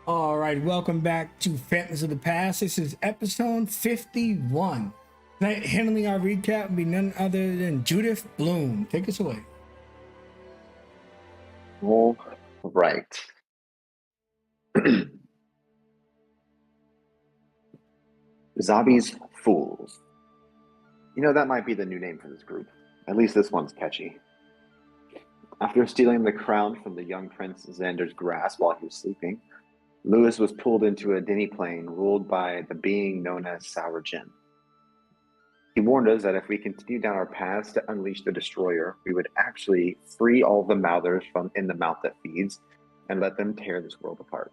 All right, welcome back to Phantoms of the Past. This is episode 51. Tonight, handling our recap will be none other than Judith Bloom. Take us away. All right. Zombies Fools. That might be the new name for this group. At least this one's catchy. After stealing the crown from the young Prince Xander's grasp while he was sleeping, Lewis was pulled into a demi-plane ruled by the being known as Sour Jin. He warned us that if we continued down our paths to unleash the destroyer, we would actually free all the mouthers from in the mouth that feeds and let them tear this world apart,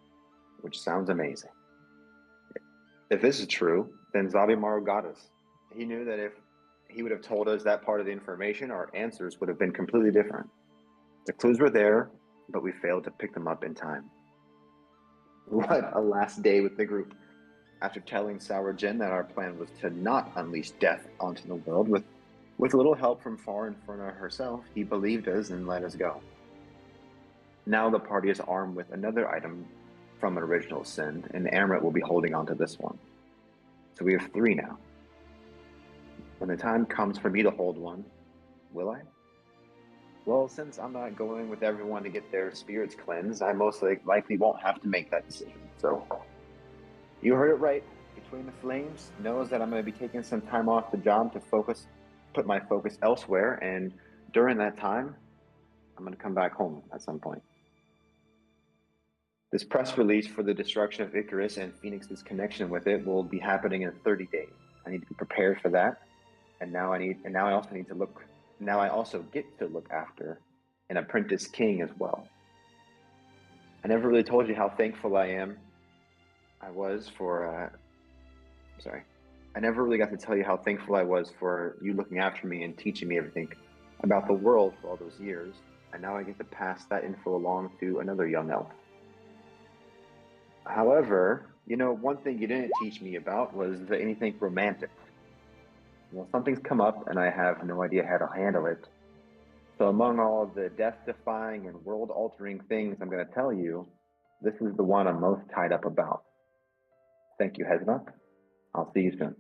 which sounds amazing. If this is true, then Zabimaru got us. He knew that if he would have told us that part of the information, our answers would have been completely different. The clues were there, but we failed to pick them up in time. What a last day with the group. After telling Sour Jin that our plan was to not unleash death onto the world, with a little help from Far Inferno herself, he believed us and let us go. Now the party is armed with another item from an original sin, and Amrit will be holding on to this one. So we have 3 now. When the time comes for me to hold one, will I? Well, since I'm not going with everyone to get their spirits cleansed, I most likely won't have to make that decision. So, you heard it right. Between the Flames knows that I'm going to be taking some time off the job to put my focus elsewhere, and during that time, I'm going to come back home at some point. This press release for the destruction of Icarus and Phoenix's connection with it will be happening in 30 days. I need to be prepared for that. And now I also get to look after an apprentice king as well. I never really told you how thankful I never really got to tell you how thankful I was for you looking after me and teaching me everything about the world for all those years. And now I get to pass that info along to another young elf. However, one thing you didn't teach me about was anything romantic. Well, something's come up and I have no idea how to handle it. So among all of the death-defying and world-altering things I'm going to tell you, this is the one I'm most tied up about. Thank you, Hesnuk. I'll see you soon.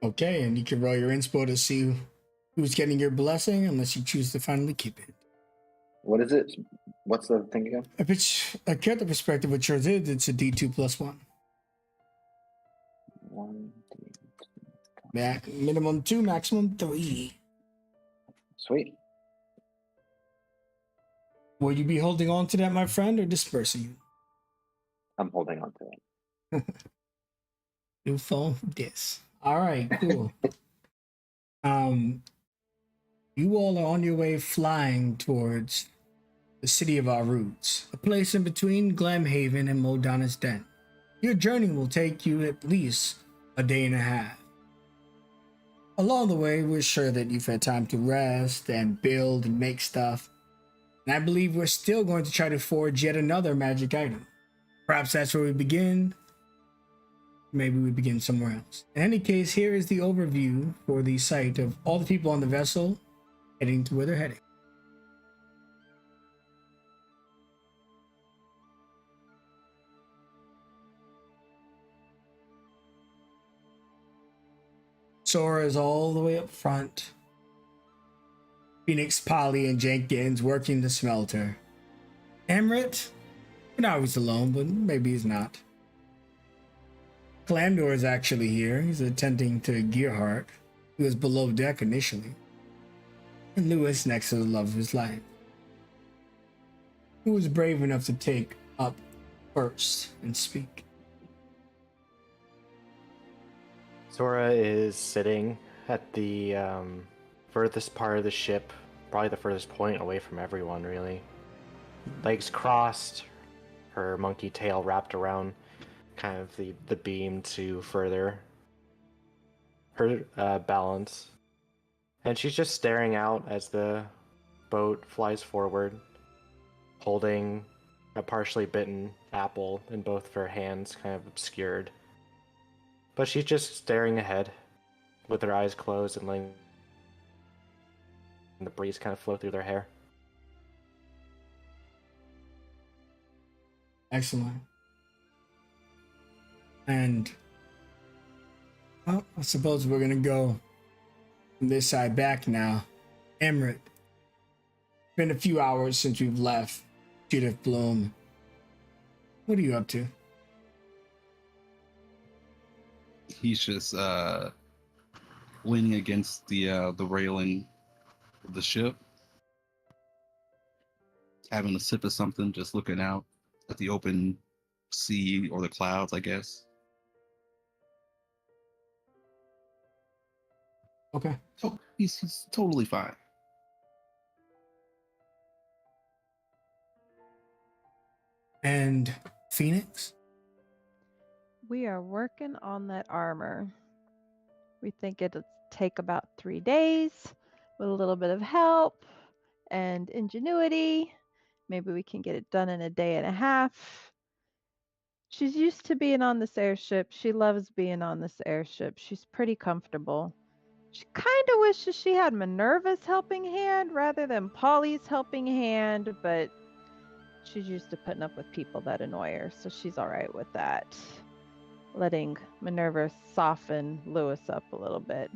Okay, and you can roll your inspo to see who's getting your blessing, unless you choose to finally keep it. What is it? What's the thing again? If it's a character perspective, what yours is, it's a D2 plus 1. 1, 2. Minimum 2, maximum 3. Sweet. Will you be holding on to that, my friend, or dispersing you? I'm holding on to it. New phone for this. All right, cool. You all are on your way flying towards the city of our roots, a place in between Glamhaven and Modana's Den. Your journey will take you at least a day and a half. Along the way, we're sure that you've had time to rest and build and make stuff. And I believe we're still going to try to forge yet another magic item. Perhaps that's where we begin. Maybe we begin somewhere else. In any case, here is the overview for the site of all the people on the vessel heading to where they're heading. Sora is all the way up front. Phoenix, Polly, and Jenkins working the smelter. Emrit, not always alone, but maybe he's not. Clandor is actually here. He's attending to Gearhart, who was below deck initially. And Lewis next to the love of his life, who was brave enough to take up first and speak. Sora is sitting at the furthest part of the ship, probably the furthest point away from everyone, really. Legs crossed, her monkey tail wrapped around kind of the beam to further her balance. And she's just staring out as the boat flies forward, holding a partially bitten apple in both of her hands, kind of obscured. But she's just staring ahead with her eyes closed and letting the breeze kind of flow through their hair. Excellent. And well, I suppose we're gonna go from this side back now. Emmerich, been a few hours since we've left Judith Bloom. What are you up to? He's just leaning against the railing of the ship, having a sip of something, just looking out at the open sea or the clouds, I guess. Okay. So he's totally fine. And Phoenix? We are working on that armor. We think it'll take about 3 days with a little bit of help and ingenuity. Maybe we can get it done in a day and a half. She's used to being on this airship. She loves being on this airship. She's pretty comfortable. She kind of wishes she had Minerva's helping hand rather than Polly's helping hand, but she's used to putting up with people that annoy her, so she's all right with that. Letting Minerva soften Lewis up a little bit.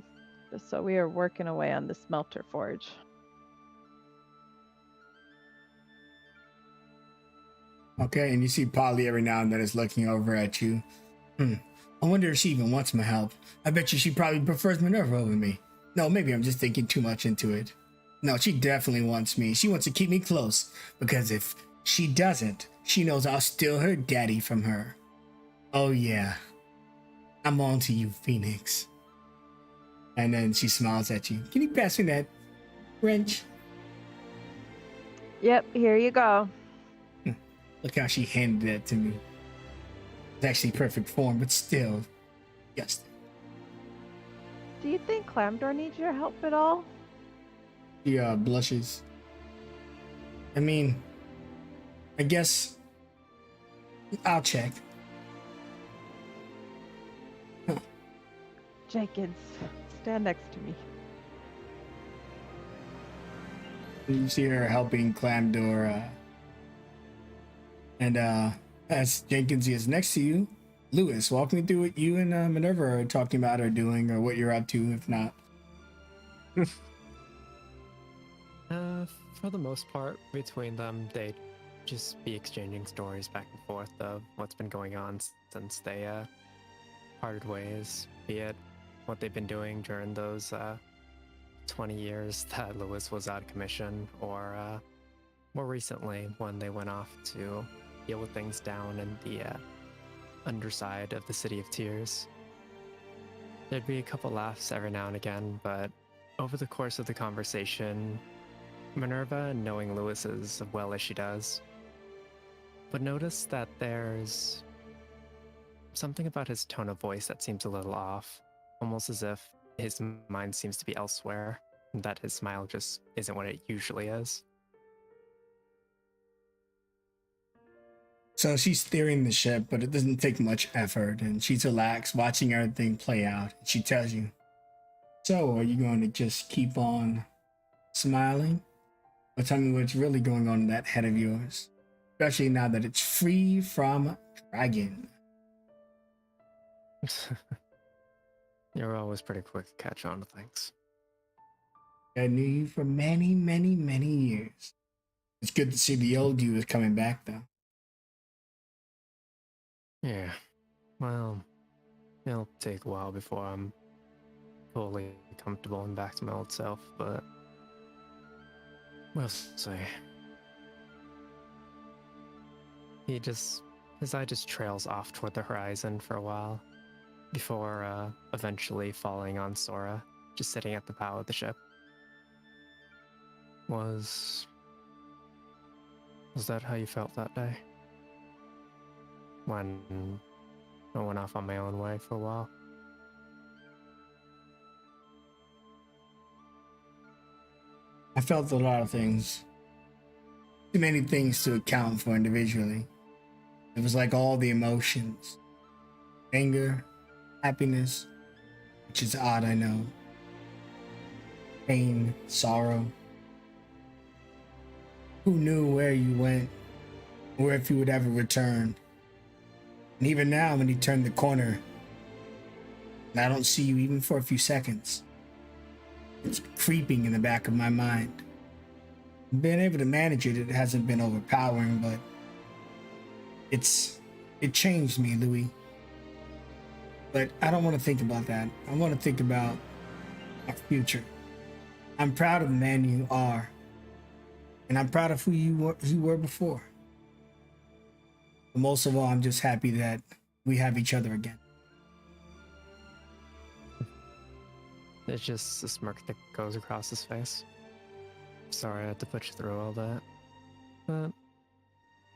So we are working away on the smelter forge. Okay, and you see Polly every now and then is looking over at you. I wonder if she even wants my help. I bet you she probably prefers Minerva over me. No, maybe I'm just thinking too much into it. No, she definitely wants me. She wants to keep me close, because if she doesn't, she knows I'll steal her daddy from her. Oh yeah, I'm on to you, Phoenix. And then she smiles at you. Can you pass me that wrench? Yep, here you go. Look how she handed that to me. It's actually perfect form, but still, yes. Do you think Clamdor needs your help at all? She blushes. I mean, I guess I'll check. Jenkins, stand next to me. You see her helping Clamdor, and as Jenkins is next to you, Lewis, walk me through what you and Minerva are talking about or doing, or what you're up to, if not. For the most part, between them, they just be exchanging stories back and forth of what's been going on since they parted ways, be it what they've been doing during those 20 years that Lewis was out of commission, or more recently when they went off to deal with things down in the underside of the City of Tears. There'd be a couple laughs every now and again, but over the course of the conversation, Minerva, knowing Lewis as well as she does, would notice that there's something about his tone of voice that seems a little off, almost as if his mind seems to be elsewhere, and that his smile just isn't what it usually is. So she's steering the ship, but it doesn't take much effort, and she's relaxed, watching everything play out. She tells you, so are you going to just keep on smiling? Or tell me what's really going on in that head of yours, especially now that it's free from dragon. You're always pretty quick to catch on to things. I knew you for many, many, many years. It's good to see the old you is coming back, though. Yeah, well, it'll take a while before I'm fully comfortable and back to my old self, but we'll see. His eye just trails off toward the horizon for a while, before eventually falling on Sora, just sitting at the bow of the ship. Was that how you felt that day? When I went off on my own way for a while? I felt a lot of things. Too many things to account for individually. It was like all the emotions. Anger, happiness, which is odd, I know. Pain, sorrow. Who knew where you went? or if you would ever return. And even now, when you turn the corner, and I don't see you even for a few seconds, it's creeping in the back of my mind. Being able to manage it, it hasn't been overpowering, but it changed me, Louis. But I don't want to think about that. I want to think about our future. I'm proud of the man you are, and I'm proud of who you were before. But most of all, I'm just happy that we have each other again. It's just a smirk that goes across his face. Sorry I had to put you through all that. But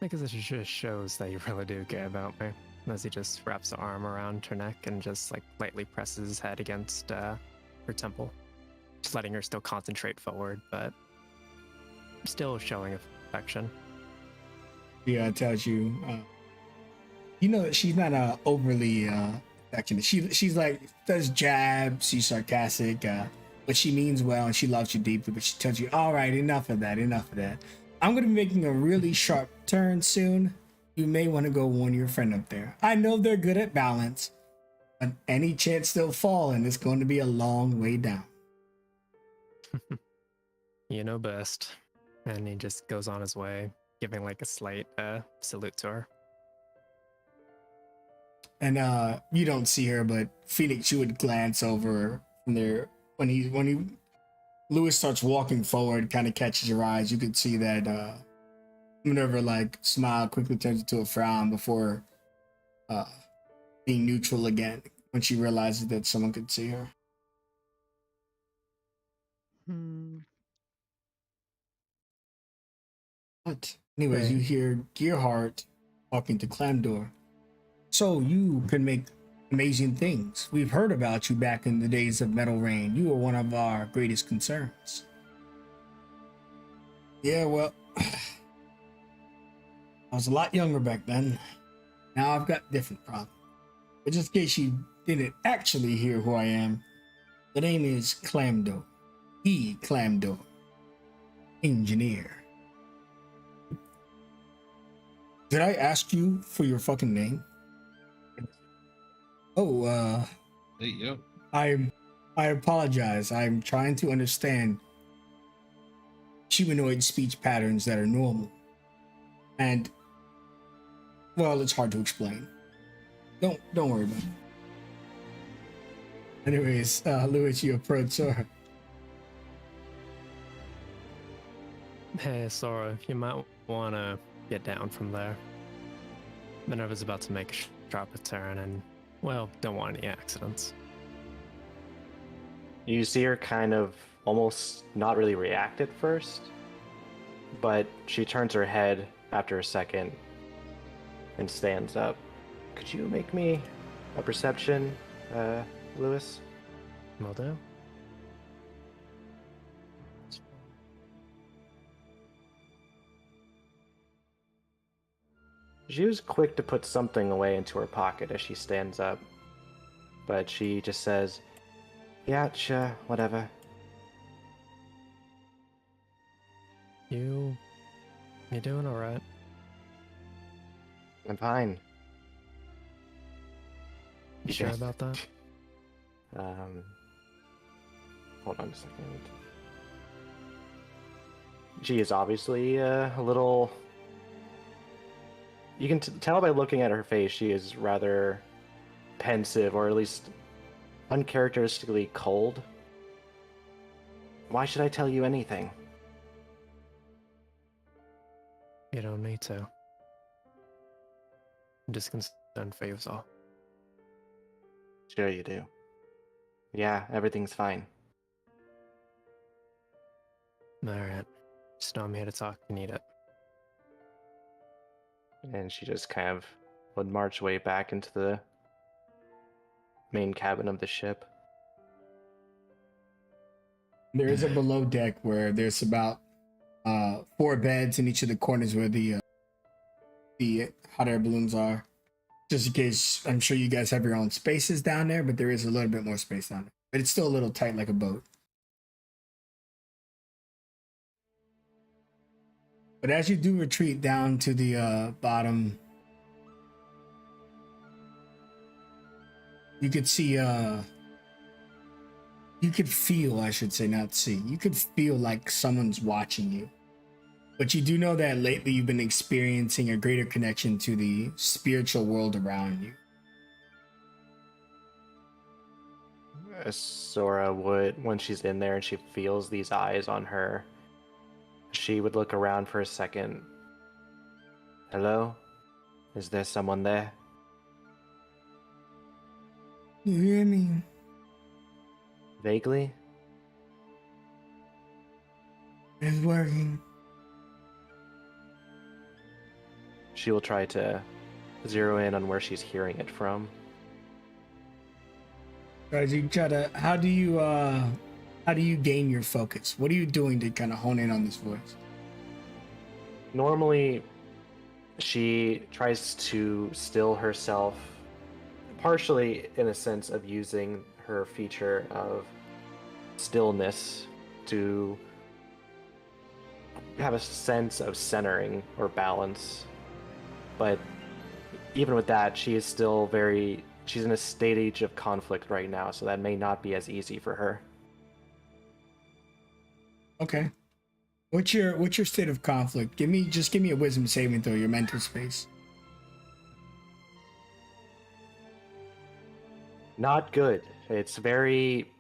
I guess it just shows that you really do care about me. As he just wraps the arm around her neck and just like lightly presses his head against her temple. Just letting her still concentrate forward, but still showing affection. Yeah, tells you, you know that she's not overly affectionate. She's like does jabs. She's sarcastic, but she means well and she loves you deeply. But she tells you, "All right, enough of that. Enough of that. I'm gonna be making a really sharp turn soon. You may want to go warn your friend up there. I know they're good at balance, but any chance they'll fall, and it's going to be a long way down." You know best. And he just goes on his way, giving like a slight salute to her. And you don't see her, but Phoenix, you would glance over from there when Lewis starts walking forward, kind of catches your eyes. You could see that Minerva like smile quickly turns into a frown before being neutral again when she realizes that someone could see her. But anyways, you Right. hear Gearhart talking to Clamdor. So you can make amazing things. We've heard about you back in the days of Metal Rain. You were one of our greatest concerns. Yeah, well, I was a lot younger back then. Now I've got different problems. But just in case you didn't actually hear who I am, the name is Clamdor. Clamdor. Engineer. Did I ask you for your fucking name? Oh, Hey, yo. I apologize. I'm trying to understand humanoid speech patterns that are normal. And well, it's hard to explain. Don't worry about it. Anyways, Louis, you approach her. Hey, Sora, you might want to get down from there. Minerva's about to make a sharp turn and, well, don't want any accidents. You see her kind of almost not really react at first, but she turns her head after a second and stands up. Could you make me a perception, Lewis? Will do. She was quick to put something away into her pocket as she stands up, but she just says, "Yeah, sure, whatever." You doing all right? I'm fine. You sure about that? Hold on a second. She is obviously a little. You can tell by looking at her face, she is rather pensive, or at least uncharacteristically cold. Why should I tell you anything? You don't need to. I'm just concerned for you, all. Sure you do. Yeah, everything's fine. Alright. Just know I'm here to talk if you need it. And she just kind of would march way back into the main cabin of the ship. There is a below deck where there's about 4 beds in each of the corners where the hot air balloons are. Just in case, I'm sure you guys have your own spaces down there, but there is a little bit more space down there. But it's still a little tight like a boat. But as you do retreat down to the bottom, you could see you could feel, I should say, not see. You could feel like someone's watching you. But you do know that lately you've been experiencing a greater connection to the spiritual world around you. Sora would, when she's in there and she feels these eyes on her, she would look around for a second. Hello? Is there someone there? You hear me? Vaguely? It's working. She will try to zero in on where she's hearing it from. As you try to, how do you gain your focus? What are you doing to kind of hone in on this voice? Normally, she tries to still herself, partially in a sense of using her feature of stillness to have a sense of centering or balance. But even with that, she is still she's in a stage of conflict right now, so that may not be as easy for her. Okay. What's your state of conflict? Give me a wisdom saving throw, your mental space. Not good. It's very...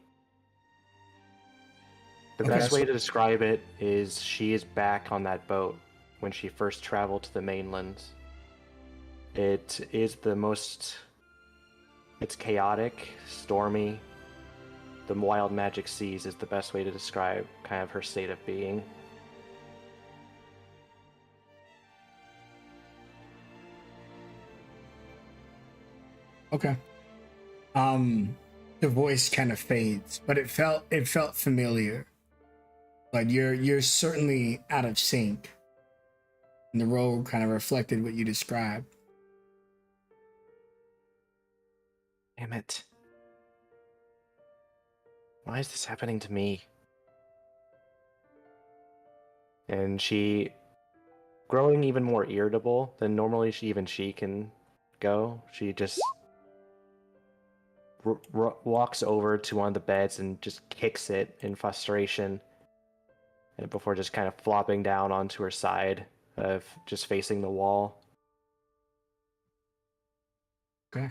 The Okay. best way to describe it is she is back on that boat when she first traveled to the mainland. It is it's chaotic, stormy. The wild magic seas is the best way to describe kind of her state of being. Okay. The voice kind of fades, but it felt familiar. But you're certainly out of sync. And the role kind of reflected what you described. Damn it. Why is this happening to me? And she, growing even more irritable than normally she can go, she just walks over to one of the beds and just kicks it in frustration, and before just kind of flopping down onto her side of just facing the wall. Okay.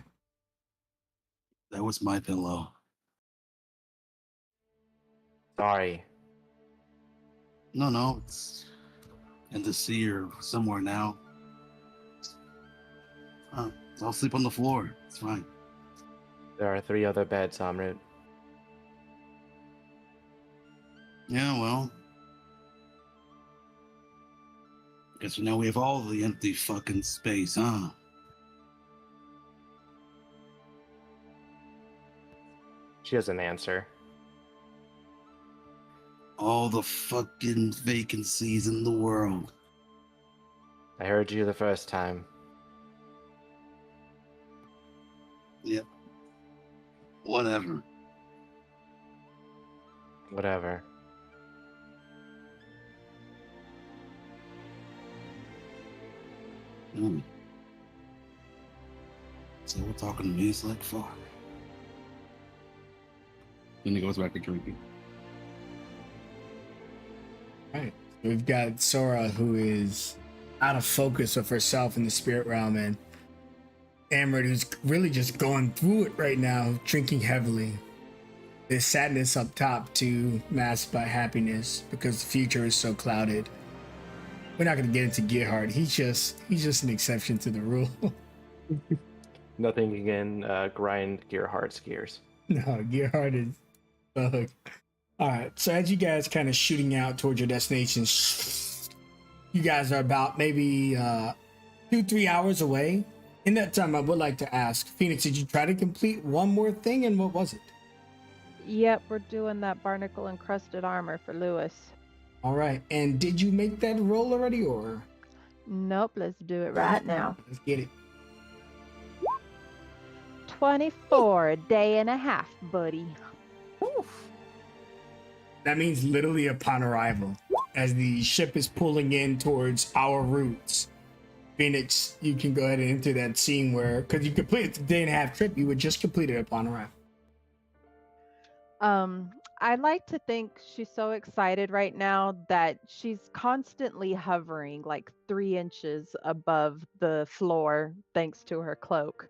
That was my pillow. Sorry. No, it's in the sea or somewhere now. I'll sleep on the floor. It's fine. There are 3 other beds, Amrit. Yeah, well. Guess now we have all the empty fucking space, huh? She doesn't answer. All the fucking vacancies in the world. I heard you the first time. Yep. Whatever. Whatever. So we're talking to me, it's like, fuck. Then he goes back to drinking. Right. We've got Sora, who is out of focus of herself in the spirit realm, and Amrit, who's really just going through it right now, drinking heavily. There's sadness up top to masked by happiness because the future is so clouded. We're not going to get into Gearhart. He's just an exception to the rule. Nothing can grind Gearhart's gears. No, Gearhart is bug. All right, so as you guys kind of shooting out towards your destinations, you guys are about maybe 2-3 hours away. In that time, I would like to ask, Phoenix, did you try to complete one more thing, and what was it? Yep, we're doing that barnacle encrusted armor for Lewis. All right, and did you make that roll already, or? Nope, let's do it right now. Let's get it. 24, a day and a half, buddy. That means literally upon arrival. as the ship is pulling in towards our routes. Phoenix, you can go ahead and enter that scene where, because you completed the day and a half trip, you would just complete it upon arrival. I like to think she's so excited right now that she's constantly hovering like 3 inches above the floor thanks to her cloak.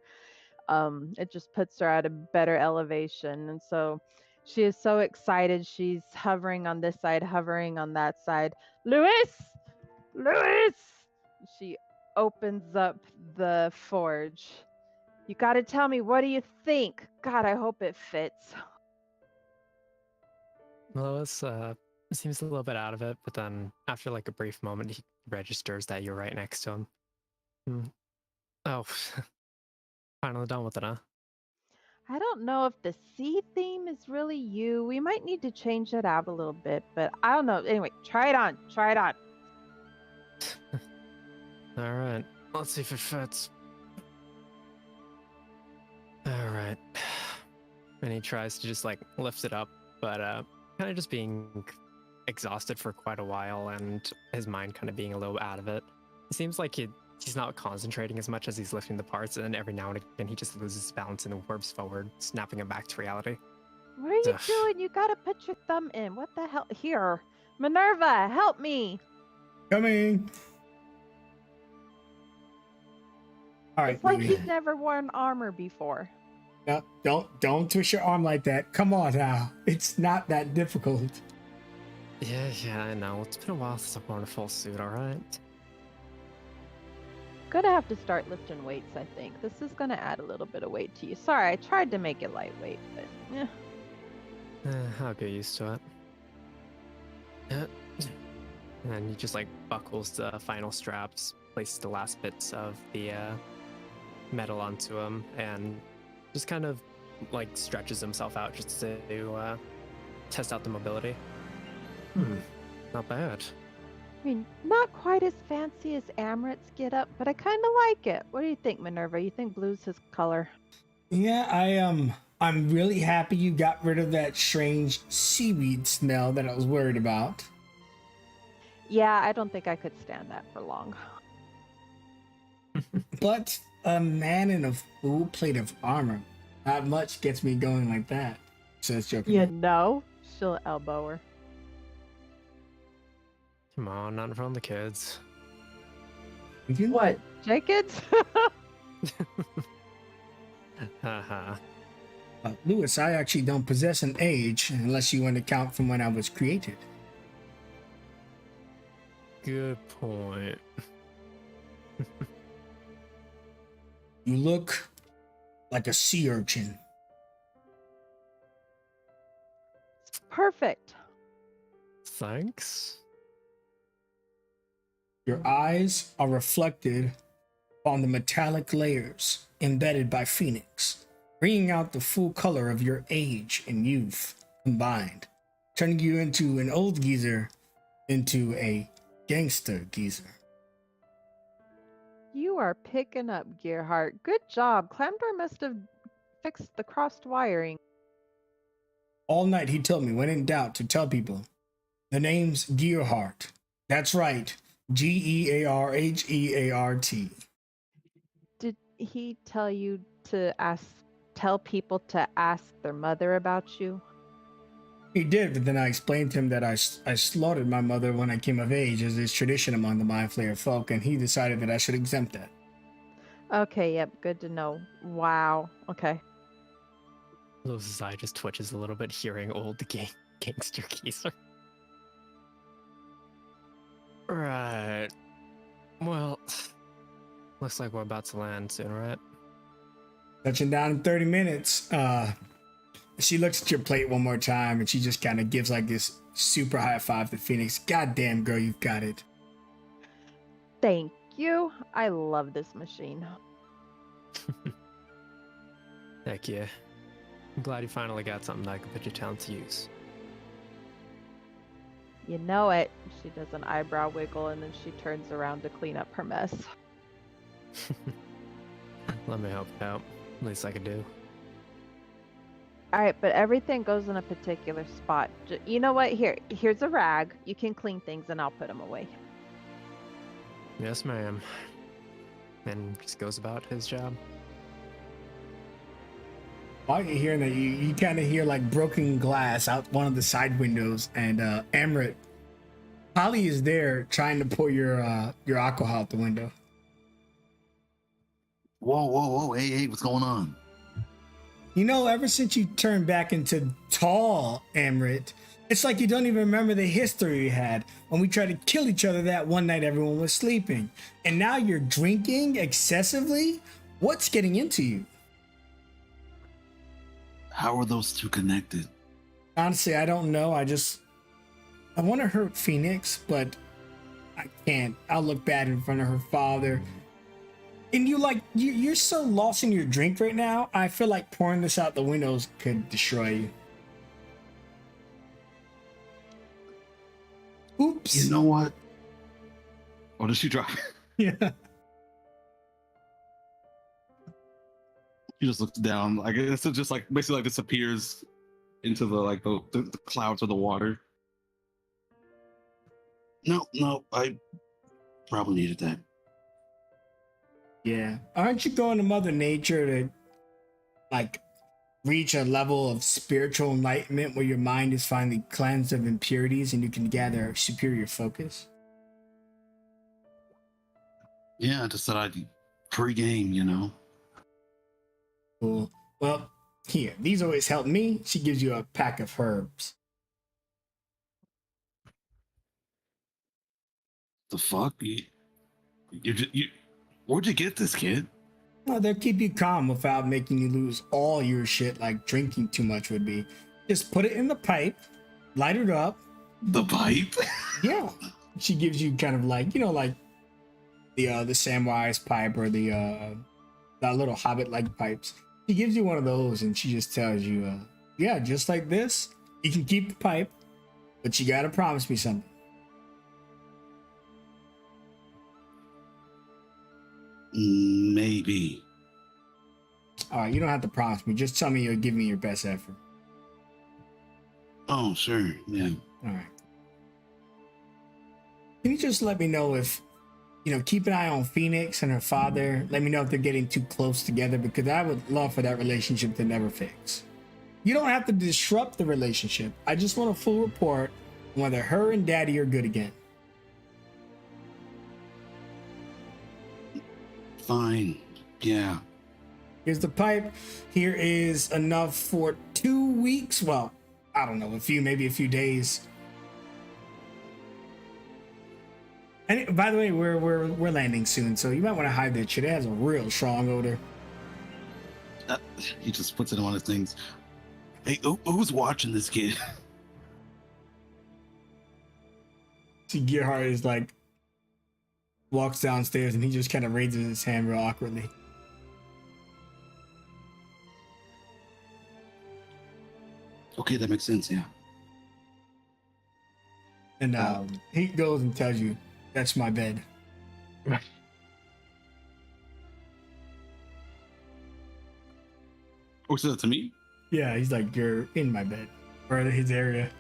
It just puts her at a better elevation. And so she is so excited. She's hovering on this side, hovering on that side. Louis! Louis! She opens up the forge. You got to tell me, what do you think? God, I hope it fits. Lois seems a little bit out of it, but then after like a brief moment, he registers that you're right next to him. Oh, finally done with it, huh? I don't know if the sea theme is really you. We might need to change it out a little bit, but I don't know. Anyway, try it on. Try it on. All right, let's see if it fits. All right. And he tries to just like lift it up, but kind of just being exhausted for quite a while and his mind kind of being a little out of it. It seems like he's not concentrating as much as he's lifting the parts, and then every now and again he just loses his balance and warps forward, snapping him back to reality. What are you Ugh. doing? You gotta put your thumb in. What the hell? Here. Minerva, help me. Coming. All right, It's like Louis. he's never worn armor before. No, don't twist your arm like that. Come on now. It's not that difficult. Yeah, I know. It's been a while since I've worn a full suit, alright? Gonna have to start lifting weights, I think. This is gonna add a little bit of weight to you. Sorry, I tried to make it lightweight, but yeah. I'll get used to it. And he just like buckles the final straps, places the last bits of the metal onto him, and just kind of like stretches himself out just to test out the mobility. Not bad. I mean, not quite as fancy as Amrit's get up, but I kind of like it. What do you think, Minerva? You think blue's his color? Yeah, I'm really happy you got rid of that strange seaweed smell that I was worried about. Yeah, I don't think I could stand that for long. But a man in a full plate of armor, not much gets me going like that. Says joking. You know, she'll elbow her. Come on, not in front of the kids. What, Jenkins? Haha. Louis, I actually don't possess an age unless you want to count from when I was created. Good point. You look like a sea urchin. Perfect. Thanks. Your eyes are reflected on the metallic layers embedded by Phoenix, bringing out the full color of your age and youth combined, turning you into an old geezer into a gangster geezer. You are picking up, Gearhart. Good job. Clamdor must have fixed the crossed wiring. All night he told me, when in doubt, to tell people the name's Gearhart. That's right, Gearheart. Did he tell you to tell people to ask their mother about you? He did, but then I explained to him that I slaughtered my mother when I came of age, as is tradition among the Mind Flayer folk, and he decided that I should exempt that. Okay, yep, good to know. Wow. Okay. Lewis's eye just twitches a little bit hearing old gangster geezer. Right. Well, looks like we're about to land soon, right? Touching down in 30 minutes. She looks at your plate one more time and she just kind of gives like this super high five to Phoenix. Goddamn, girl, you've got it. Thank you. I love this machine. Heck yeah. I'm glad you finally got something that I can put your talent to use. You know it. She does an eyebrow wiggle and then she turns around to clean up her mess. Let me help you out. Least I could do. All right, but everything goes in a particular spot. You know what? Here's a rag. You can clean things, and I'll put them away. Yes, ma'am. And just goes about his job. While you're hearing that, you kind of hear like broken glass out one of the side windows, and Amrit, Polly is there trying to pour your alcohol out the window. Whoa! Hey, what's going on? You know, ever since you turned back into tall Amrit, it's like you don't even remember the history we had when we tried to kill each other that one night everyone was sleeping. And now you're drinking excessively? What's getting into you? How are those two connected? Honestly, I don't know. I want to hurt Phoenix, but I can't. I'll look bad in front of her father. And you're so lost in your drink right now. I feel like pouring this out the windows could destroy you. Oops. You know what? Oh, did she drop? Yeah. She just looks down. Like it's just like basically like disappears into the clouds of the water. No, I probably needed that. Yeah. Aren't you going to Mother Nature to like reach a level of spiritual enlightenment where your mind is finally cleansed of impurities and you can gather superior focus? Yeah, I just thought I'd pre-game, you know. Cool. Well, here, these always help me. She gives you a pack of herbs. The fuck? Where'd you get this, kid? Well, they'll keep you calm without making you lose all your shit like drinking too much would be. Just put it in the pipe, light it up. The pipe? Yeah. She gives you kind of like, you know, like the Samwise pipe or that little hobbit like pipes. She gives you one of those and she just tells you, yeah, just like this, you can keep the pipe, but you gotta promise me something. Maybe. All right, you don't have to promise me. Just tell me you'll give me your best effort. Oh, sure. Yeah. All right. Can you just let me know if, you know, keep an eye on Phoenix and her father. Let me know if they're getting too close together because I would love for that relationship to never fix. You don't have to disrupt the relationship. I just want a full report on whether her and daddy are good again. Fine. Yeah. Here's the pipe. Here is enough for 2 weeks. Well, I don't know, maybe a few days. And by the way, we're landing soon, so you might want to hide that shit. It has a real strong odor. He just puts it on his things. Hey, who's watching this kid? See, Gerhard is like, walks downstairs and he just kind of raises his hand real awkwardly. Okay, that makes sense, yeah. And he goes and tells you, that's my bed. Oh, so to me? Yeah, he's like, you're in my bed. Or his area.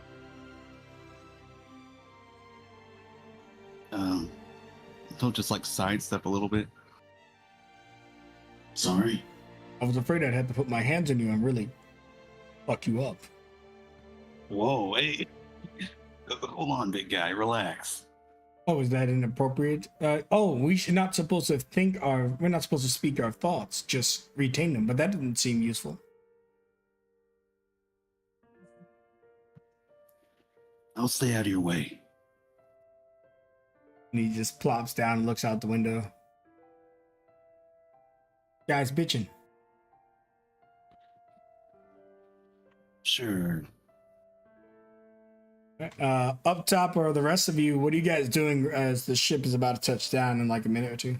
Don't just like sidestep a little bit. Sorry. I was afraid I'd have to put my hands on you and really fuck you up. Whoa, hey. Hold on, big guy. Relax. Oh, is that inappropriate? We're not supposed to speak our thoughts, just retain them, but that didn't seem useful. I'll stay out of your way. And he just plops down and looks out the window. Guy's bitching. Sure. Up top are the rest of you. What are you guys doing as the ship is about to touch down in like a minute or two?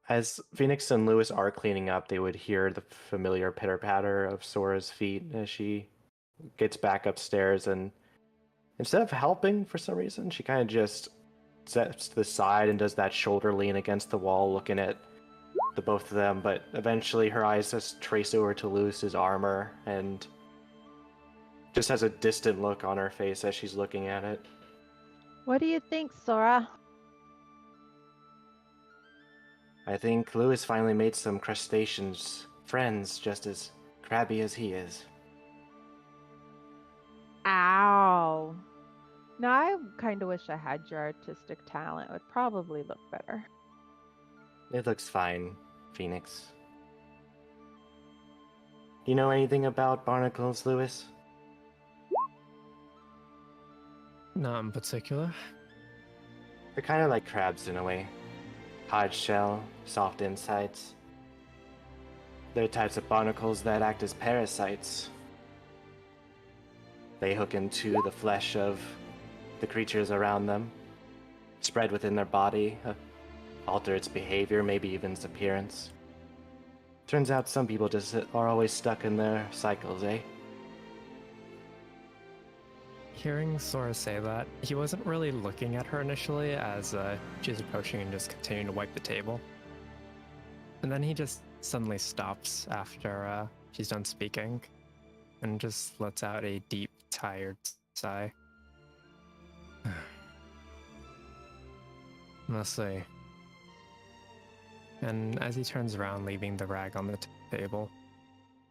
As Phoenix and Lewis are cleaning up, they would hear the familiar pitter-patter of Sora's feet as she gets back upstairs, and instead of helping for some reason, she kind of just steps to the side and does that shoulder lean against the wall, looking at the both of them, but eventually her eyes just trace over to Lewis's armor and just has a distant look on her face as she's looking at it. What do you think, Sora? I think Lewis finally made some crustaceans friends just as crabby as he is. Ow. Now, I kind of wish I had your artistic talent. It would probably look better. It looks fine, Phoenix. Do you know anything about barnacles, Lewis? Not in particular. They're kind of like crabs in a way. Hard shell, soft insides. They're types of barnacles that act as parasites. They hook into the flesh of the creatures around them, spread within their body, alter its behavior, maybe even its appearance. Turns out some people just are always stuck in their cycles, eh? Hearing Sora say that, he wasn't really looking at her initially as she was approaching and just continuing to wipe the table. And then he just suddenly stops after she's done speaking and just lets out a deep, tired sigh. Let's see. And as he turns around, leaving the rag on the table,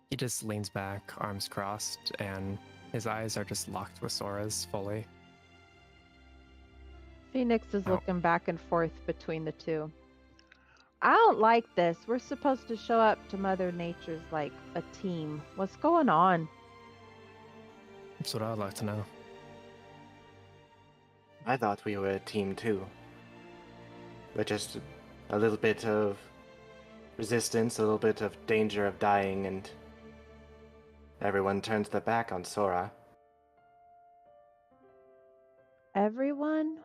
he just leans back, arms crossed, and his eyes are just locked with Sora's fully. Phoenix is Oh. looking back and forth between the two. I don't like this. We're supposed to show up to Mother Nature's like a team. What's going on? That's what I'd like to know. I thought we were a team too. But just a little bit of resistance, a little bit of danger of dying, and everyone turns their back on Sora. Everyone?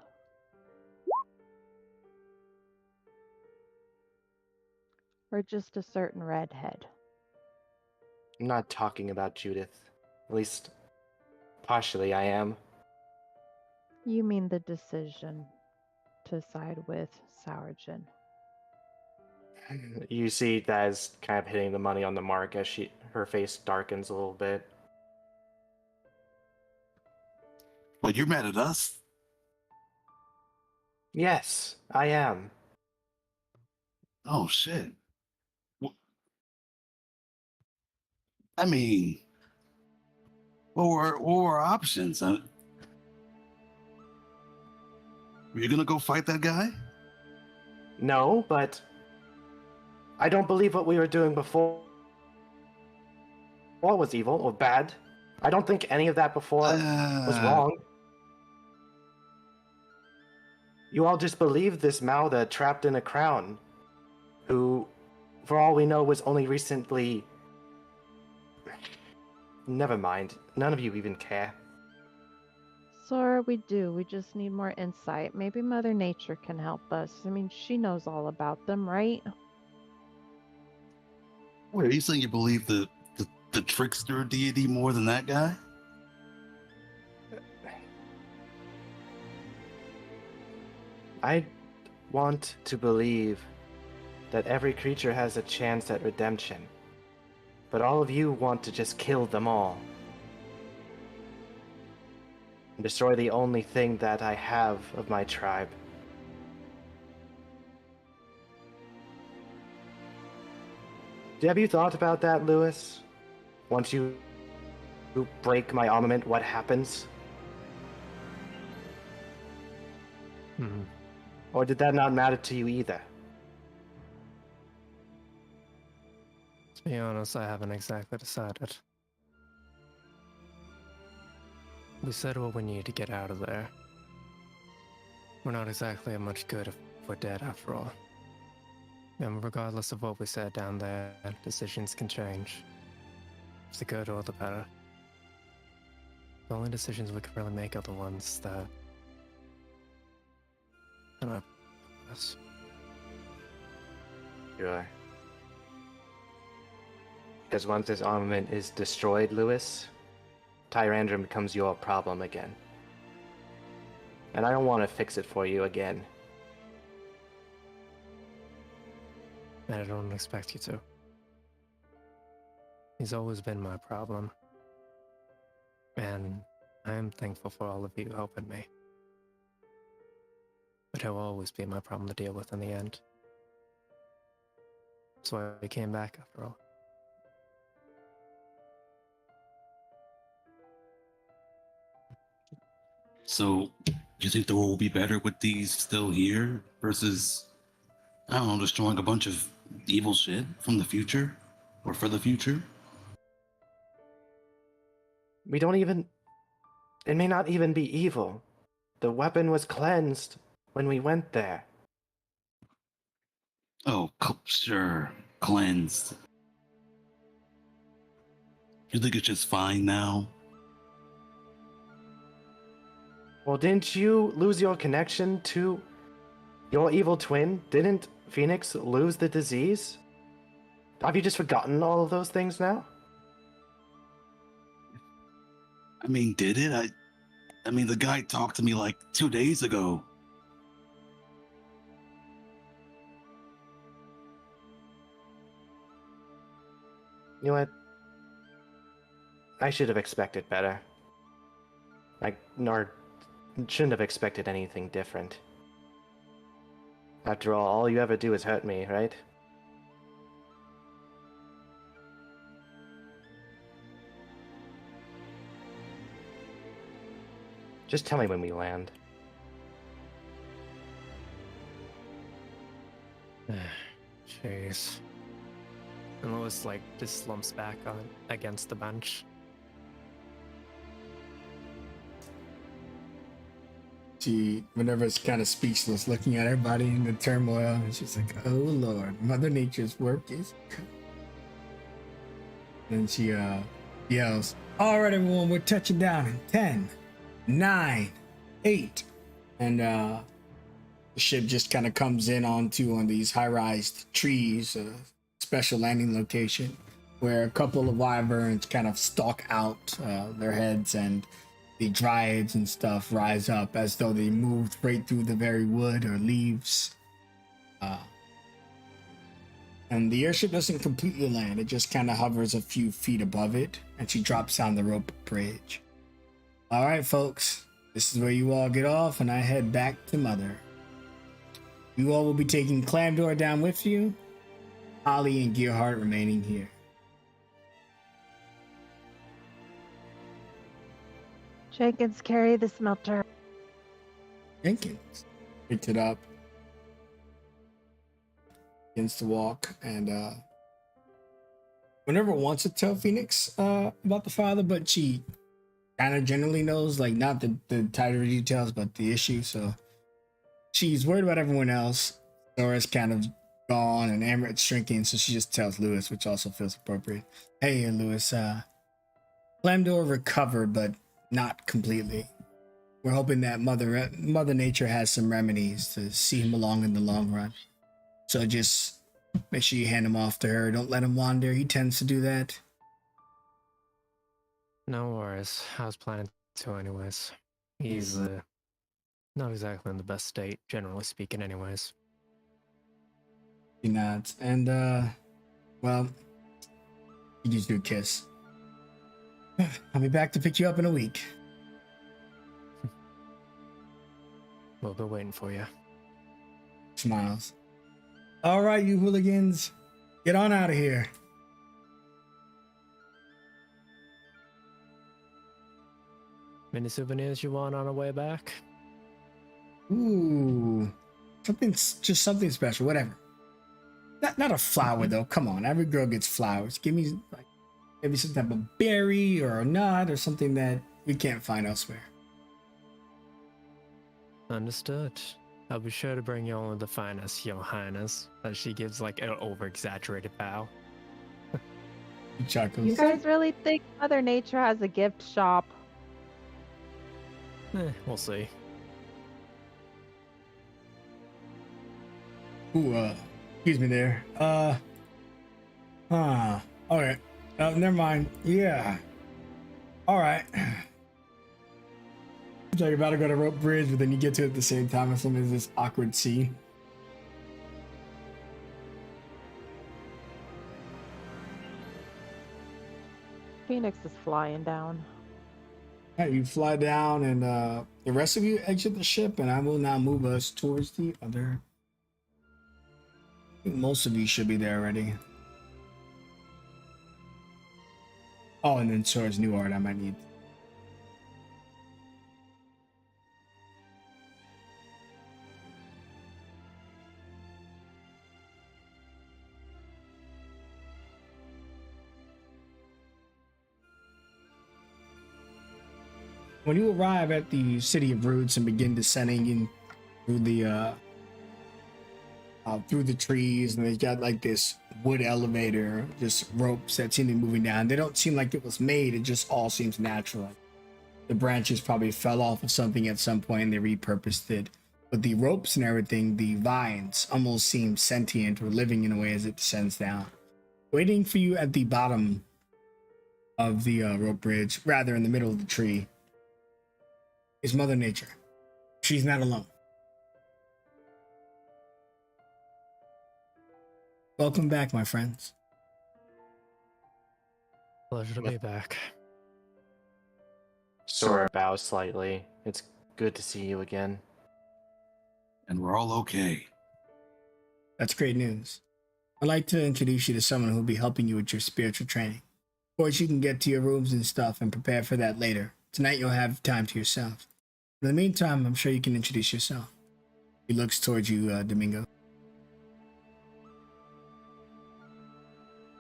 Or just a certain redhead? I'm not talking about Judith. At least, partially I am. You mean the decision to side with Sourjin? You see Daz kind of hitting the money on the mark as her face darkens a little bit. Well, you're mad at us? Yes, I am. Oh, shit. I mean, what were our options? Were you gonna go fight that guy? No, but I don't believe what we were doing before was evil or bad. I don't think any of that before was wrong. You all just believed this Mauda trapped in a crown, who, for all we know, was only recently... Never mind. None of you even care. Sora, we do. We just need more insight. Maybe Mother Nature can help us. I mean, she knows all about them, right? Wait, are you saying you believe the trickster deity more than that guy? I want to believe that every creature has a chance at redemption. But all of you want to just kill them all. And destroy the only thing that I have of my tribe. Have you thought about that, Lewis? Once you break my armament, what happens? Or did that not matter to you either? To be honest, I haven't exactly decided. We said what we need to get out of there. We're not exactly much good if we're dead after all. And regardless of what we said down there, decisions can change. For the good or the better. The only decisions we can really make are the ones that... us. Sure. Because once this armament is destroyed, Lewis, Tyrandrum becomes your problem again. And I don't want to fix it for you again. And I don't expect you to. He's always been my problem. And I am thankful for all of you helping me. But he'll always be my problem to deal with in the end. That's why we came back after all. So, do you think the world will be better with these still here versus, I don't know, destroying a bunch of evil shit from the future or for the future? We don't even. It may not even be evil. The weapon was cleansed when we went there. Oh, sure, cleansed. You think it's just fine now? Well, didn't you lose your connection to your evil twin? Didn't Phoenix lose the disease? Have you just forgotten all of those things now? I mean, did it? I mean, the guy talked to me like 2 days ago. You know what? I should have expected better. Nor shouldn't have expected anything different. After all you ever do is hurt me, right? Just tell me when we land. Jeez. And Lois just slumps back on against the bench. She, whenever it's kind of speechless, looking at everybody in the turmoil, and she's like, "Oh Lord, Mother Nature's work is." And she yells, "All right, everyone, we're touching down in 10, 9, 8," and the ship just kind of comes in on these high-rise trees, a special landing location where a couple of wyverns kind of stalk out their heads, and the dryads and stuff rise up as though they moved right through the very wood or leaves. And the airship doesn't completely land, it just kind of hovers a few feet above it, and she drops down the rope bridge. All right, folks, this is where you all get off, and I head back to Mother. You all will be taking Clamdor down with you, Ollie and Gearhart remaining here. Jenkins, carry the smelter. Jenkins picked it up, begins to walk, and whenever wants to tell Phoenix about the father, but she kind of generally knows, like, not the tighter details, but the issue. So she's worried about everyone else. Zora's kind of gone, and Amaret's shrinking, so she just tells Lewis, which also feels appropriate. Hey, Lewis, Clamdor recovered, but not completely. We're hoping that Mother Nature has some remedies to see him along in the long run. So just make sure you hand him off to her. Don't let him wander. He tends to do that. No worries. I was planning to anyways. He's not exactly in the best state, generally speaking, anyways. He nods. And, well, he gives you a kiss. I'll be back to pick you up in a week. We'll be waiting for you. Smiles. All right, you hooligans. Get on out of here. Any souvenirs you want on our way back? Ooh. Something special, whatever. Not a flower, though. Come on, every girl gets flowers. Give me, like, maybe some type of berry or a nut or something that we can't find elsewhere. Understood. I'll be sure to bring you all the finest, Your Highness. As she gives an over-exaggerated bow. He chuckles. You guys really think Mother Nature has a gift shop? We'll see. Ooh, excuse me there. Okay. Never mind. Yeah. Alright. It's like about to go to rope bridge, but then you get to it at the same time as some of this awkward scene. Phoenix is flying down. Alright, you fly down, and the rest of you exit the ship, and I will now move us towards the other. I think most of you should be there already. Oh, and then Sora's new art I might need. When you arrive at the city of Roots and begin descending in through the trees, and they've got like this wood elevator, just ropes that seem to be moving down. They don't seem like it was made, it just all seems natural. The branches probably fell off of something at some point and they repurposed it. But the ropes and everything, the vines almost seem sentient or living in a way as it descends down. Waiting for you at the bottom of the rope bridge, rather in the middle of the tree, is Mother Nature. She's not alone. Welcome back, my friends. Pleasure to be back. Sora bows slightly. It's good to see you again. And we're all okay. That's great news. I'd like to introduce you to someone who will be helping you with your spiritual training. Of course, you can get to your rooms and stuff and prepare for that later. Tonight, you'll have time to yourself. In the meantime, I'm sure you can introduce yourself. He looks towards you, Domingo.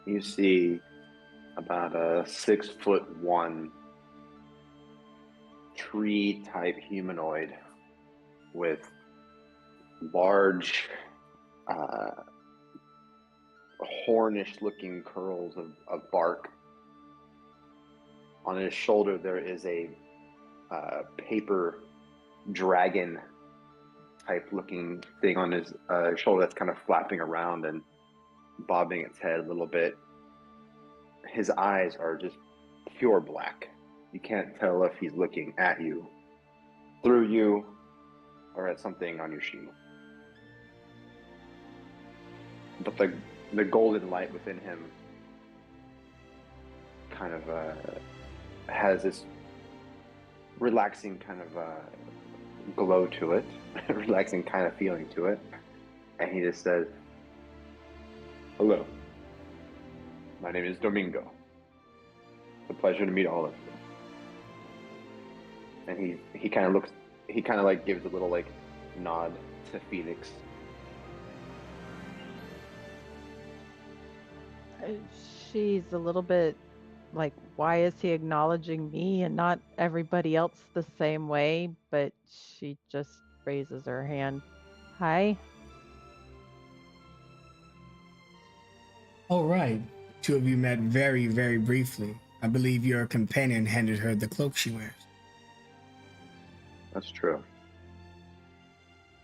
You see about a 6'1" tree-type humanoid with large, hornish-looking curls of bark. On his shoulder, there is a paper dragon type looking thing on his shoulder that's kind of flapping around and bobbing its head a little bit. His eyes are just pure black. You can't tell if he's looking at you, through you, or at something on your shield. But the golden light within him kind of has this relaxing kind of glow to it, relaxing kind of feeling to it. And he just says, "Hello, my name is Domingo. It's a pleasure to meet all of you." And he kind of looks, he kind of like gives a little like nod to Phoenix. She's a little bit like, why is he acknowledging me and not everybody else the same way? But she just raises her hand. Hi. All right. Two of you met very, very briefly. I believe your companion handed her the cloak she wears. That's true.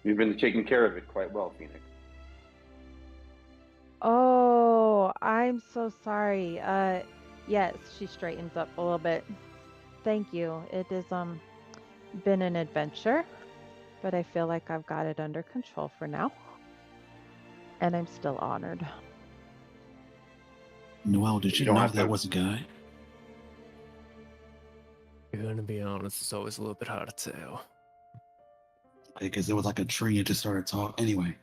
You've been taking care of it quite well, Phoenix. Oh, I'm so sorry. Yes, she straightens up a little bit. Thank you. It has been an adventure, but I feel like I've got it under control for now. And I'm still honored. Noelle, did you don't know have that to- was a guy? You're gonna be honest, it's always a little bit hard to tell. Because there was like a tree and just started talking. Anyway,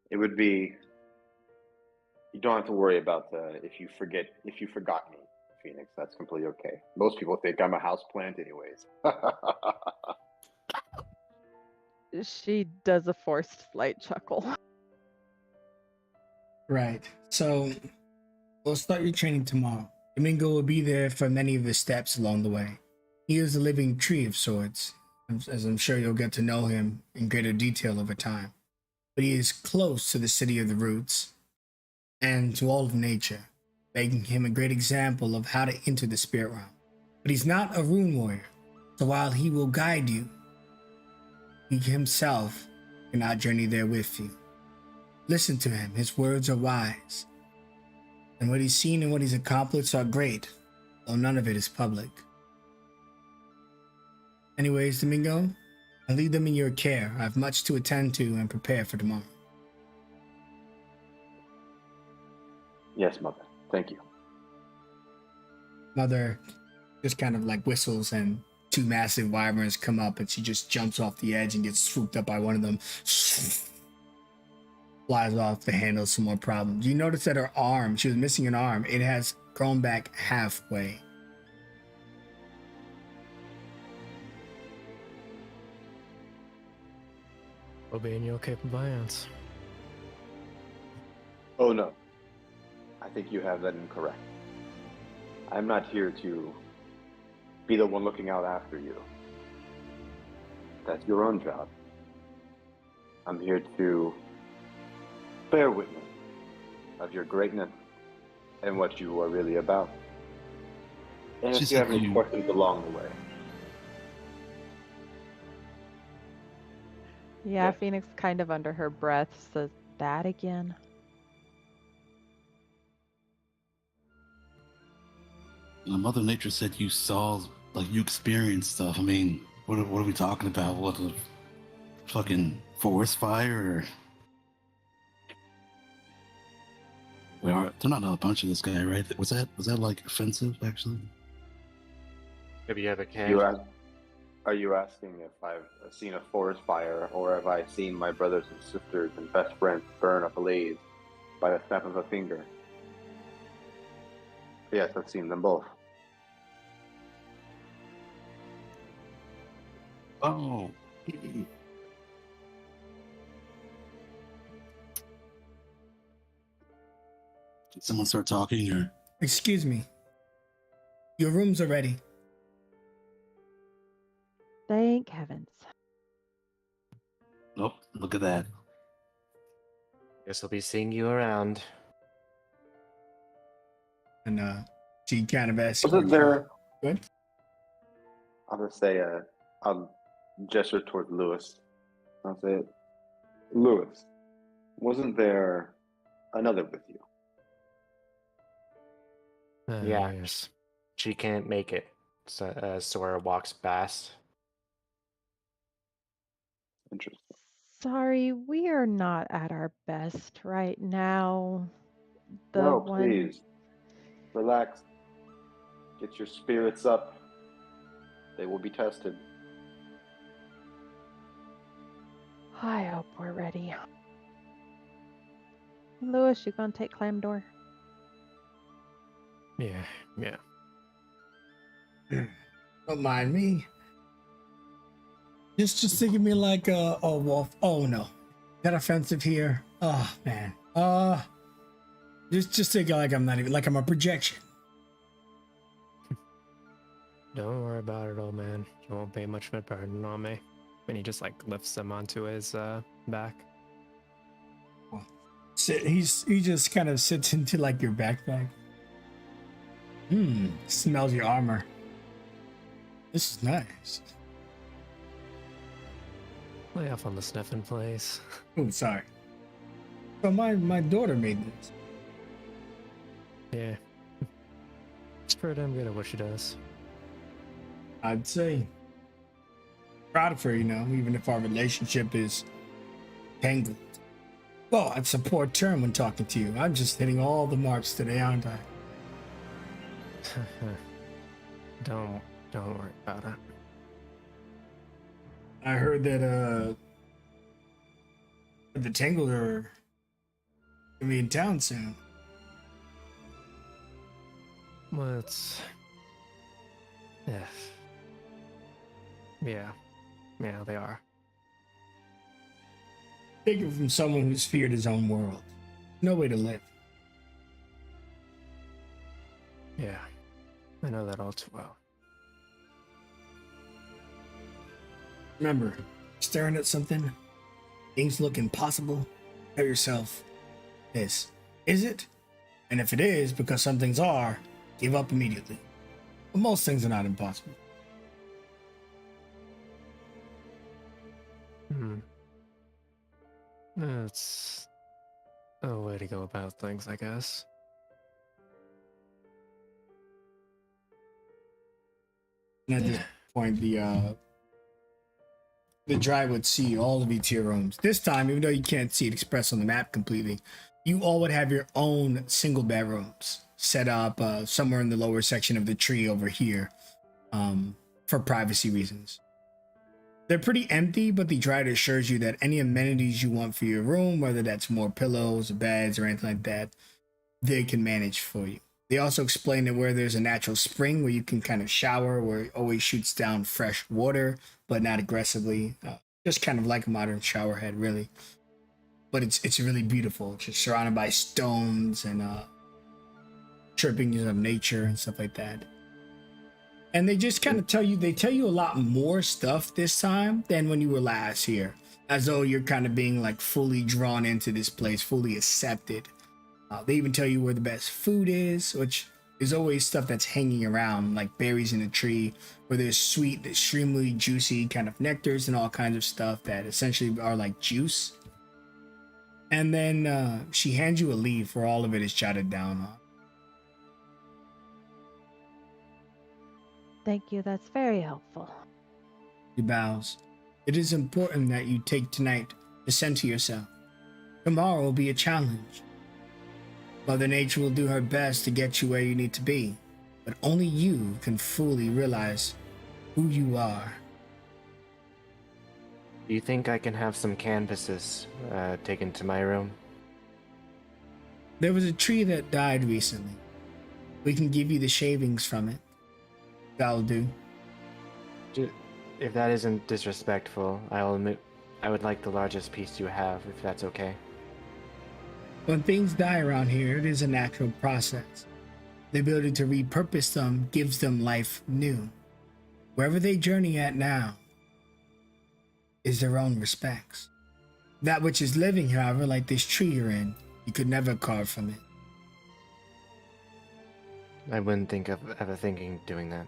It would be. You don't have to worry about if you forgot me, Phoenix. That's completely okay. Most people think I'm a houseplant, anyways. She does a forced slight chuckle. Right. So we'll start your training tomorrow. Domingo will be there for many of the steps along the way. He is a living tree of sorts, as I'm sure you'll get to know him in greater detail over time. But he is close to the city of the roots and to all of nature, making him a great example of how to enter the spirit realm. But he's not a rune warrior, so while he will guide you, he himself cannot journey there with you. Listen to him, his words are wise, and what he's seen and what he's accomplished are great, though none of it is public. Anyways, Domingo, I leave them in your care. I have much to attend to and prepare for tomorrow. Yes, mother. Thank you. Mother just kind of like whistles, and two massive wyverns come up, and she just jumps off the edge and gets swooped up by one of them. Flies off to handle some more problems. You notice that her arm, she was missing an arm, it has grown back halfway. Will be in your capable hands. Oh no. I think you have that incorrect. I'm not here to be the one looking out after you. That's your own job. I'm here to bear witness of your greatness and what you are really about. And She if you have said any you- questions along the way. Yeah, Yeah. Phoenix kind of under her breath says that again. Mother Nature said you saw, like, you experienced stuff. I mean, what are we talking about? What, a fucking forest fire? Or... They're not a bunch of this guy, right? Was that like offensive, actually? Maybe you have a can. Are you asking if I've seen a forest fire, or have I seen my brothers and sisters and best friends burn ablaze by the snap of a finger? Yes, I've seen them both. Oh. Did someone start talking, or? Excuse me. Your rooms are ready. Thank heavens. Nope. Look at that. Guess I'll be seeing you around. And she kind of asks. Wasn't there? Good. I'll just say, I'll gesture toward Lewis. I'll say, Lewis, wasn't there another with you? Yeah. Yes. She can't make it. So, Sora walks past. Interesting. Sorry, we are not at our best right now. No, please. Relax. Get your spirits up. They will be tested. I hope we're ready. Lewis, you gonna take Clam Door? Yeah. Yeah. Don't mind me. Just think of me like a wolf. Oh no, is that offensive here? Oh man. Just think like I'm not even like I'm a projection. Don't worry about it, old man. You won't pay much of a burden on me. And he just like lifts him onto his back. He just kind of sits into like your backpack. Smells your armor. This is nice. Lay off on the sniffing, please. Oh, sorry. So my daughter made this. Yeah. She's pretty damn good at what she does. I'd say. Proud of her, you know, even if our relationship is tangled. Well, that's a poor term when talking to you. I'm just hitting all the marks today, aren't I? Don't worry about it. I heard that the Tangled are gonna be in town soon. Well, it's yeah, they are. Take it from someone who's feared his own world. No way to live. Yeah, I know that all too well. Remember, staring at something, things look impossible. Tell yourself this: is it? And if it is, because some things are, give up immediately. But most things are not impossible. That's a way to go about things, I guess. And at this point, the drive would see all of you to your rooms. This time, even though you can't see it expressed on the map completely, You all would have your own single bedrooms set up somewhere in the lower section of the tree over here, for privacy reasons. They're pretty empty, but the Dryad assures you that any amenities you want for your room, whether that's more pillows, beds, or anything like that, they can manage for you. They also explain that where there's a natural spring where you can kind of shower, where it always shoots down fresh water, but not aggressively. Just kind of like a modern shower head, really. But it's really beautiful. It's just surrounded by stones and trippings of nature and stuff like that. And they just kind of tell you a lot more stuff this time than when you were last here, as though you're kind of being like fully drawn into this place, fully accepted. They even tell you where the best food is, which is always stuff that's hanging around, like berries in a tree, where there's sweet, extremely juicy kind of nectars and all kinds of stuff that essentially are like juice. And then she hands you a leaf where all of it is jotted down on. Thank you. That's very helpful. He bows. It is important that you take tonight to center yourself. Tomorrow will be a challenge. Mother Nature will do her best to get you where you need to be, but only you can fully realize who you are. Do you think I can have some canvases taken to my room? There was a tree that died recently. We can give you the shavings from it. That'll do. If that isn't disrespectful, I'll admit I would like the largest piece you have, if that's okay. When things die around here, it is a natural process. The ability to repurpose them gives them life new. Wherever they journey at now is their own respects. That which is living, however, like this tree you're in, you could never carve from it. I wouldn't think of ever thinking of doing that.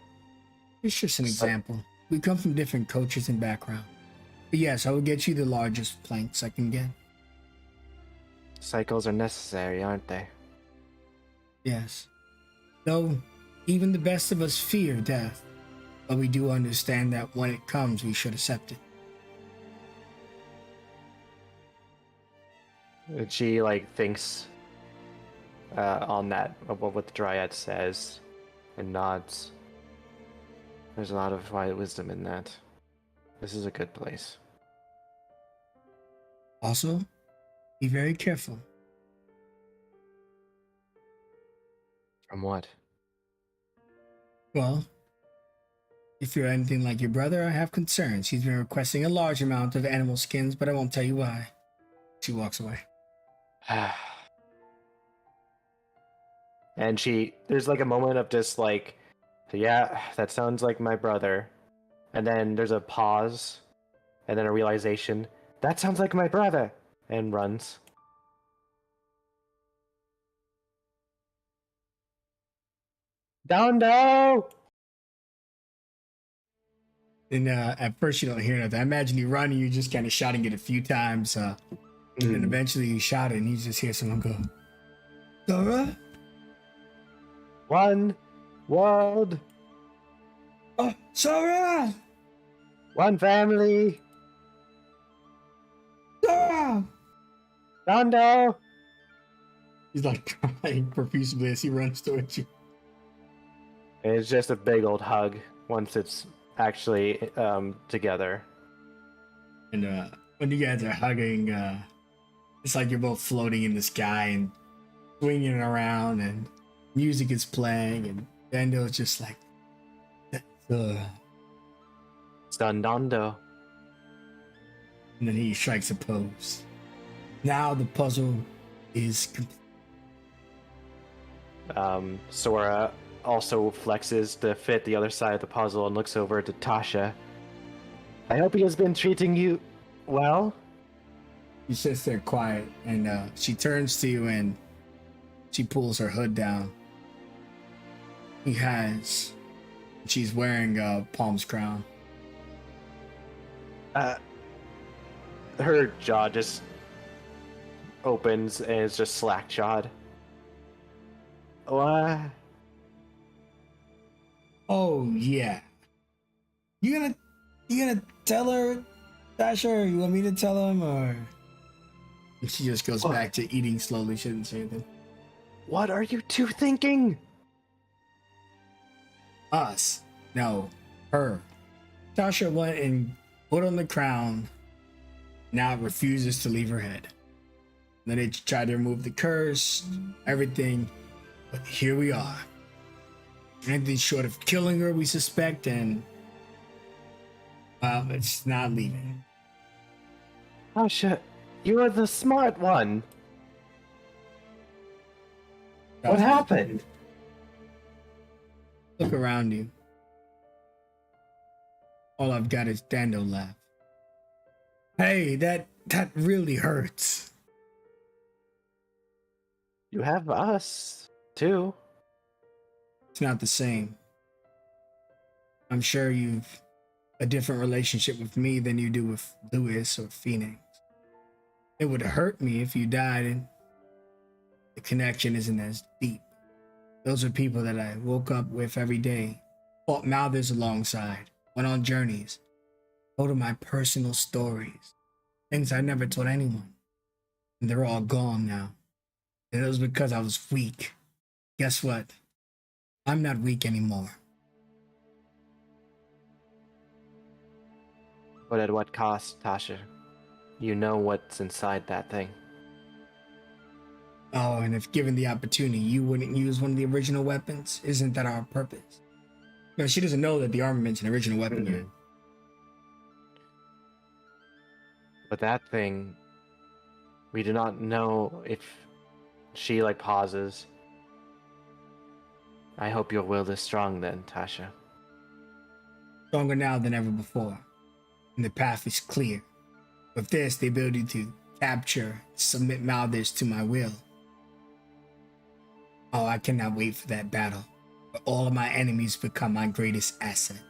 It's just an example. We come from different cultures and backgrounds. But yes, I will get you the largest planks I can get. Cycles are necessary, aren't they? Yes. Though, even the best of us fear death, but we do understand that when it comes, we should accept it. And she thinks on that of what the Dryad says and nods. There's a lot of wisdom in that. This is a good place. Also, be very careful. From what? Well, if you're anything like your brother, I have concerns. He's been requesting a large amount of animal skins, but I won't tell you why. She walks away. And there's a moment of just yeah, that sounds like my brother. And then there's a pause, and then a realization, that sounds like my brother, and runs. Dondo! And at first you don't hear nothing. I imagine you run and you're just kind of shouting it a few times. And eventually you shout it and you just hear someone go, Dora? One world. Oh, Sora! One family. Sora! Dondo! He's crying profusely as he runs towards you. And it's just a big old hug once it's actually together. And when you guys are hugging, it's like you're both floating in the sky and swinging around, and music is playing, and Dando's just like, Dondo. And then he strikes a pose. Now the puzzle is complete. Sora also flexes to fit the other side of the puzzle and looks over to Tasha. I hope he has been treating you well. She sits there quiet, and she turns to you and she pulls her hood down. He has. She's wearing Palm's crown. Her jaw just opens and is just slack-jawed. What? Oh yeah. You gonna tell her, Dasher, or you want me to tell him, or And she just goes What? back to eating slowly. She didn't say anything. What are you two thinking? Us. No. Her. Tasha went and put on the crown. Now it refuses to leave her head. Then they tried to remove the curse, everything. But here we are. Anything short of killing her, we suspect, and well, it's not leaving. Tasha, you are the smart one. What happened? Look around you. All I've got is Dando left. Hey, that really hurts. You have us, too. It's not the same. I'm sure you've a different relationship with me than you do with Lewis or Phoenix. It would hurt me if you died and the connection isn't as deep. Those are people that I woke up with every day, fought Malthus alongside, went on journeys, told them my personal stories, things I never told anyone. And they're all gone now. And it was because I was weak. Guess what? I'm not weak anymore. But at what cost, Tasha? You know what's inside that thing. Oh, and if given the opportunity, you wouldn't use one of the original weapons? Isn't that our purpose? No, she doesn't know that the armament's an original weapon yet. But that thing, we do not know if she pauses. I hope your will is strong then, Tasha. Stronger now than ever before. And the path is clear. With this, the ability to capture, submit Malthus to my will. Oh, I cannot wait for that battle, where all of my enemies become my greatest asset.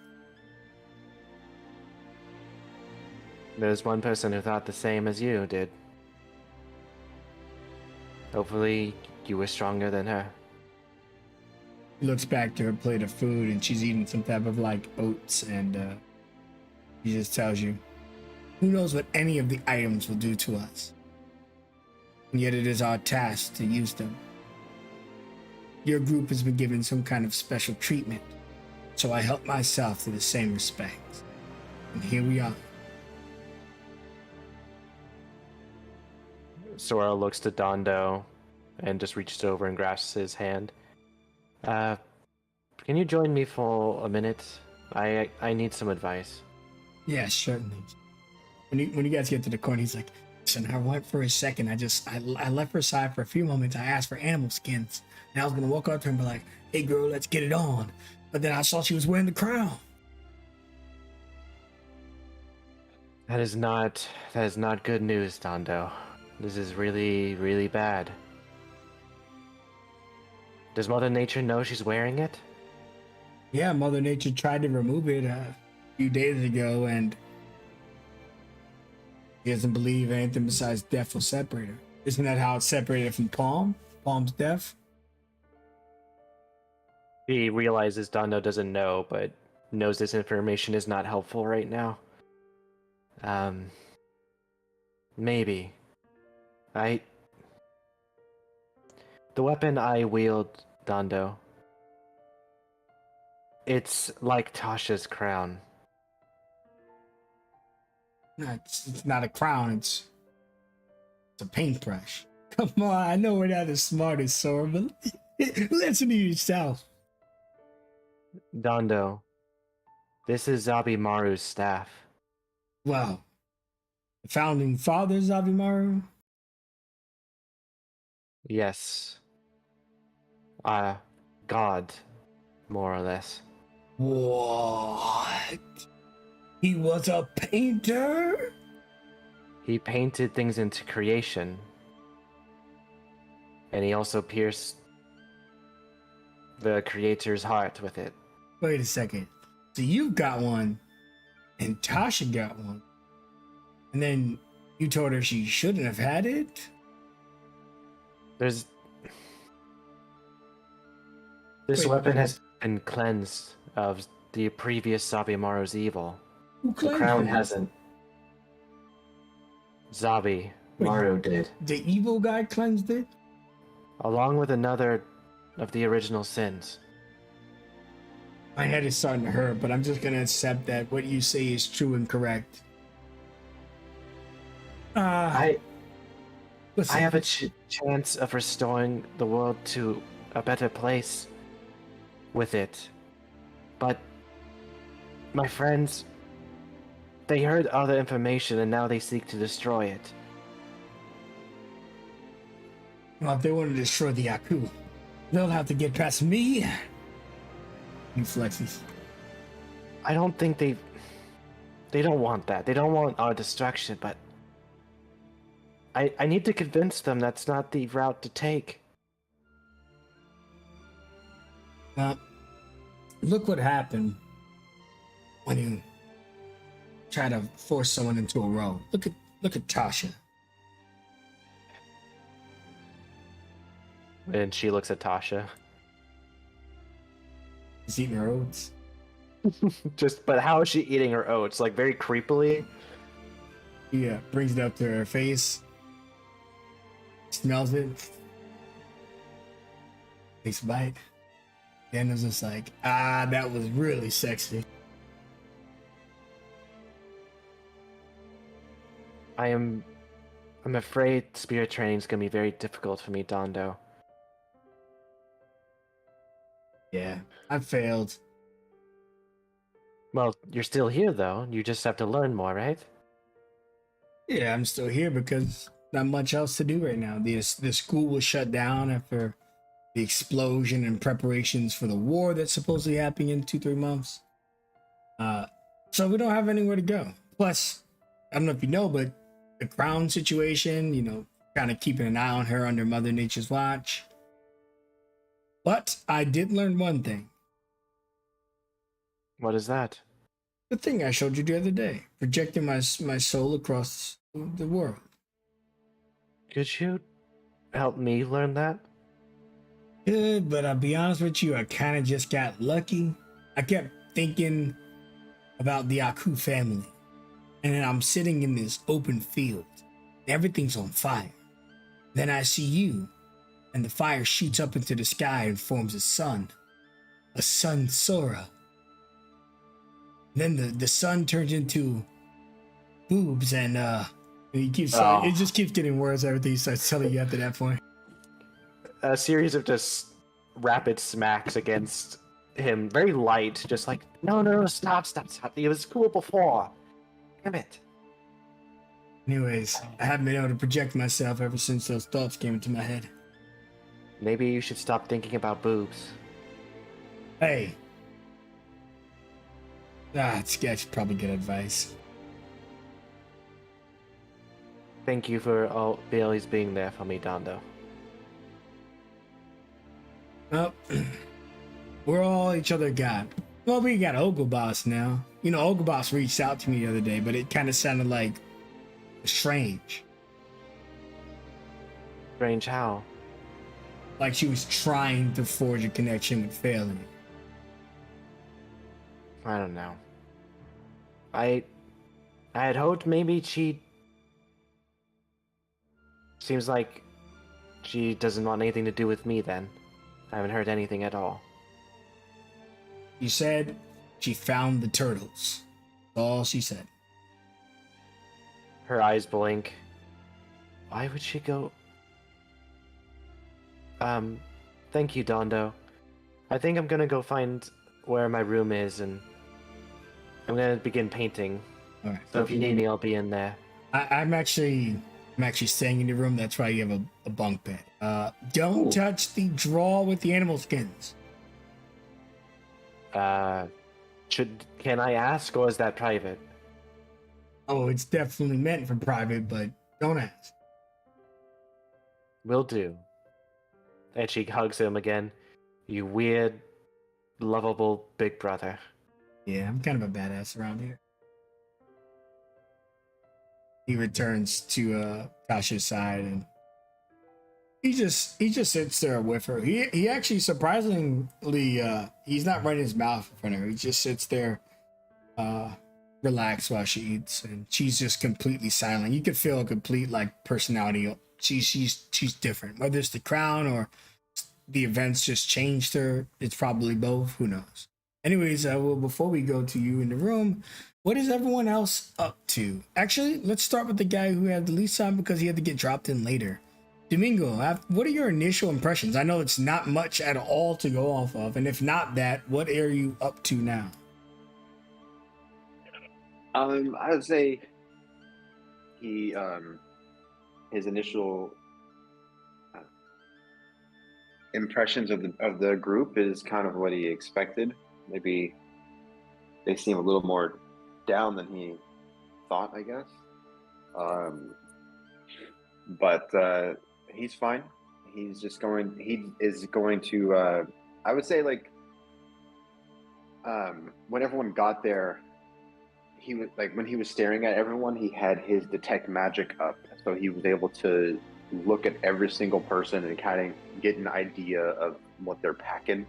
There's one person who thought the same as you did. Hopefully, you were stronger than her. She looks back to her plate of food and she's eating some type of oats, and she just tells you, who knows what any of the items will do to us? And yet it is our task to use them. Your group has been given some kind of special treatment, so I help myself to the same respect. And here we are. Sora looks to Dondo and just reaches over and grasps his hand. Can you join me for a minute? I need some advice. Yeah, certainly. When you guys get to the corner, he's like, listen, I went for a second. I left her side for a few moments. I asked for animal skins. And I was going to walk up to her and be like, hey, girl, let's get it on. But then I saw she was wearing the crown. That is not good news, Dondo. This is really, really bad. Does Mother Nature know she's wearing it? Yeah, Mother Nature tried to remove it a few days ago, and he doesn't believe anything besides death will separate her. Isn't that how it's separated from Palm? Palm's death? He realizes Dondo doesn't know, but knows this information is not helpful right now. Maybe. The weapon I wield, Dondo, it's like Tasha's crown. No, it's not a crown, it's a paintbrush. Come on, I know we're not as smart as Sora, but listen to yourself. Dondo, this is Zabimaru's staff. Wow. The founding fathers of Zabimaru? Yes. God, more or less. What? He was a painter? He painted things into creation. And he also pierced the creator's heart with it. Wait a second. So you got one, and Tasha got one. And then you told her she shouldn't have had it? This weapon has been cleansed of the previous Zabimaru's evil. Who The claimed crown it? hasn't. Zabi, Maru did, The evil guy cleansed it? along with another of the original sins. My head is starting to hurt, but I'm just gonna accept that what you say is true and correct. I Listen, have a chance of restoring the world to a better place with it. But my friends, they heard other information and now they seek to destroy it. well, if they want to destroy the Yaku, they'll have to get past me. You flexes. I don't think they don't want that. They don't want our destruction, but I need to convince them that's not the route to take. Look what happened when you try to force someone into a row. Look at Tasha. And she looks at Tasha. She's eating her oats. But how is she eating her oats? Like very creepily? Yeah, brings it up to her face. Smells it. Takes a bite. Then it's just like, that was really sexy. I'm afraid spirit training is gonna be very difficult for me, Dondo. Yeah, I failed. Well, you're still here though. You just have to learn more, right? Yeah, I'm still here because not much else to do right now. The school was shut down after the explosion and preparations for the war that's supposedly happening in 2-3 months. So we don't have anywhere to go. Plus, I don't know if you know, but the crown situation, kind of keeping an eye on her under Mother Nature's watch. But I did learn one thing. What is that? The thing I showed you the other day, projecting my soul across the world. Could you help me learn that? Good, but I'll be honest with you, I kind of just got lucky. I kept thinking about the Aku family, and then I'm sitting in this open field. Everything's on fire. Then I see you, and the fire shoots up into the sky and forms a sun Sora. Then the sun turns into boobs, and he keeps it just keeps getting worse. Everything starts telling you after that point. A series of just rapid smacks against him, very light, just like, no, stop. It was cool before. Damn it. Anyways, I haven't been able to project myself ever since those thoughts came into my head. Maybe you should stop thinking about boobs. Hey. That's probably good advice. Thank you for always being there for me, Dondo. Well, we're all each other got. Well, we got Ogoboss now. Ogoboss reached out to me the other day, but it kind of sounded like strange. Strange how? Like she was trying to forge a connection but failing. I don't know. I had hoped maybe she... Seems like she doesn't want anything to do with me then. I haven't heard anything at all. You said she found the turtles. That's all she said. Her eyes blink. Why would she go... Thank you, Dondo. I think I'm gonna go find where my room is and I'm gonna begin painting. All right. So if you need me, I'll be in there. I'm actually staying in your room. That's why you have a bunk bed. Don't touch the drawer with the animal skins. Can I ask, or is that private? Oh, it's definitely meant for private, but don't ask. Will do. And she hugs him again. You weird, lovable big brother. Yeah, I'm kind of a badass around here. He returns to Tasha's side and he just sits there with her. He actually surprisingly he's not running his mouth in front of her. He just sits there relax while she eats, and she's just completely silent. You can feel a complete like personality. She's different. Whether it's the crown or the events just changed her, it's probably both. Who knows? Anyways, well, before we go to you in the room, what is everyone else up to? Actually, let's start with the guy who had the least time because he had to get dropped in later. Domingo, what are your initial impressions? I know it's not much at all to go off of, and if not that, what are you up to now? I would say he his initial impressions of the group is kind of what he expected. Maybe they seem a little more down than he thought, I guess. But he's fine. He's just going. He is going to. I would say like when everyone got there, he was like when he was staring at everyone, he had his detect magic up, so he was able to look at every single person and kind of get an idea of what they're packing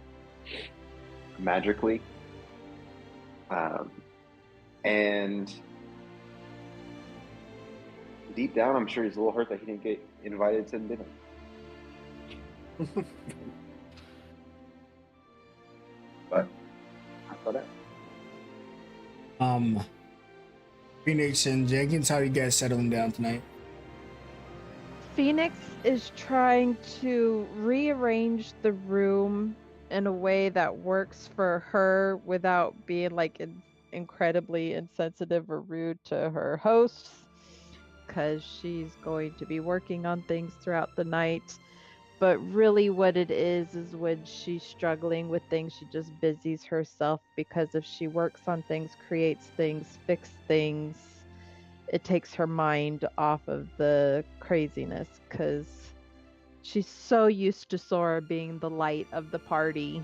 magically. And deep down, I'm sure he's a little hurt that he didn't get invited to dinner. But I thought that. Phoenix and Jenkins, how are you guys settling down tonight? Phoenix is trying to rearrange the room in a way that works for her without being like incredibly insensitive or rude to her hosts, because she's going to be working on things throughout the night. But really what it is when she's struggling with things, she just busies herself, because if she works on things, creates things, fix things, it takes her mind off of the craziness, because she's so used to Sora being the light of the party,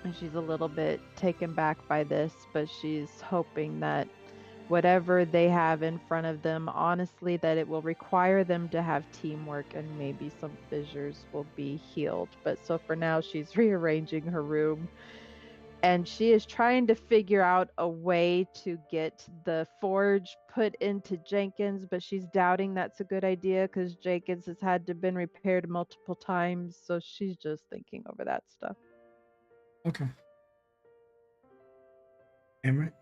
and she's a little bit taken back by this, but she's hoping that whatever they have in front of them, honestly, that it will require them to have teamwork and maybe some fissures will be healed. But so for now, she's rearranging her room, and she is trying to figure out a way to get the forge put into Jenkins, but she's doubting that's a good idea because Jenkins has had to been repaired multiple times. So she's just thinking over that stuff. Okay. Emmerich?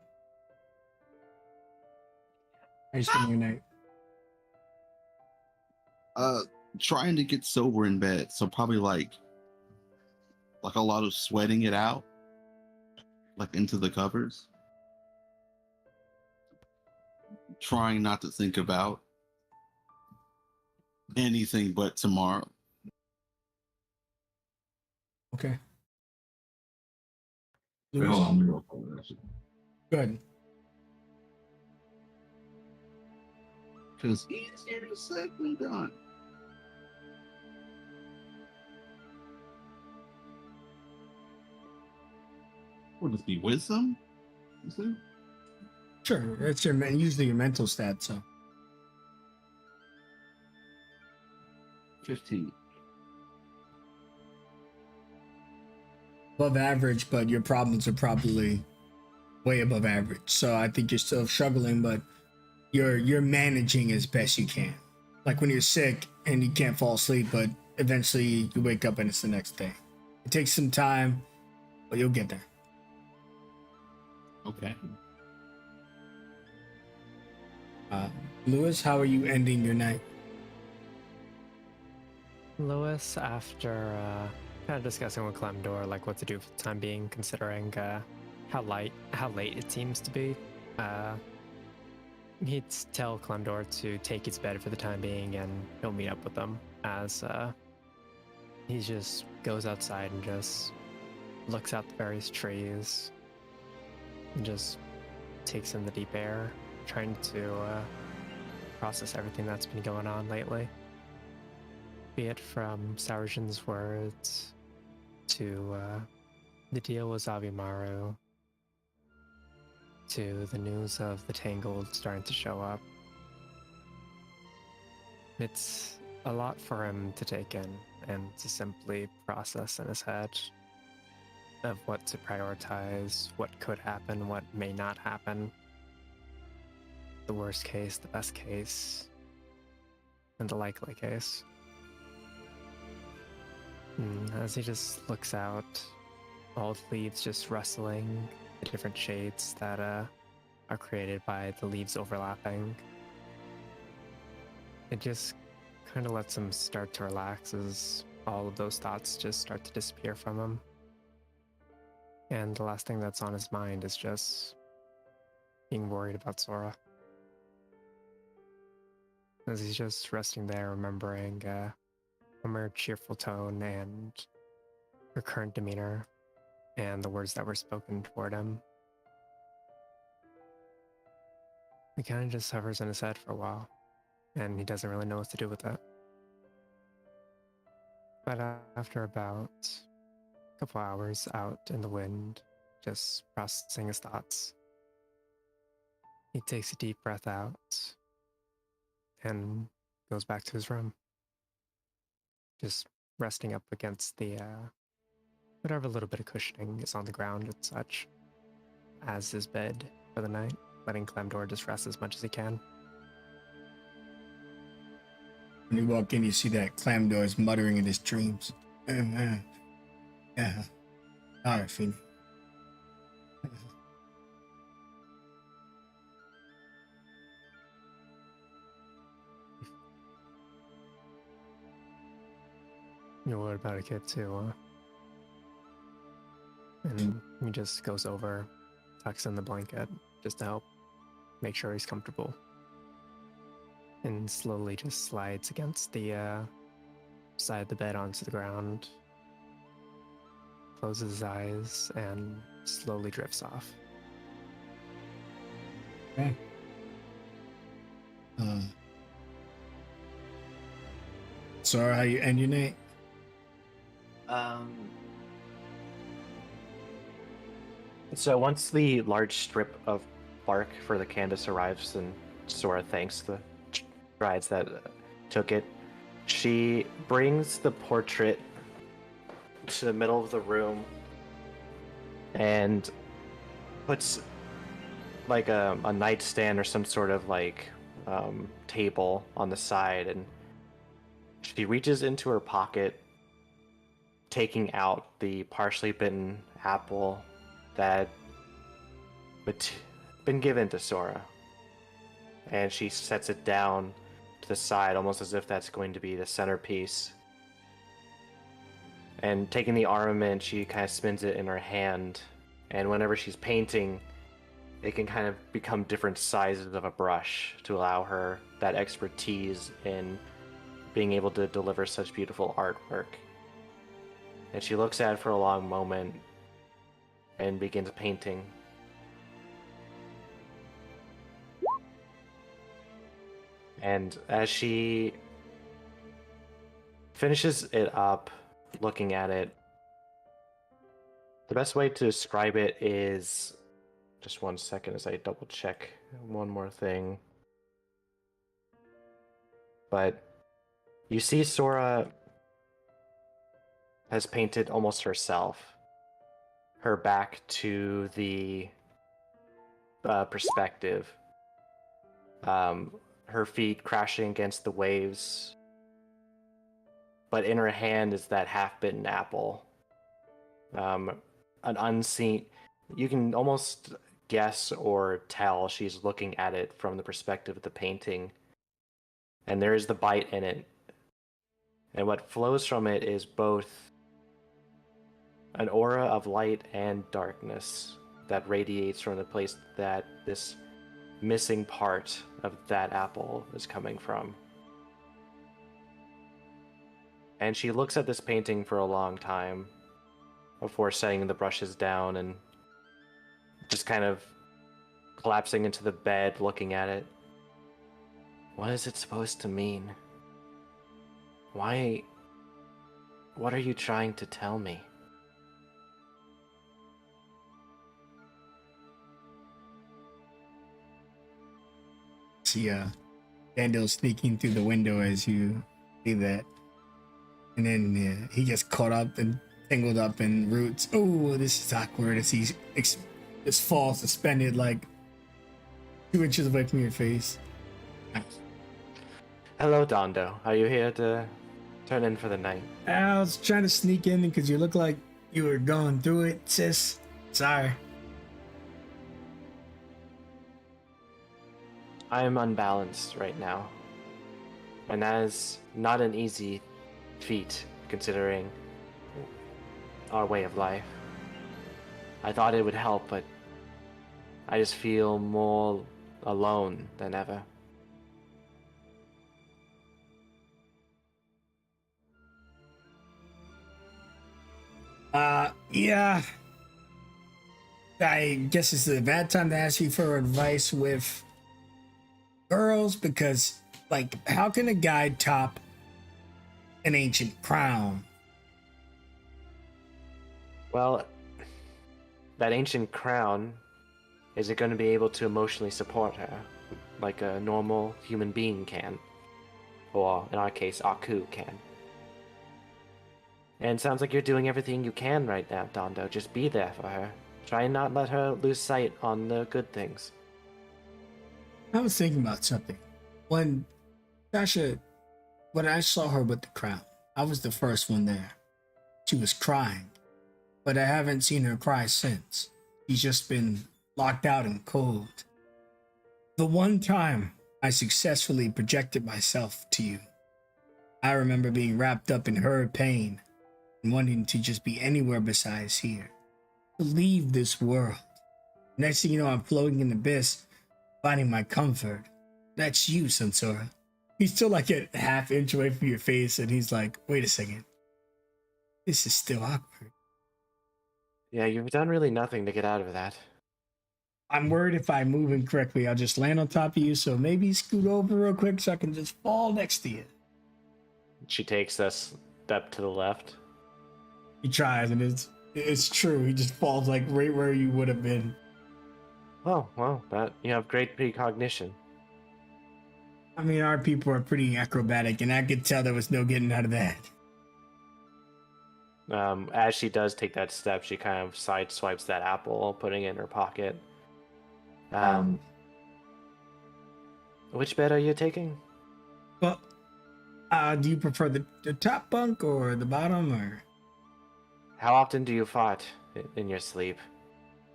How you spending your night? Trying to get sober in bed, so probably like a lot of sweating it out, like into the covers. Trying not to think about anything but tomorrow. Okay. Wait, hold on, let me go pull this. Good. Because he's here to safely done. Would this be wisdom? Is it? Sure. That's usually your mental stat, so. 15. Above average, but your problems are probably way above average. So I think you're still struggling, but you're managing as best you can. Like when you're sick and you can't fall asleep, but eventually you wake up and it's the next day. It takes some time, but you'll get there. Okay. Lewis, how are you ending your night? Lewis, after kind of discussing with Clemdor, like what to do for the time being, considering how late it seems to be, he'd tell Clemdor to take his bed for the time being, and he'll meet up with them as he just goes outside and just looks at the various trees and just takes in the deep air, trying to process everything that's been going on lately. Be it from Sarajin's words to the deal with Zabimaru to the news of the Tangled starting to show up. It's a lot for him to take in and to simply process in his head of what to prioritize, what could happen, what may not happen. the worst case, the best case, and the likely case. As he just looks out, all the leaves just rustling, the different shades that are created by the leaves overlapping. It just kind of lets him start to relax as all of those thoughts just start to disappear from him. And the last thing that's on his mind is just being worried about Sora. As he's just resting there, remembering her cheerful tone and her current demeanor and the words that were spoken toward him. He kind of just hovers in his head for a while, and he doesn't really know what to do with it. But after about a couple hours out in the wind, just processing his thoughts, he takes a deep breath out and goes back to his room, just resting up against the whatever little bit of cushioning is on the ground and such as his bed for the night, letting Clemdor just rest as much as he can. When you walk in, you see that Clamdor is muttering in his dreams. Yeah. All right, Phoenix. You're worried about a kid too, huh? And he just goes over, tucks in the blanket just to help make sure he's comfortable. And slowly just slides against the side of the bed onto the ground, closes his eyes, and slowly drifts off. Okay. Sorry, how you end your night? So once the large strip of bark for the canvas arrives, and Sora thanks the strides that took it, she brings the portrait to the middle of the room and puts like a nightstand or some sort of like table on the side, and she reaches into her pocket, taking out the partially bitten apple that been given to Sora, and she sets it down to the side almost as if that's going to be the centerpiece. And taking the armament, she kind of spins it in her hand, and whenever she's painting, it can kind of become different sizes of a brush to allow her that expertise in being able to deliver such beautiful artwork. And she looks at it for a long moment and begins painting. And as she finishes it up, looking at it, the best way to describe it is, just 1 second as I double check one more thing. But you see Sora has painted almost herself, her back to the perspective, her feet crashing against the waves, but in her hand is that half-bitten apple, an unseen, you can almost guess or tell she's looking at it from the perspective of the painting, and there is the bite in it, and what flows from it is both an aura of light and darkness that radiates from the place that this missing part of that apple is coming from. And she looks at this painting for a long time before setting the brushes down and just kind of collapsing into the bed, looking at it. What is it supposed to mean? Why? What are you trying to tell me? See Daniel sneaking through the window as you see that, and then he gets caught up and tangled up in roots. Oh, this is awkward as he just falls suspended like 2 inches away from your face. Hello, Dondo. Are you here to turn in for the night? I was trying to sneak in because you look like you were going through it, sis. Sorry. I am unbalanced right now. And that is not an easy feat, considering our way of life. I thought it would help, but I just feel more alone than ever. Yeah. I guess it's a bad time to ask you for advice with girls because, like, how can a guy top an ancient crown? Well, that ancient crown, is it going to be able to emotionally support her like a normal human being can? Or, in our case, Aku can. And it sounds like you're doing everything you can right now, Dondo. Just be there for her. Try and not let her lose sight on the good things. I was thinking about something. When Sasha, when I saw her with the crown, I was the first one there. She was crying, but I haven't seen her cry since. She's just been locked out and cold. The one time I successfully projected myself to you, I remember being wrapped up in her pain and wanting to just be anywhere besides here. To leave this world. Next thing you know, I'm floating in the abyss, finding my comfort. That's you, Sensora. He's still like a half inch away from your face, and he's like, wait a second. This is still awkward. Yeah, you've done really nothing to get out of that. I'm worried if I move incorrectly, I'll just land on top of you, so maybe scoot over real quick so I can just fall next to you. She takes a step to the left. He tries, and it's true. He just falls like right where you would have been. Oh, well, that you have great precognition. I mean, our people are pretty acrobatic, and I could tell there was no getting out of that. As she does take that step, she kind of sideswipes that apple, putting it in her pocket. Which bed are you taking? Well, do you prefer the top bunk or the bottom, or How often do you fart in your sleep?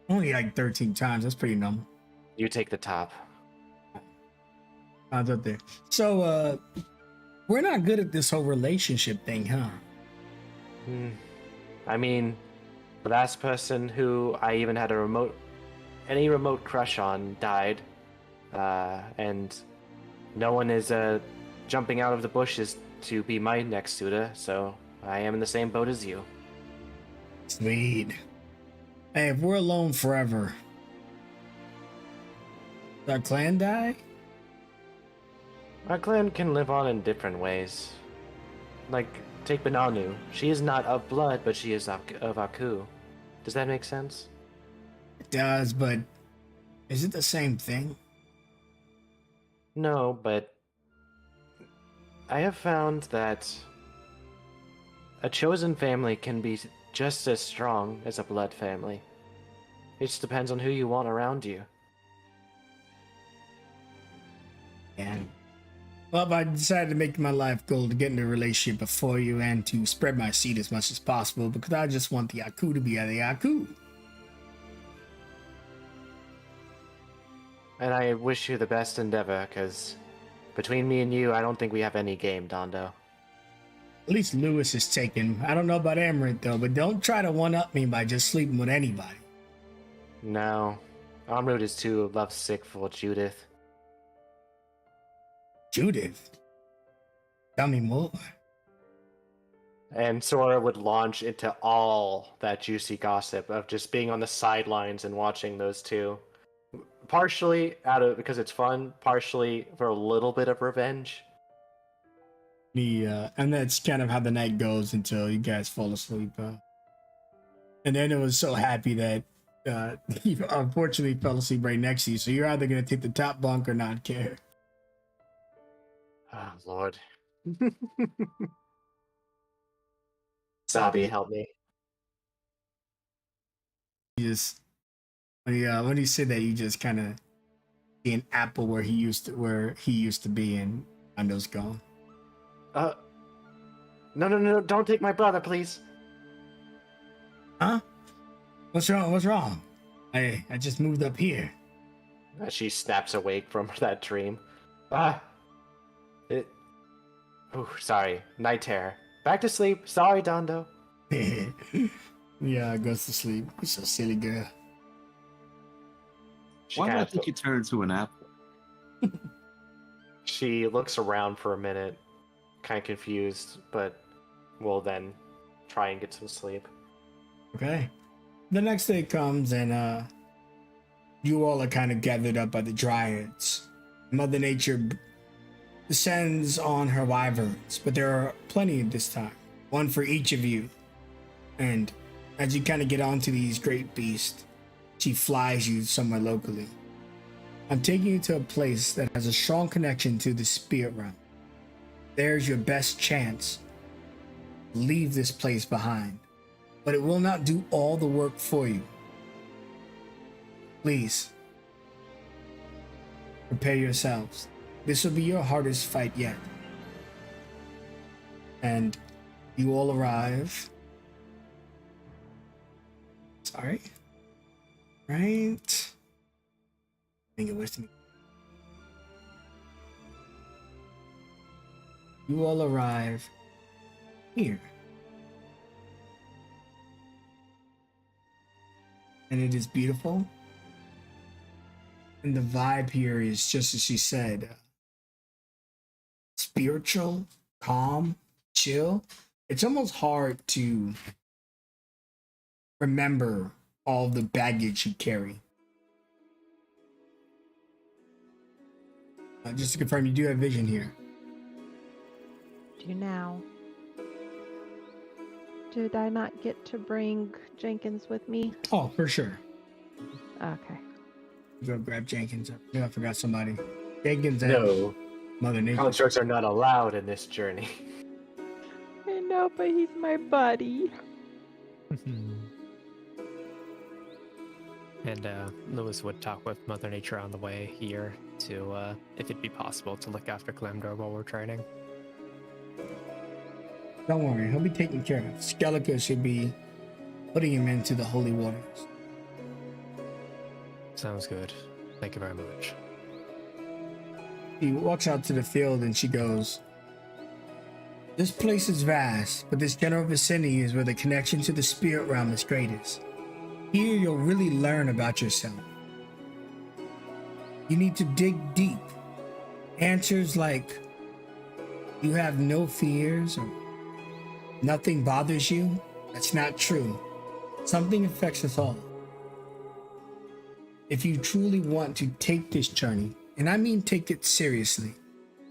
only like 13 times? That's pretty normal. You take the top. I was up there. So, we're not good at this whole relationship thing, huh? I mean, the last person who I even had any remote crush on died, and no one is jumping out of the bushes to be my next suitor, so I am in the same boat as you. Sweet. Hey, if we're alone forever, does our clan die? Our clan can live on in different ways. Like, take Bananu. She is not of blood, but she is of Aku. Does that make sense? It does, but is it the same thing? No, but I have found that a chosen family can be just as strong as a blood family. It just depends on who you want around you. And well, I decided to make my life goal to get into a relationship before you and to spread my seed as much as possible because I just want the Aku to be the Aku. And I wish you the best endeavor, because between me and you, I don't think we have any game, Dondo. At least Lewis is taken. I don't know about Amaranth though, but don't try to one-up me by just sleeping with anybody. No, Amrut is too lovesick for Judith. Judith? Tell me more. And Sora would launch into all that juicy gossip of just being on the sidelines and watching those two. Partially because it's fun, partially for a little bit of revenge. And that's kind of how the night goes until you guys fall asleep. And then it was so happy that he unfortunately fell asleep right next to you. So you're either going to take the top bunk or not care. Oh, Lord. Sabi, help me. You just when you said that, you just kind of an apple where he used to be, and Ando's gone. No, don't take my brother, please. Huh? What's wrong? What's wrong? I just moved up here. As she snaps awake from that dream. Ah. It. Oh, sorry. Night terror. Back to sleep. Sorry, Dondo. Yeah, goes to sleep. You're so silly, girl. She Why did kind I of think you turned into an apple? She looks around for a minute, kind of confused, but will then try and get some sleep. Okay. The next day comes, and you all are kind of gathered up by the dryads. Mother Nature descends on her wyverns, but there are plenty this time, one for each of you. And as you kind of get onto these great beasts, she flies you somewhere locally. I'm taking you to a place that has a strong connection to the spirit realm. There's your best chance to leave this place behind, but it will not do all the work for you. Please, prepare yourselves. This will be your hardest fight yet. And you all arrive. Sorry. Right. Bring it with me. You all arrive here. And it is beautiful. And the vibe here is just as she said, spiritual, calm, chill. It's almost hard to remember all the baggage you carry. Just to confirm, you do have vision here. Do now. Did I not get to bring Jenkins with me? Oh, for sure. Okay. Go grab Jenkins. Yeah, I forgot somebody. Jenkins and No, Mother Nature. constructs are not allowed in this journey. I know, but he's my buddy. And Lewis would talk with Mother Nature on the way here to, if it'd be possible, to look after Glamdor while we're training. Don't worry, he'll be taken care of. Skeletor should be putting him into the holy waters. Sounds good. Thank you very much. She walks out to the field and she goes, "This place is vast, but this general vicinity is where the connection to the spirit realm is greatest. Here you'll really learn about yourself. You need to dig deep. Answers like, you have no fears or nothing bothers you, that's not true. Something affects us all. If you truly want to take this journey, and I mean take it seriously,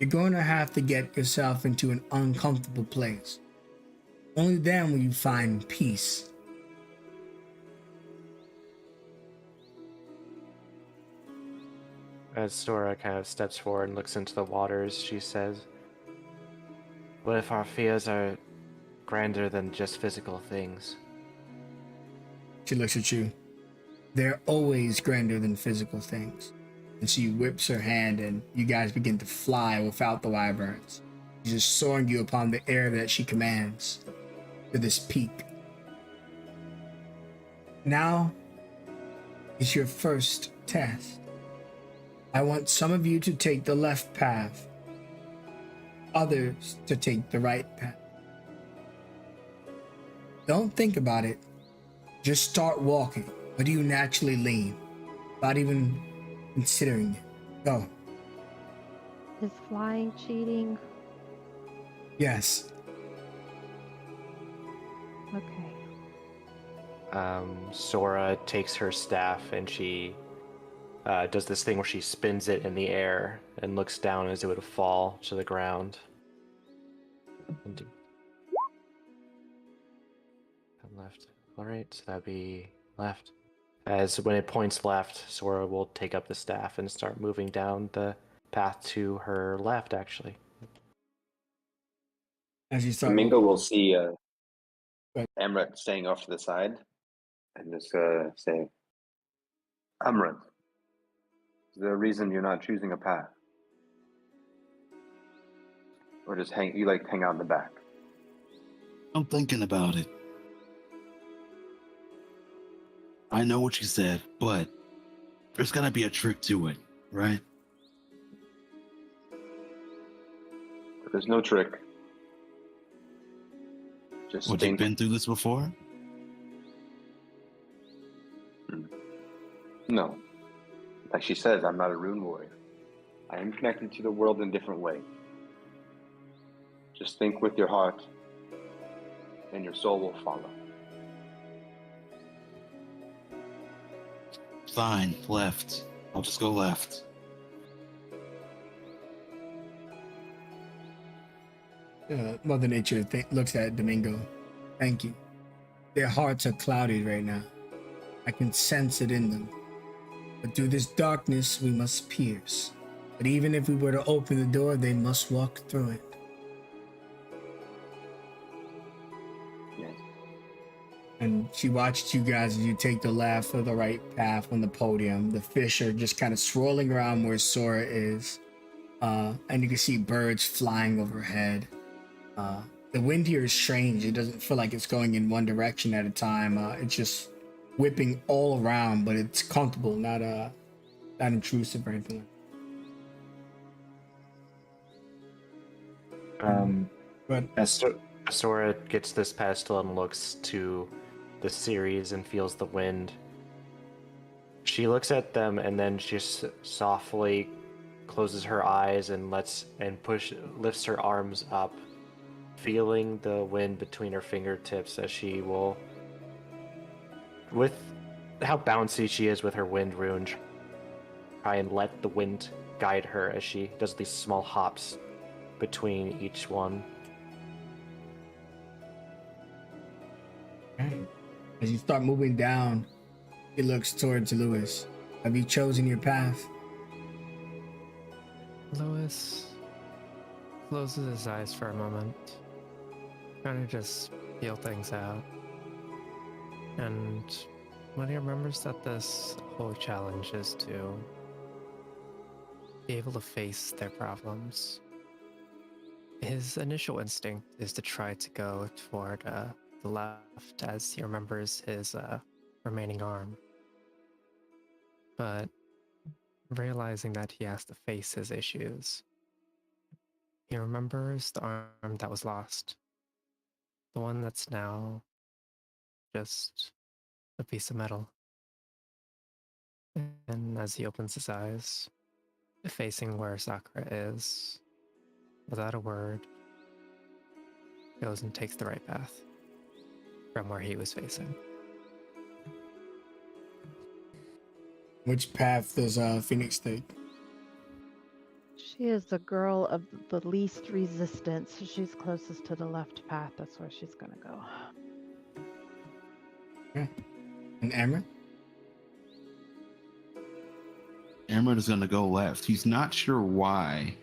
you're going to have to get yourself into an uncomfortable place. Only then will you find peace." As Sora kind of steps forward and looks into the waters, she says, "What if our fears are grander than just physical things?" She looks at you. They're always grander than physical things. And she whips her hand and you guys begin to fly without the wyverns. She's just soaring you upon the air that she commands to this peak. Now is your first test. I want some of you to take the left path, others to take the right path. Don't think about it. Just start walking. Where do you naturally lean? Without even considering it. Go. Is flying cheating? Yes. Okay. Sora takes her staff and she does this thing where she spins it in the air and looks down as it would fall to the ground. And left. Alright, so that'd be left. As when it points left, Sora will take up the staff and start moving down the path to her left, actually. As you start. Domingo will see Right. Amrit staying off to the side and just say, "Amrit, Is there a reason you're not choosing a path? Or just you like to hang out in the back? I'm thinking about it. I know what you said, but there's gotta be a trick to it, right? There's no trick. Just What, you've think. been through this before? No. Like she says, I'm not a rune warrior. I am connected to the world in a different way. Just think with your heart, and your soul will follow. Fine, left. I'll just go left. Mother Nature looks at Domingo. Thank you. Their hearts are clouded right now. I can sense it in them. But through this darkness, we must pierce. But even if we were to open the door, they must walk through it. Yes. And she watched you guys as you take the left or the right path on the podium. The fish are just kind of swirling around where Sora is. And you can see birds flying overhead. The wind here is strange. It doesn't feel like it's going in one direction at a time. It's just whipping all around, but it's comfortable, not intrusive or anything like that. But As Sora gets this pestle and looks to the series and feels the wind, she looks at them and then she softly closes her eyes and lifts her arms up, feeling the wind between her fingertips as she will, with how bouncy she is with her wind rune, try and let the wind guide her as she does these small hops between each one. as you start moving down, he looks towards Lewis. Have you chosen your path? Lewis closes his eyes for a moment, trying to just feel things out. And when he remembers that this whole challenge is to be able to face their problems, his initial instinct is to try to go toward the left as he remembers his remaining arm. But realizing that he has to face his issues, he remembers the arm that was lost. The one that's now just a piece of metal. And as he opens his eyes, facing where Sakura is, without a word, goes and takes the right path from where he was facing. Which path does Phoenix take? She is the girl of the least resistance. She's closest to the left path. That's where she's gonna go. Okay. And Amber? Amber is gonna go left. He's not sure why.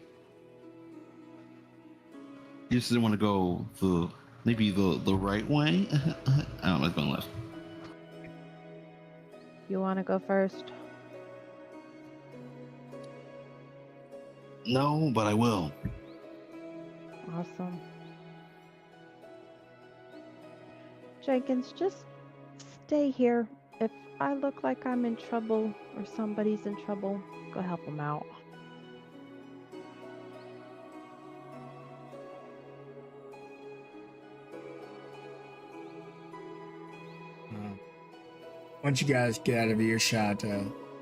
He just didn't want to go maybe the right way. I don't know. He's going left. You want to go first? No, but I will. Awesome. Jenkins, just stay here. If I look like I'm in trouble or somebody's in trouble, go help them out. Once you guys get out of earshot,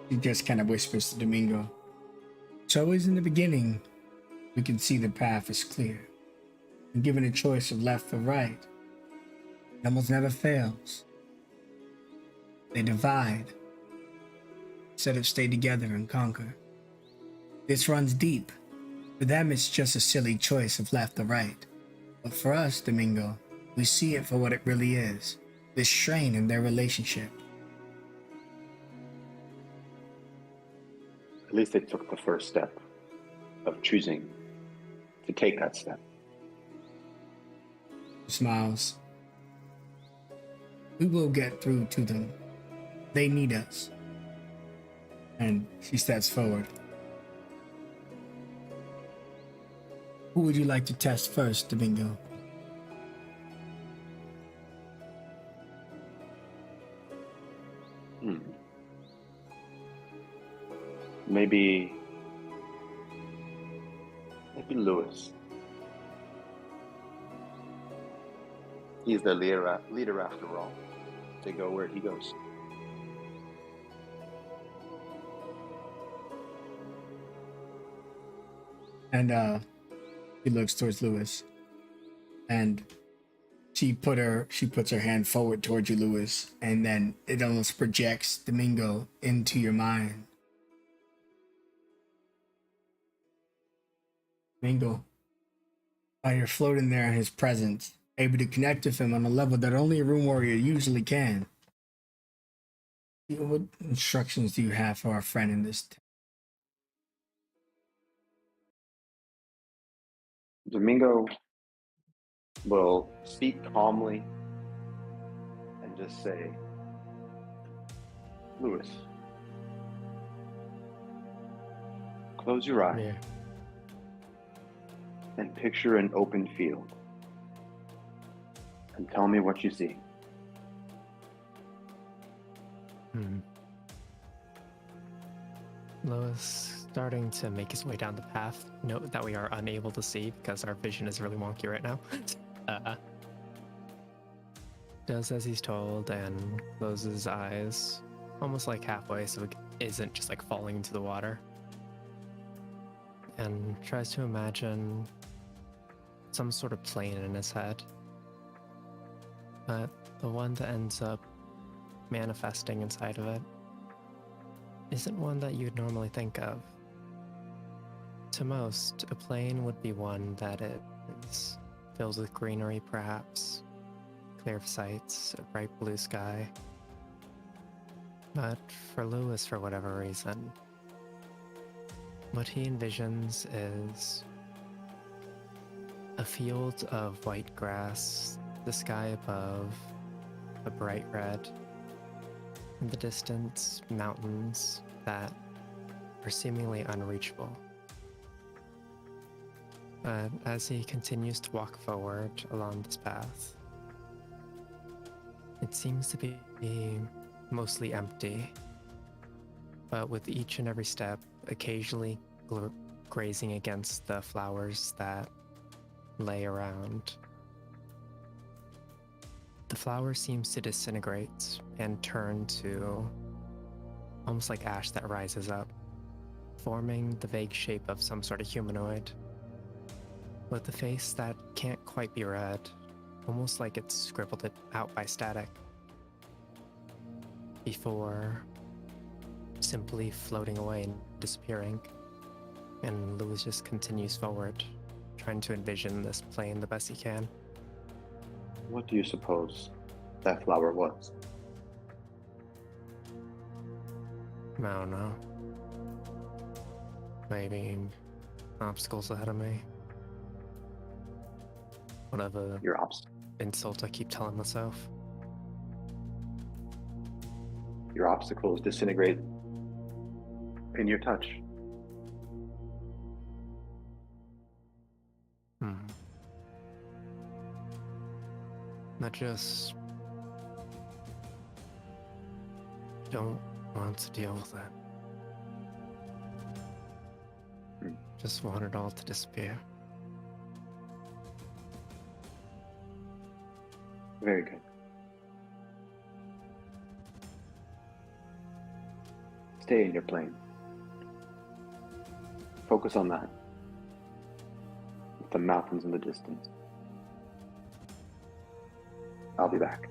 he just kind of whispers to Domingo. It's always in the beginning, we can see the path is clear. And given a choice of left or right, it almost never fails. They divide instead of stay together and conquer. This runs deep. For them, it's just a silly choice of left or right. But for us, Domingo, we see it for what it really is. This strain in their relationship. At least they took the first step of choosing to take that step. Smiles. We will get through to them. They need us. And she steps forward. Who would you like to test first, Domingo? Hmm. Maybe Lewis. He's the leader after all. To go where he goes. And he looks towards Lewis. And she puts her hand forward towards you, Lewis, and then it almost projects Domingo into your mind. Domingo, while you're floating there in his presence, able to connect with him on a level that only a room warrior usually can. What instructions do you have for our friend in this? Domingo will speak calmly and just say, Lewis, close your eye Yeah. and picture an open field. And tell me what you see. Lois starting to make his way down the path. Note that we are unable to see because our vision is really wonky right now. Does as he's told and closes his eyes, almost like halfway so it isn't just like falling into the water. And tries to imagine some sort of plane in his head. But the one that ends up manifesting inside of it isn't one that you'd normally think of. To most, a plane would be one that is filled with greenery, perhaps, clear of sights, a bright blue sky. But for Lewis, for whatever reason, what he envisions is a field of white grass, the sky above, a bright red, in the distance, mountains that are seemingly unreachable. But as he continues to walk forward along this path, it seems to be mostly empty, but with each and every step occasionally grazing against the flowers that lay around. The flower seems to disintegrate and turn to almost like ash that rises up, forming the vague shape of some sort of humanoid, with a face that can't quite be read, almost like it's scribbled it out by static, before simply floating away and disappearing. And Lewis just continues forward, trying to envision this plane the best he can. What do you suppose that flower was? I don't know. Maybe obstacles ahead of me. Whatever Your insult I keep telling myself. obstacles disintegrate in your touch. I just don't want to deal with it. Just want it all to disappear. Very good. Stay in your plane. Focus on that. With the mountains in the distance. I'll be back.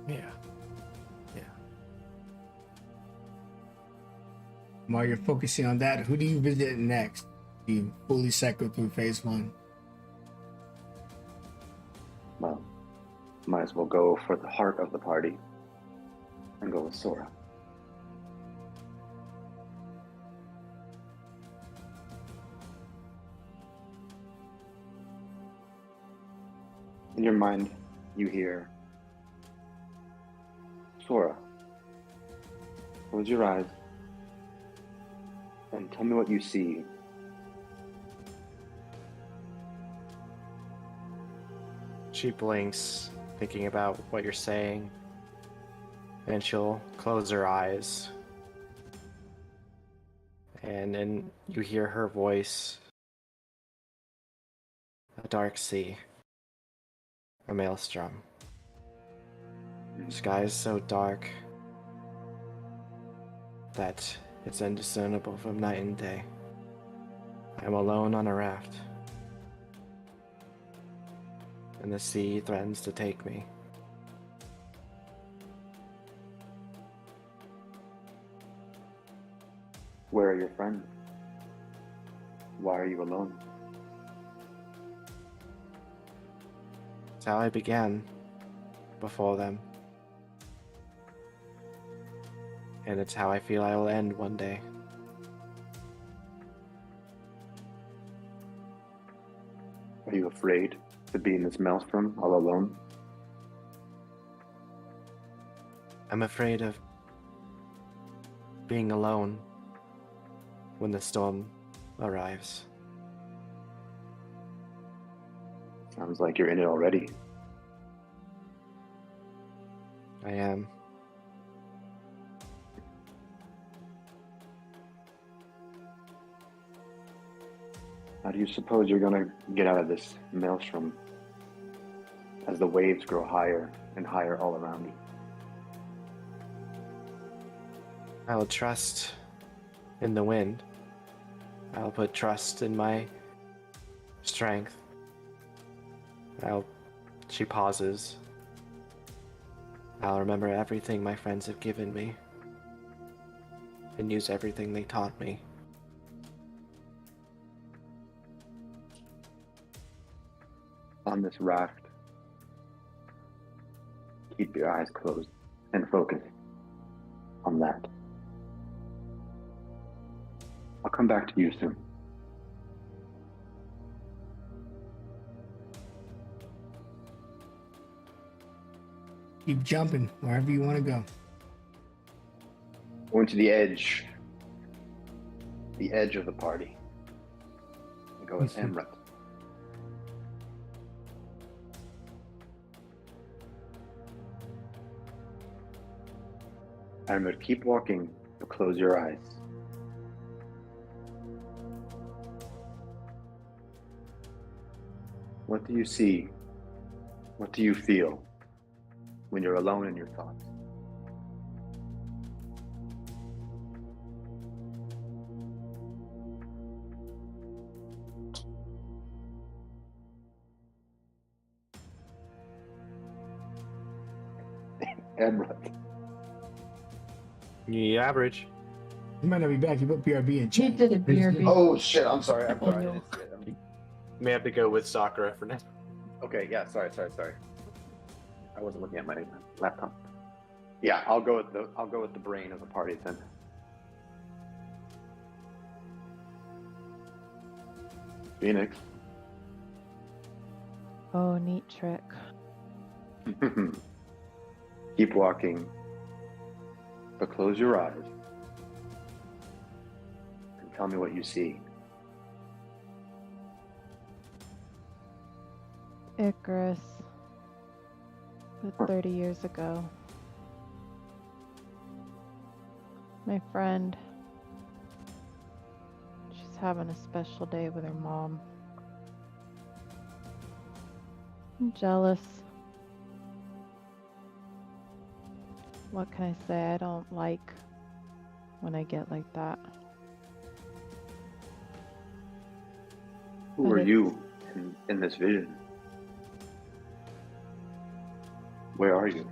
Yeah. While you're focusing on that, who do you visit next? You fully cycle through phase 1. Well, might as well go for the heart of the party and go with Sora. In your mind, you hear, Sora, Close your eyes and tell me what you see. She blinks, thinking about what you're saying, and she'll close her eyes. And then you hear her voice. A dark sea. A maelstrom. The sky is so dark that it's indiscernible from night and day. I'm alone on a raft, and the sea threatens to take me. Where are your friends? Why are you alone? It's how I began before them. And it's how I feel I will end one day. Are you afraid to be in this maelstrom all alone? I'm afraid of being alone when the storm arrives. Sounds like you're in it already. I am. How do you suppose you're going to get out of this maelstrom as the waves grow higher and higher all around you? I will trust in the wind. I'll put trust in my strength. She pauses. I'll remember everything my friends have given me and use everything they taught me. On this raft, keep your eyes closed and focus on that. I'll come back to you soon. Keep jumping wherever you want to go. Going to the edge of the party. We go with Emrat. Emrat, keep walking, but close your eyes. What do you see? What do you feel when you're alone in your thoughts? Emrat. You average. You might not be back. You put PRB in He chat. did a BRB. Oh shit, I'm sorry. I Daniel. didn't see it. May have to go with Sakura for now. Okay, yeah, sorry. I wasn't looking at my laptop. Yeah, I'll go with the brain of the party then. Phoenix. Oh, neat trick. Keep walking, but close your eyes and tell me what you see. Icarus. But 30 years ago. My friend. She's having a special day with her mom. I'm jealous. What can I say? I don't like when I get like that. Who But are it's- you in this vision? Where are you?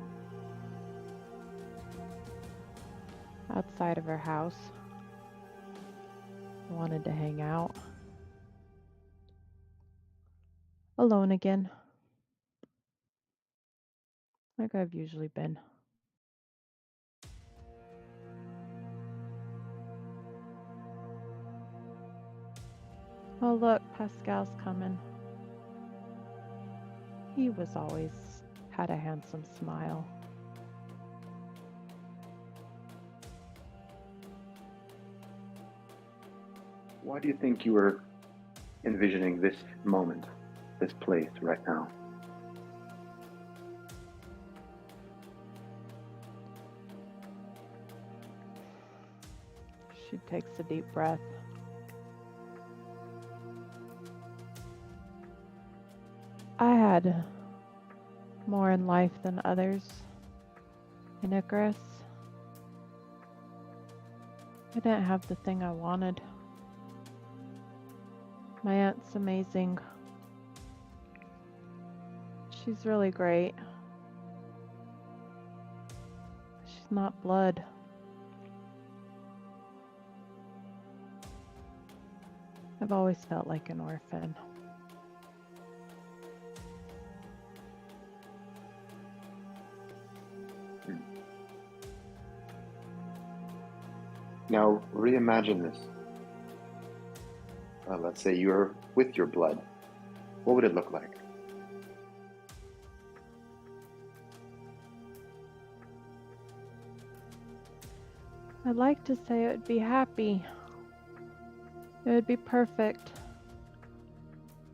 Outside of her house. I wanted to hang out. Alone again. Like I've usually been. Oh look, Pascal's coming. He was always had a handsome smile. Why do you think you were envisioning this moment, this place right now? She takes a deep breath. I had more in life than others in Icarus. I didn't have the thing I wanted. My aunt's amazing. She's really great. She's not blood. I've always felt like an orphan. Now, reimagine this. Let's say you're with your blood. What would it look like? I'd like to say it would be happy. It would be perfect.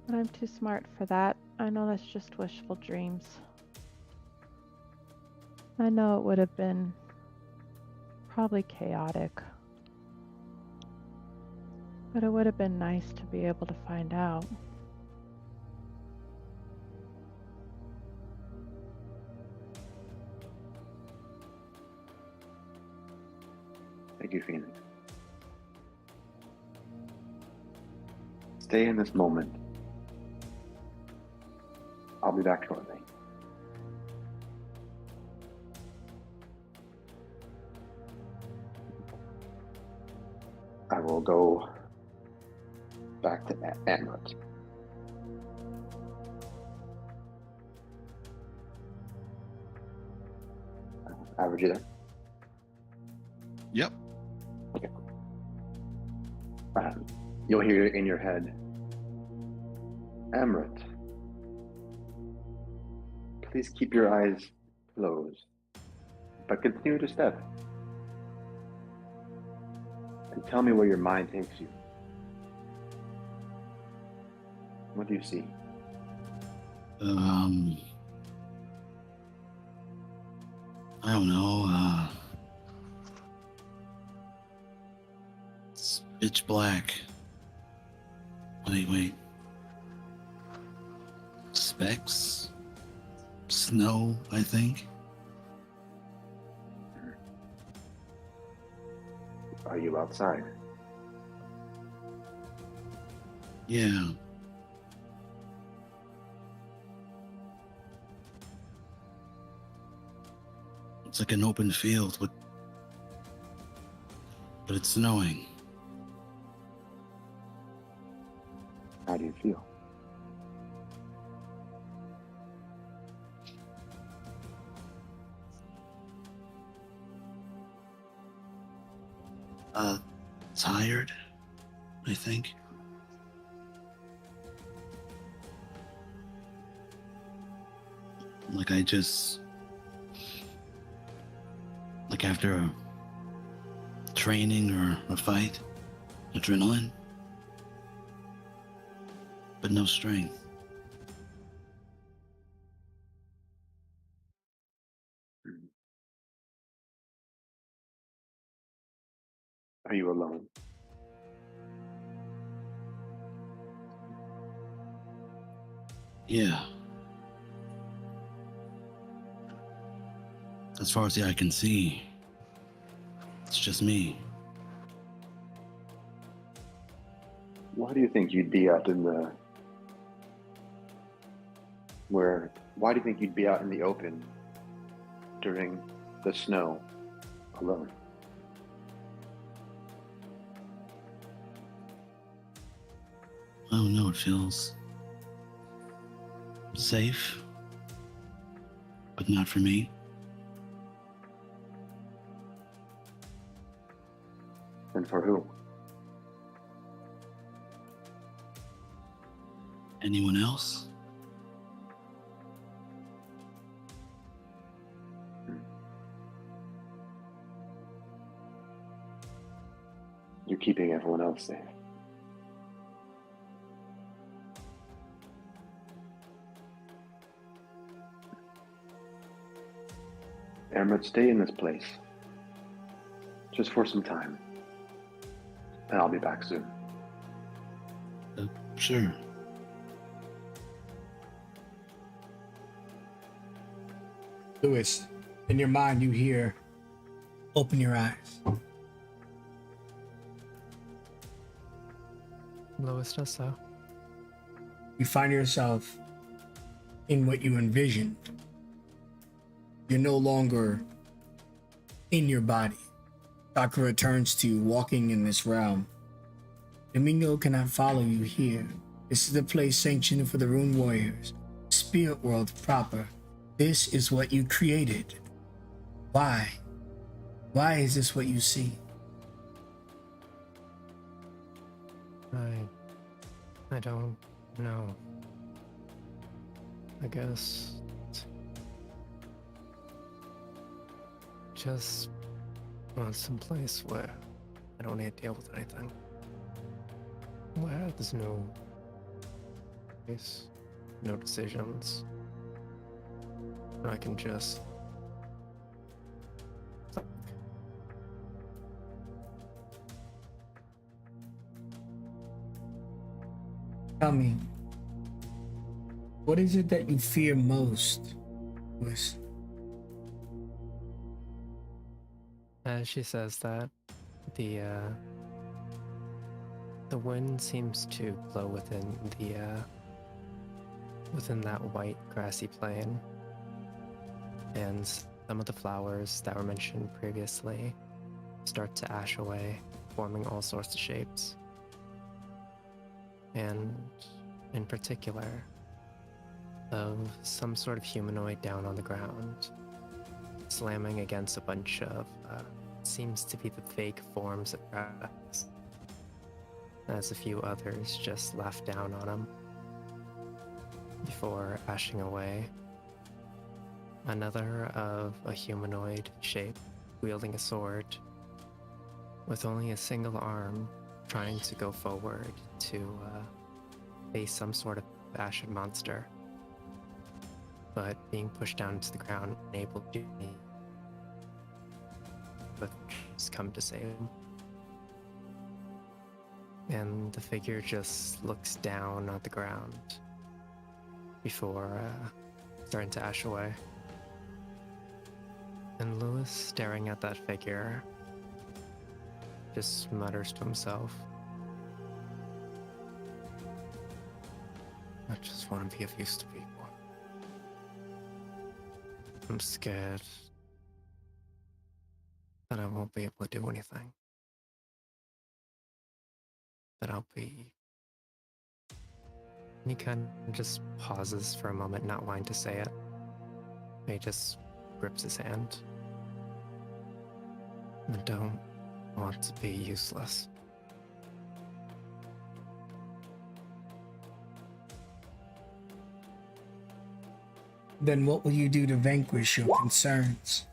But I'm too smart for that. I know that's just wishful dreams. I know it would have been probably chaotic. But it would have been nice to be able to find out. Thank you, Phoenix. Stay in this moment. I'll be back shortly. I will go back to Amrit. Average you there? Yep. Okay. You'll hear in your head, Amrit, please keep your eyes closed, but continue to step. And tell me where your mind takes you. What do you see? I don't know. It's pitch black. Wait. Specks? Snow, I think. Are you outside? Yeah. It's like an open field but it's snowing. How do you feel? Tired, I think. Like after a training or a fight, adrenaline, but no strength. Are you alone? Yeah. As far as the eye can see, it's just me. Why do you think you'd be out in the why do you think you'd be out in the open during the snow alone? I don't know, it feels safe, but not for me. And for who? Anyone else? You're keeping everyone else safe. Ermit, stay in this place. Just for some time. And I'll be back soon. Sure. Lewis, in your mind, you hear, open your eyes. Lois does so. You find yourself in what you envisioned. You're no longer in your body. Chakra returns to walking in this realm. Domingo cannot follow you here. This is the place sanctioned for the Rune Warriors, spirit world proper. This is what you created. Why? Why is this what you see? I don't know. I guess just want some place where I don't need to deal with anything. Where there's no place, no decisions. I can just Tell me, what is it that you fear most, Lewis? As she says that, the wind seems to blow within that white grassy plain, and some of the flowers that were mentioned previously start to ash away, forming all sorts of shapes. And in particular, of some sort of humanoid down on the ground, slamming against a bunch of seems to be the fake forms of grass, as a few others just laugh down on him before ashing away. Another of a humanoid shape wielding a sword with only a single arm, trying to go forward to face some sort of ashen monster, but being pushed down to the ground, unable to do anything but just come to save him. And the figure just looks down at the ground before starting to ash away. And Lewis, staring at that figure, just mutters to himself, I just want to be of use to people. I'm scared that I won't be able to do anything. That I'll be... And he kind of just pauses for a moment, not wanting to say it. He just grips his hand. I don't want to be useless. Then what will you do to vanquish your concerns?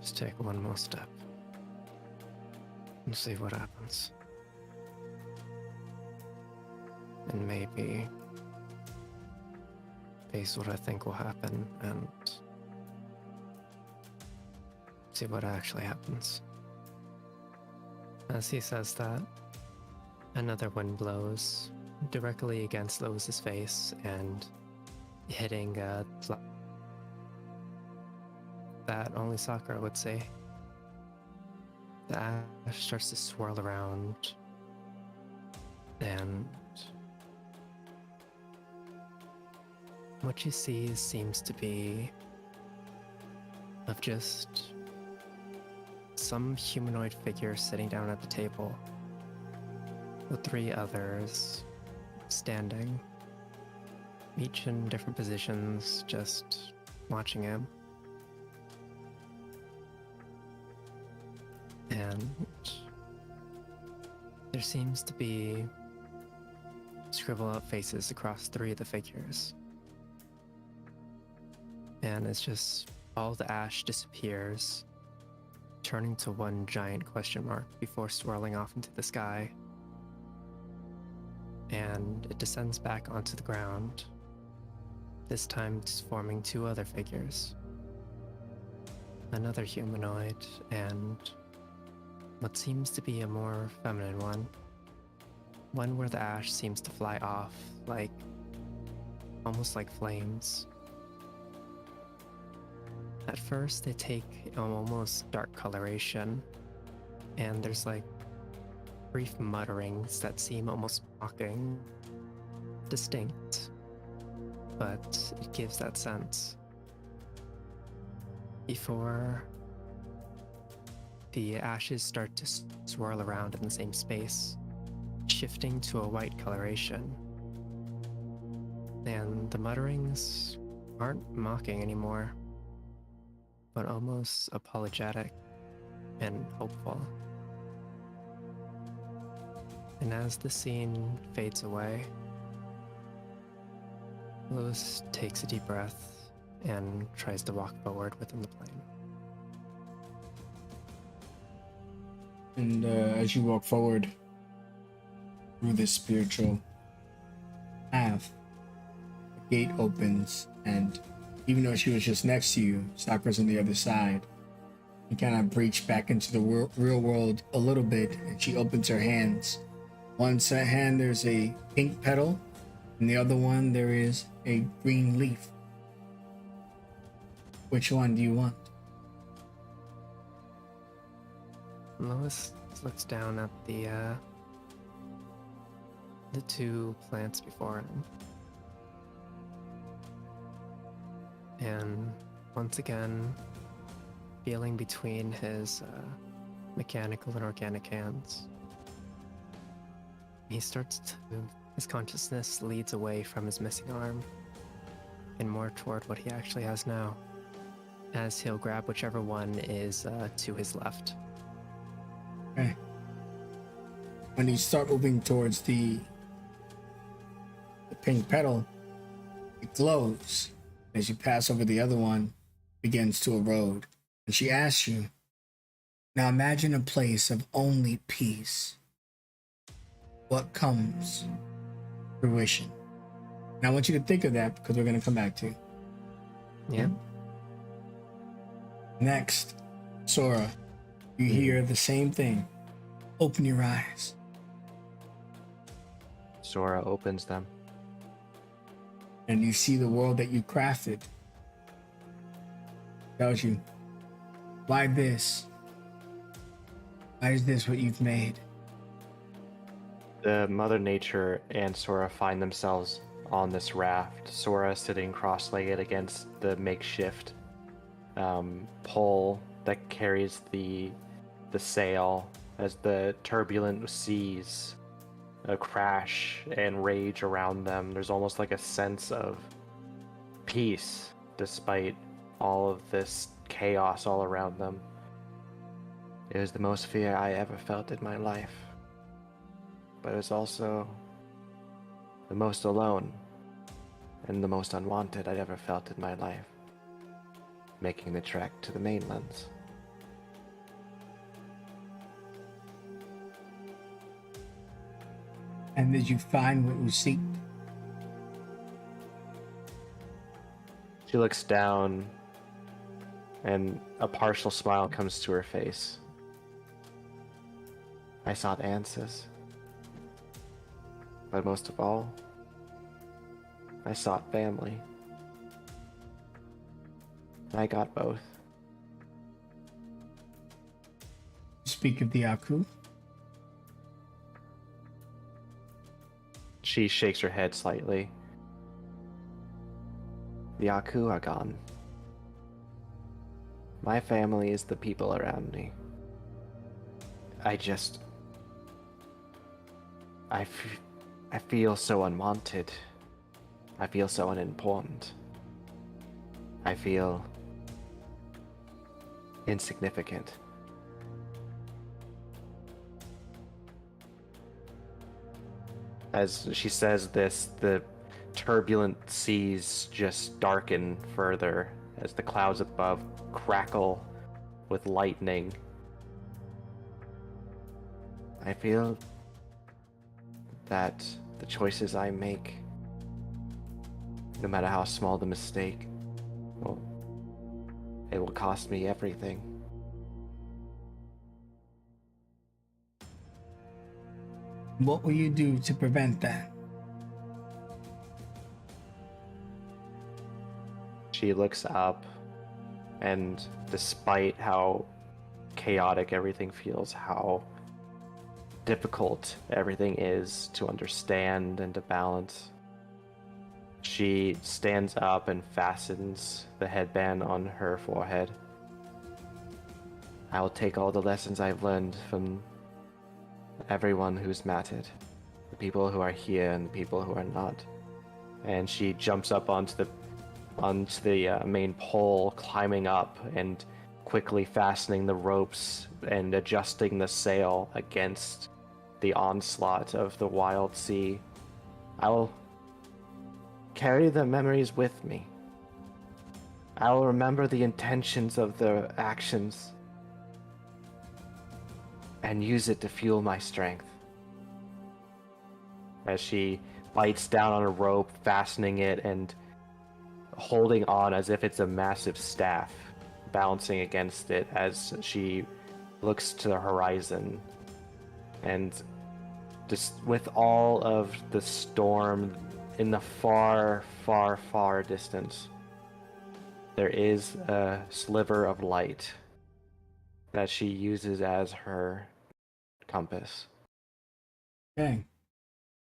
Just take one more step and see what happens. And maybe face what I think will happen and see what actually happens. As he says that, another wind blows directly against Lois's face and hitting that only Sakura would say. The ash starts to swirl around, and what you see seems to be of just some humanoid figure sitting down at the table, with three others standing, each in different positions, just watching him. And there seems to be scribbled out faces across three of the figures. And it's just all the ash disappears, turning to one giant question mark before swirling off into the sky. and it descends back onto the ground, this time forming two other figures. Another humanoid, and what seems to be a more feminine one. One where the ash seems to fly off, almost like flames. At first, they take an almost dark coloration, and there's brief mutterings that seem almost mocking, distinct, but it gives that sense. Before the ashes start to swirl around in the same space, shifting to a white coloration. And the mutterings aren't mocking anymore, but almost apologetic and hopeful. And as the scene fades away, Lewis takes a deep breath and tries to walk forward within the plane. And as you walk forward through this spiritual path, the gate opens, and even though she was just next to you, Sakura's on the other side. You kind of breach back into the real world a little bit, and she opens her hands. One hand there's a pink petal, and the other one there is a green leaf. Which one do you want? Lois looks down at the two plants before him. And once again, feeling between his mechanical and organic hands, his consciousness leads away from his missing arm and more toward what he actually has now, as he'll grab whichever one is to his left. Okay. When you start moving towards the pink petal, it glows. As you pass over the other one, begins to erode. And she asks you, now imagine a place of only peace. What comes? Fruition. And I want you to think of that because we're going to come back to it. Yeah. Next, Sora, you hear the same thing. Open your eyes. Sora opens them. And you see the world that you crafted. Tells you, why this? Why is this what you've made? The Mother Nature and Sora find themselves on this raft. Sora sitting cross-legged against the makeshift pole that carries the sail as the turbulent seas crash and rage around them. There's almost like a sense of peace despite all of this chaos all around them. It was the most fear I ever felt in my life, but it was also the most alone and the most unwanted I'd ever felt in my life, making the trek to the mainlands. And did you find what you seek? She looks down and a partial smile comes to her face. I sought answers, but most of all, I sought family. I got both. Speak of the Aku. She shakes her head slightly. The Aku are gone. My family is the people around me. I feel so unwanted. I feel so unimportant. I feel insignificant. As she says this, the turbulent seas just darken further as the clouds above crackle with lightning. I feel that the choices I make, no matter how small the mistake, well, it will cost me everything. What will you do to prevent that? She looks up, and despite how chaotic everything feels, how difficult everything is to understand and to balance, she stands up and fastens the headband on her forehead. I will take all the lessons I've learned from everyone who's mattered, the people who are here and the people who are not. And she jumps up onto the main pole, climbing up and quickly fastening the ropes and adjusting the sail against the onslaught of the wild sea. I will carry the memories with me. I will remember the intentions of their actions and use it to fuel my strength. As she bites down on a rope, fastening it and holding on as if it's a massive staff, bouncing against it as she looks to the horizon. And just with all of the storm in the far, far, far distance, there is a sliver of light that she uses as her compass. Okay.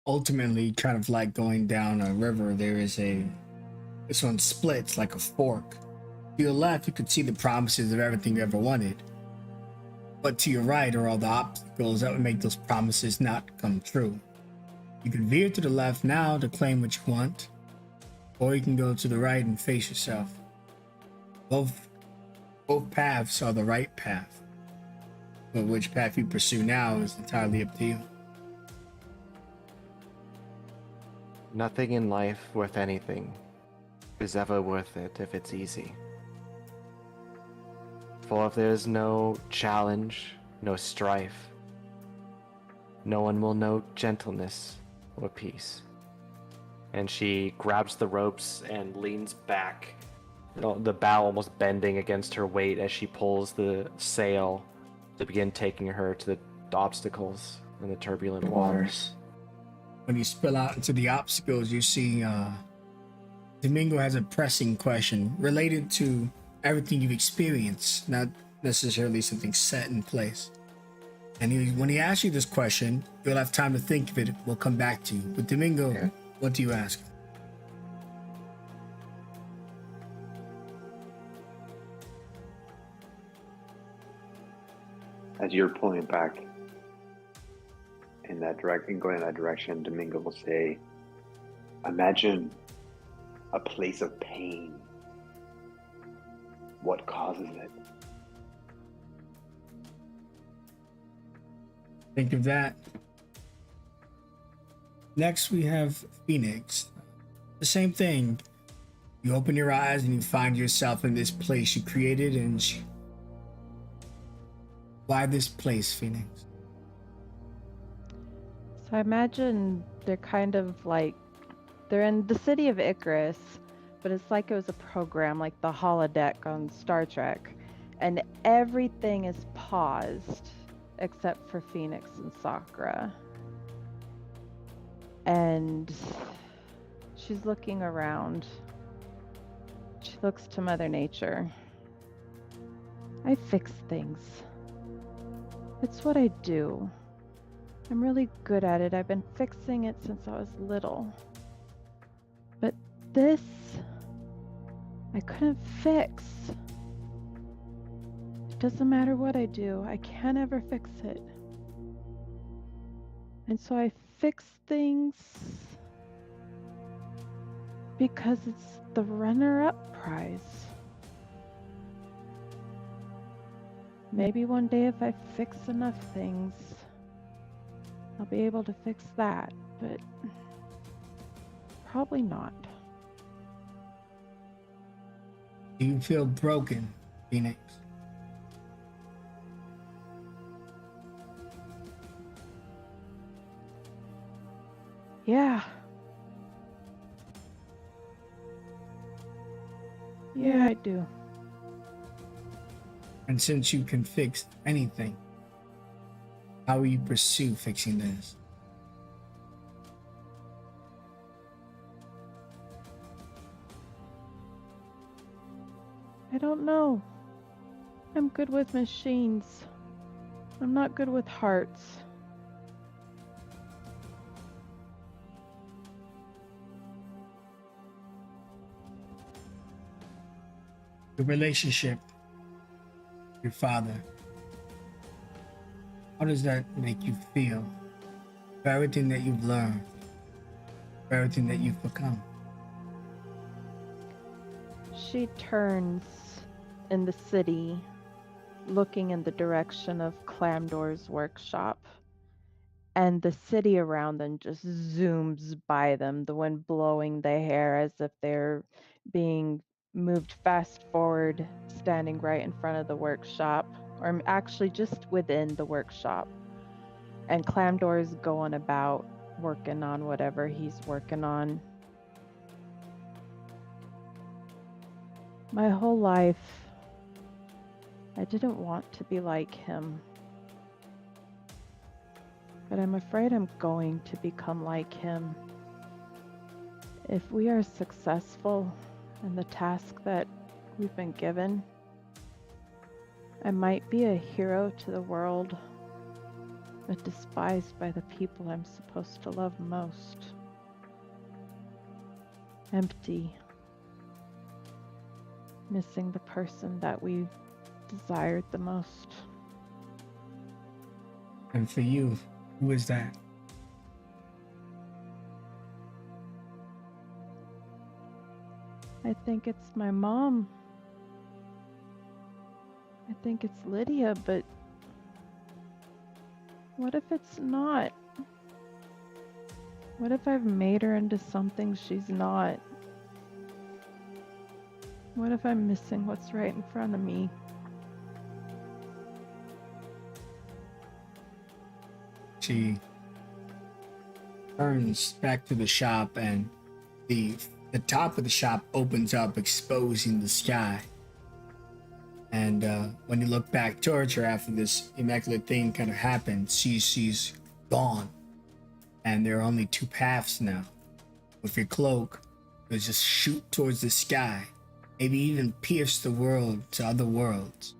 Ultimately, kind of like going down a river, this one splits like a fork. To your left, you could see the promises of everything you ever wanted. But to your right are all the obstacles that would make those promises not come true. You can veer to the left now to claim what you want, or you can go to the right and face yourself. Both paths are the right path, but which path you pursue now is entirely up to you. Nothing in life worth anything is ever worth it if it's easy. For if there is no challenge, no strife, no one will know gentleness or peace. And she grabs the ropes and leans back, the bow almost bending against her weight as she pulls the sail to begin taking her to the obstacles and the turbulent waters. When you spill out into the obstacles, you see Domingo has a pressing question related to everything you've experienced, not necessarily something set in place. And when he asks you this question, you'll have time to think of it. We'll come back to you. But Domingo, Okay. what do you ask? As you're pulling back in that direction, going in that direction, Domingo will say, imagine a place of pain. What causes it? Think of that. Next, we have Phoenix. The same thing. You open your eyes and you find yourself in this place you created, and why this place, Phoenix? So I imagine they're kind of like they're in the city of Icarus, but it's like it was a program like the holodeck on Star Trek, and everything is paused except for Phoenix and Sakura. And she's looking around. She looks to Mother Nature. I fix things. It's what I do. I'm really good at it. I've been fixing it since I was little. But this, I couldn't fix. It doesn't matter what I do, I can't ever fix it. And so I fix things because it's the runner-up prize. Maybe one day if I fix enough things, I'll be able to fix that, but probably not. Do you feel broken, Phoenix? Yeah. Yeah, I do. And since you can fix anything, how will you pursue fixing this? I don't know. I'm good with machines. I'm not good with hearts. The relationship, your father, how does that make you feel? For everything that you've learned, for everything that you've become. She turns in the city, looking in the direction of Clamdor's workshop. And the city around them just zooms by them, the wind blowing their hair as if they're being moved fast forward, standing right in front of the workshop, or actually just within the workshop. And Clamdor's going about working on whatever he's working on. My whole life, I didn't want to be like him. But I'm afraid I'm going to become like him. If we are successful in the task that we've been given, I might be a hero to the world, but despised by the people I'm supposed to love most. Empty. Missing the person that we desired the most. And for you, who is that? I think it's my mom. I think it's Lydia, but what if it's not? What if I've made her into something she's not? What if I'm missing what's right in front of me? She turns back to the shop, and the top of the shop opens up, exposing the sky. And when you look back towards her after this immaculate thing kind of happened, she's gone. And there are only two paths now. With your cloak, you just shoot towards the sky, maybe even pierce the world to other worlds.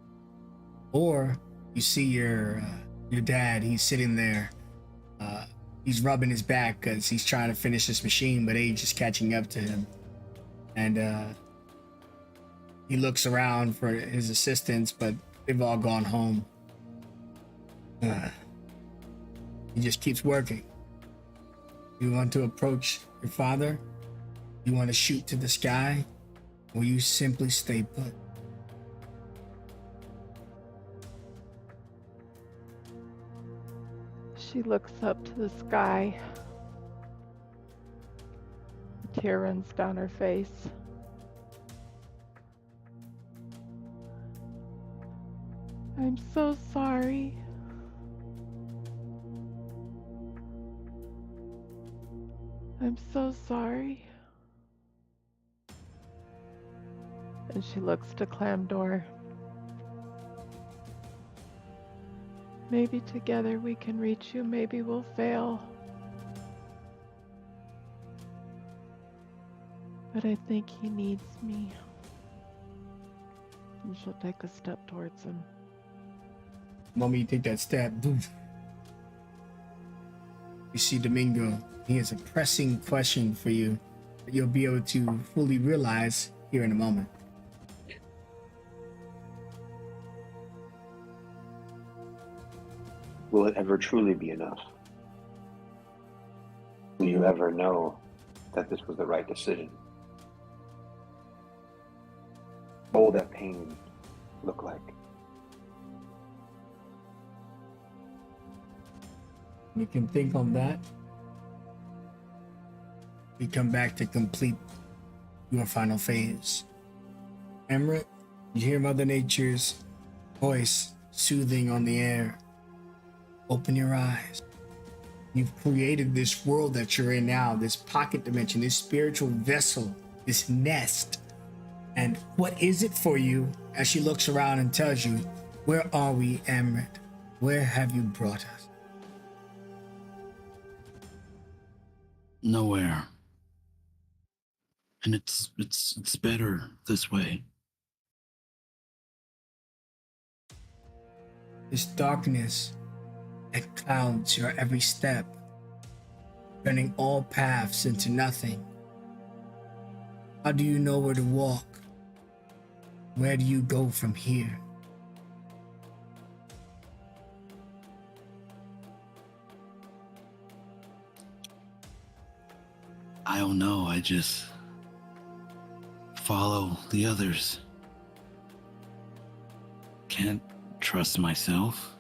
Or you see your dad. He's sitting there. He's rubbing his back because he's trying to finish this machine, but age is catching up to him. And he looks around for his assistants, but they've all gone home. He just keeps working. You want to approach your father? You want to shoot to the sky? Or you simply stay put? She looks up to the sky. A tear runs down her face. I'm so sorry. I'm so sorry. And she looks to Clamdor. Maybe together we can reach you, maybe we'll fail. But I think he needs me. And she'll take a step towards him. The moment you take that step, boom. You see Domingo. He has a pressing question for you that you'll be able to fully realize here in a moment. Will it ever truly be enough? Will you ever know that this was the right decision? What will that pain look like? You can think on that. We come back to complete your final phase. Emmerich, you hear Mother Nature's voice soothing on the air. Open your eyes. You've created this world that you're in now, this pocket dimension, this spiritual vessel, this nest. And what is it for you as she looks around and tells you, where are we, Amrit? Where have you brought us? Nowhere. And it's better this way. This darkness that clouds your every step, turning all paths into nothing. How do you know where to walk? Where do you go from here? I don't know, I just follow the others. Can't trust myself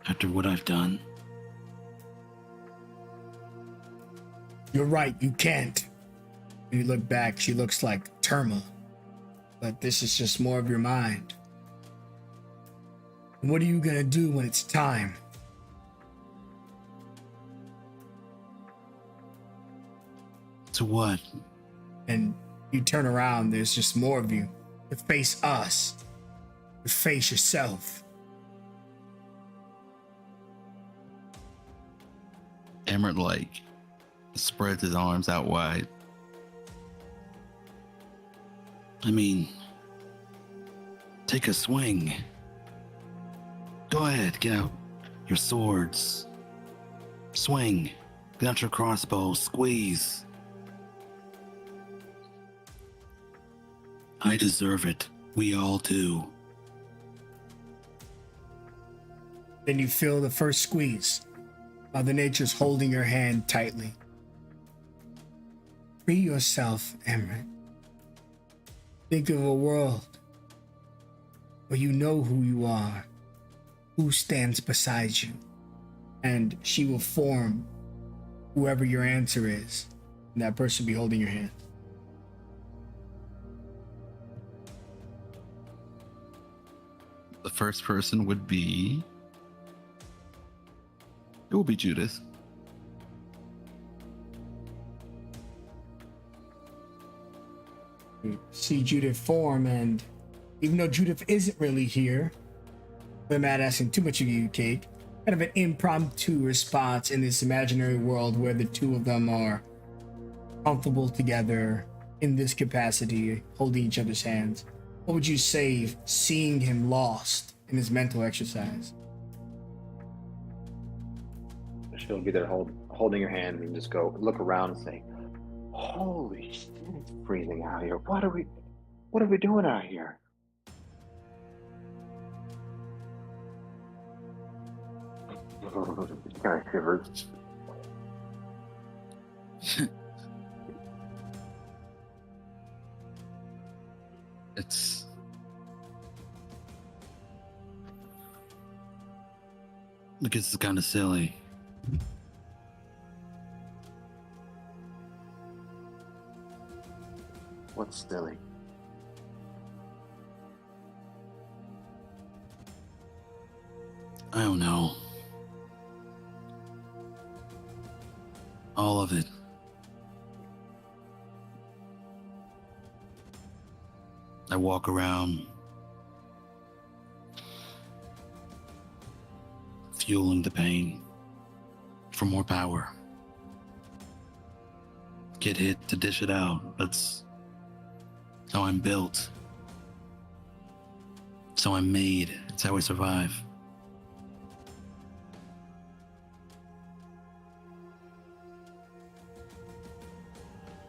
after what I've done. You're right, you can't. When you look back, she looks like Terma. But this is just more of your mind. And what are you gonna do when it's time? To what? And you turn around, there's just more of you. To face us. To face yourself. Emmert, spreads his arms out wide. I mean, take a swing. Go ahead, get out your swords. Swing. Get out your crossbow. Squeeze. I deserve it. We all do. Then you feel the first squeeze. Mother Nature's holding your hand tightly. Free yourself, Emret. Think of a world where you know who you are, who stands beside you, and she will form whoever your answer is, and that person will be holding your hand. The first person would be... It will be Judith. You see Judith form, and even though Judith isn't really here, I'm not asking too much of you, Cake. Kind of an impromptu response in this imaginary world where the two of them are comfortable together in this capacity, holding each other's hands. What would you say seeing him lost in his mental exercise? She'll be there holding your hand and just go look around and say, "Holy shit, it's freezing out here. What are we doing out here?" Kind of shivered. It's... Look, this is kind of silly. What's silly? I don't know. All of it. I walk around fueling the pain for more power. Get hit to dish it out. That's how I'm built. It's how I'm made. It's how I survive.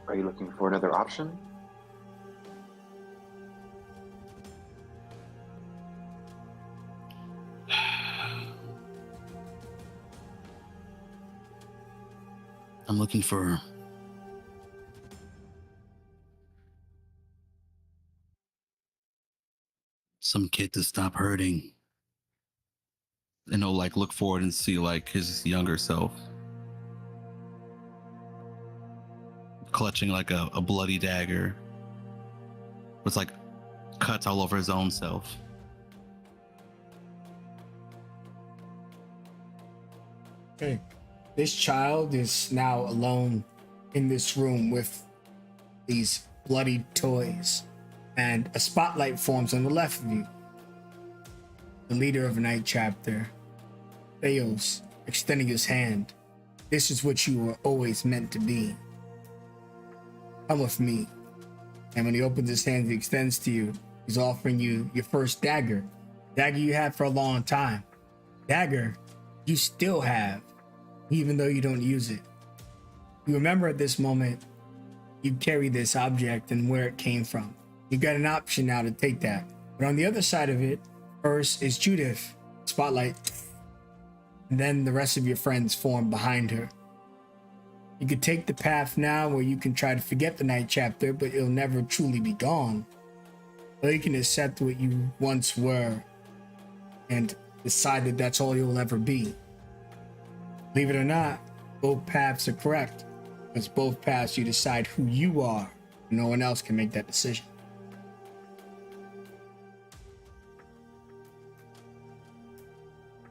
Are you looking for another option? I'm looking for some kid to stop hurting. And he'll look forward and see his younger self clutching a bloody dagger with cuts all over his own self. Okay. This child is now alone in this room with these bloody toys, and a spotlight forms on the left of you. The leader of a night chapter, Theos, extending his hand. This is what you were always meant to be. Come with me. And when he opens his hand, he extends to you. He's offering you your first dagger. Dagger you had for a long time. Dagger you still have, even though you don't use it. You remember at this moment, you carry this object and where it came from. You got an option now to take that. But on the other side of it, first is Judith. Spotlight. And then the rest of your friends form behind her. You could take the path now where you can try to forget the night chapter, but it'll never truly be gone. Or you can accept what you once were and decide that that's all you'll ever be. Believe it or not, both paths are correct. Because both paths you decide who you are. No one else can make that decision.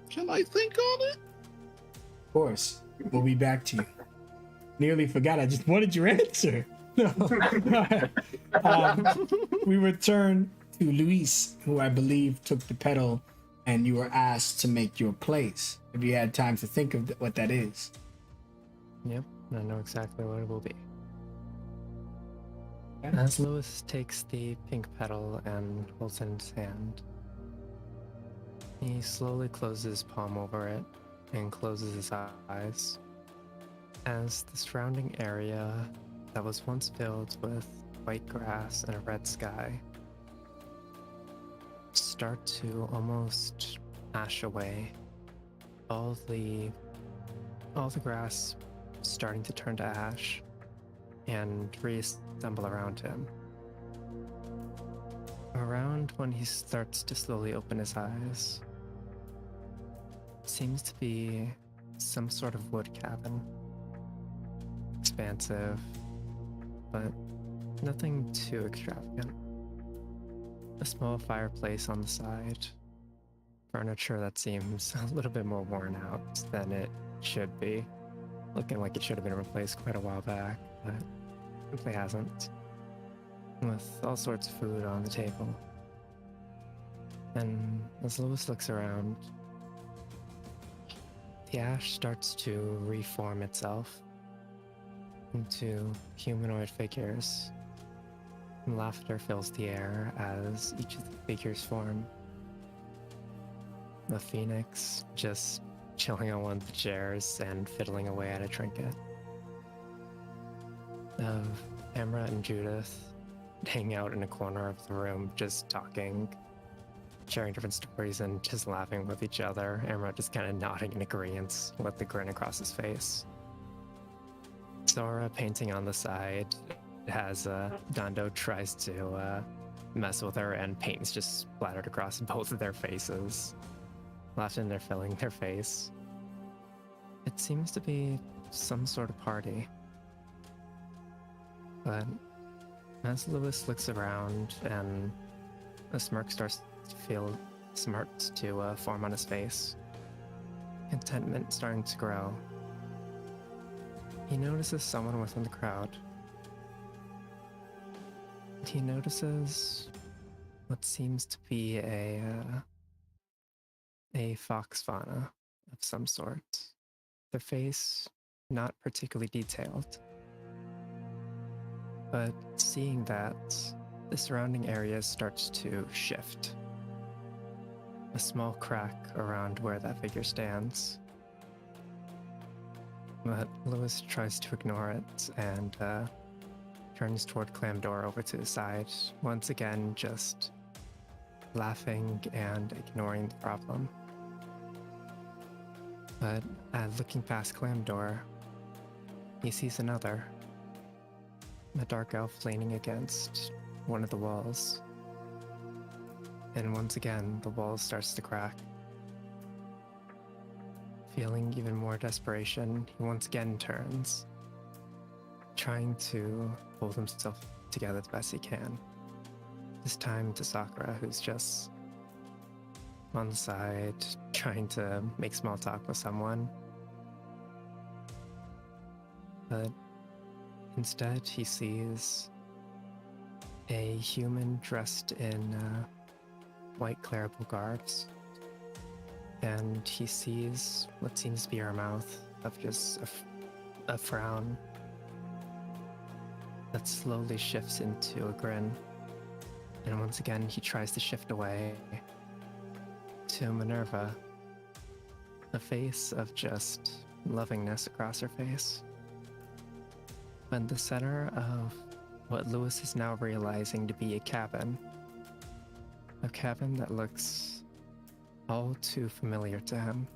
Can I think on it? Of course, we'll be back to you. Nearly forgot, I just wanted your answer. We return to Luis, who I believe took the pedal, and you were asked to make your place. Have you had time to think of what that is? Yep, I know exactly what it will be. Okay. As Lewis takes the pink petal and holds it in his hand, he slowly closes his palm over it and closes his eyes as the surrounding area that was once filled with white grass and a red sky start to almost ash away. All the grass starting to turn to ash and reassemble around him. Around when he starts to slowly open his eyes, seems to be some sort of wood cabin. Expansive, but nothing too extravagant. A small fireplace on the side. Furniture that seems a little bit more worn out than it should be. Looking like it should have been replaced quite a while back, but simply hasn't. With all sorts of food on the table. And as Lewis looks around, the ash starts to reform itself into humanoid figures. And laughter fills the air as each of the figures form. The phoenix just chilling on one of the chairs and fiddling away at a trinket. Of Emra and Judith hanging out in a corner of the room, just talking, sharing different stories and just laughing with each other. Emra just kind of nodding in agreement with the grin across his face. Sora painting on the side as Dando tries to mess with her and paint's just splattered across both of their faces. Laughing, they're filling their face. It seems to be some sort of party. But as Lewis looks around and a smirk starts to form on his face, contentment starting to grow, he notices someone within the crowd. He notices what seems to be a fox fauna of some sort. Their face not particularly detailed. But seeing that, the surrounding area starts to shift. A small crack around where that figure stands. But Lewis tries to ignore it and turns toward Clamdor over to the side, once again just laughing and ignoring the problem. But looking past Clamdor, he sees another. A dark elf leaning against one of the walls. And once again, the wall starts to crack. Feeling even more desperation, he once again turns, trying to hold himself together the best he can. This time to Sakura, who's just on the side, trying to make small talk with someone. but instead he sees a human dressed in white clerical garbs, and he sees what seems to be her mouth of just a frown that slowly shifts into a grin. And once again, he tries to shift away to Minerva, a face of just lovingness across her face. But in the center of what Lewis is now realizing to be a cabin that looks all too familiar to him.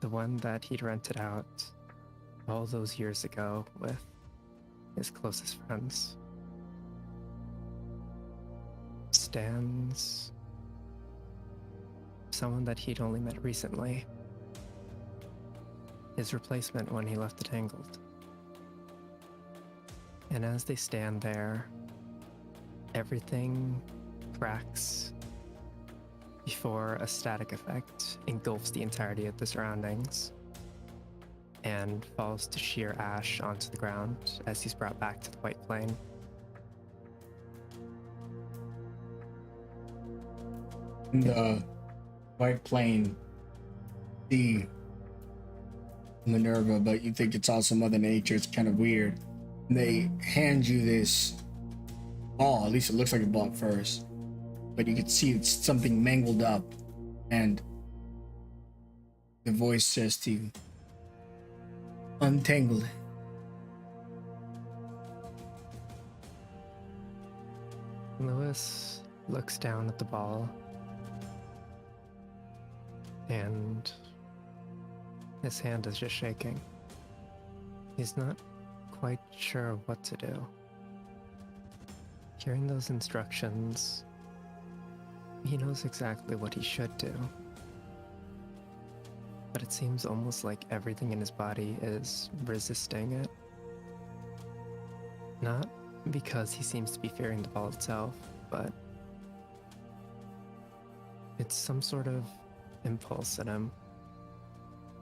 The one that he'd rented out all those years ago with his closest friends. Stands someone that he'd only met recently, his replacement when he left the Tangled. And as they stand there, everything cracks before a static effect engulfs the entirety of the surroundings and falls to sheer ash onto the ground as he's brought back to the white plane. In the white plane, the Minerva, but you think it's also Mother Nature. It's kind of weird. And they hand you this ball, at least it looks like a ball at first, but you can see it's something mangled up, and the voice says to you, untangle it. Lewis looks down at the ball, and his hand is just shaking. He's not quite sure what to do. Hearing those instructions, he knows exactly what he should do. But it seems almost like everything in his body is resisting it. Not because he seems to be fearing the ball itself, but it's some sort of impulse in him.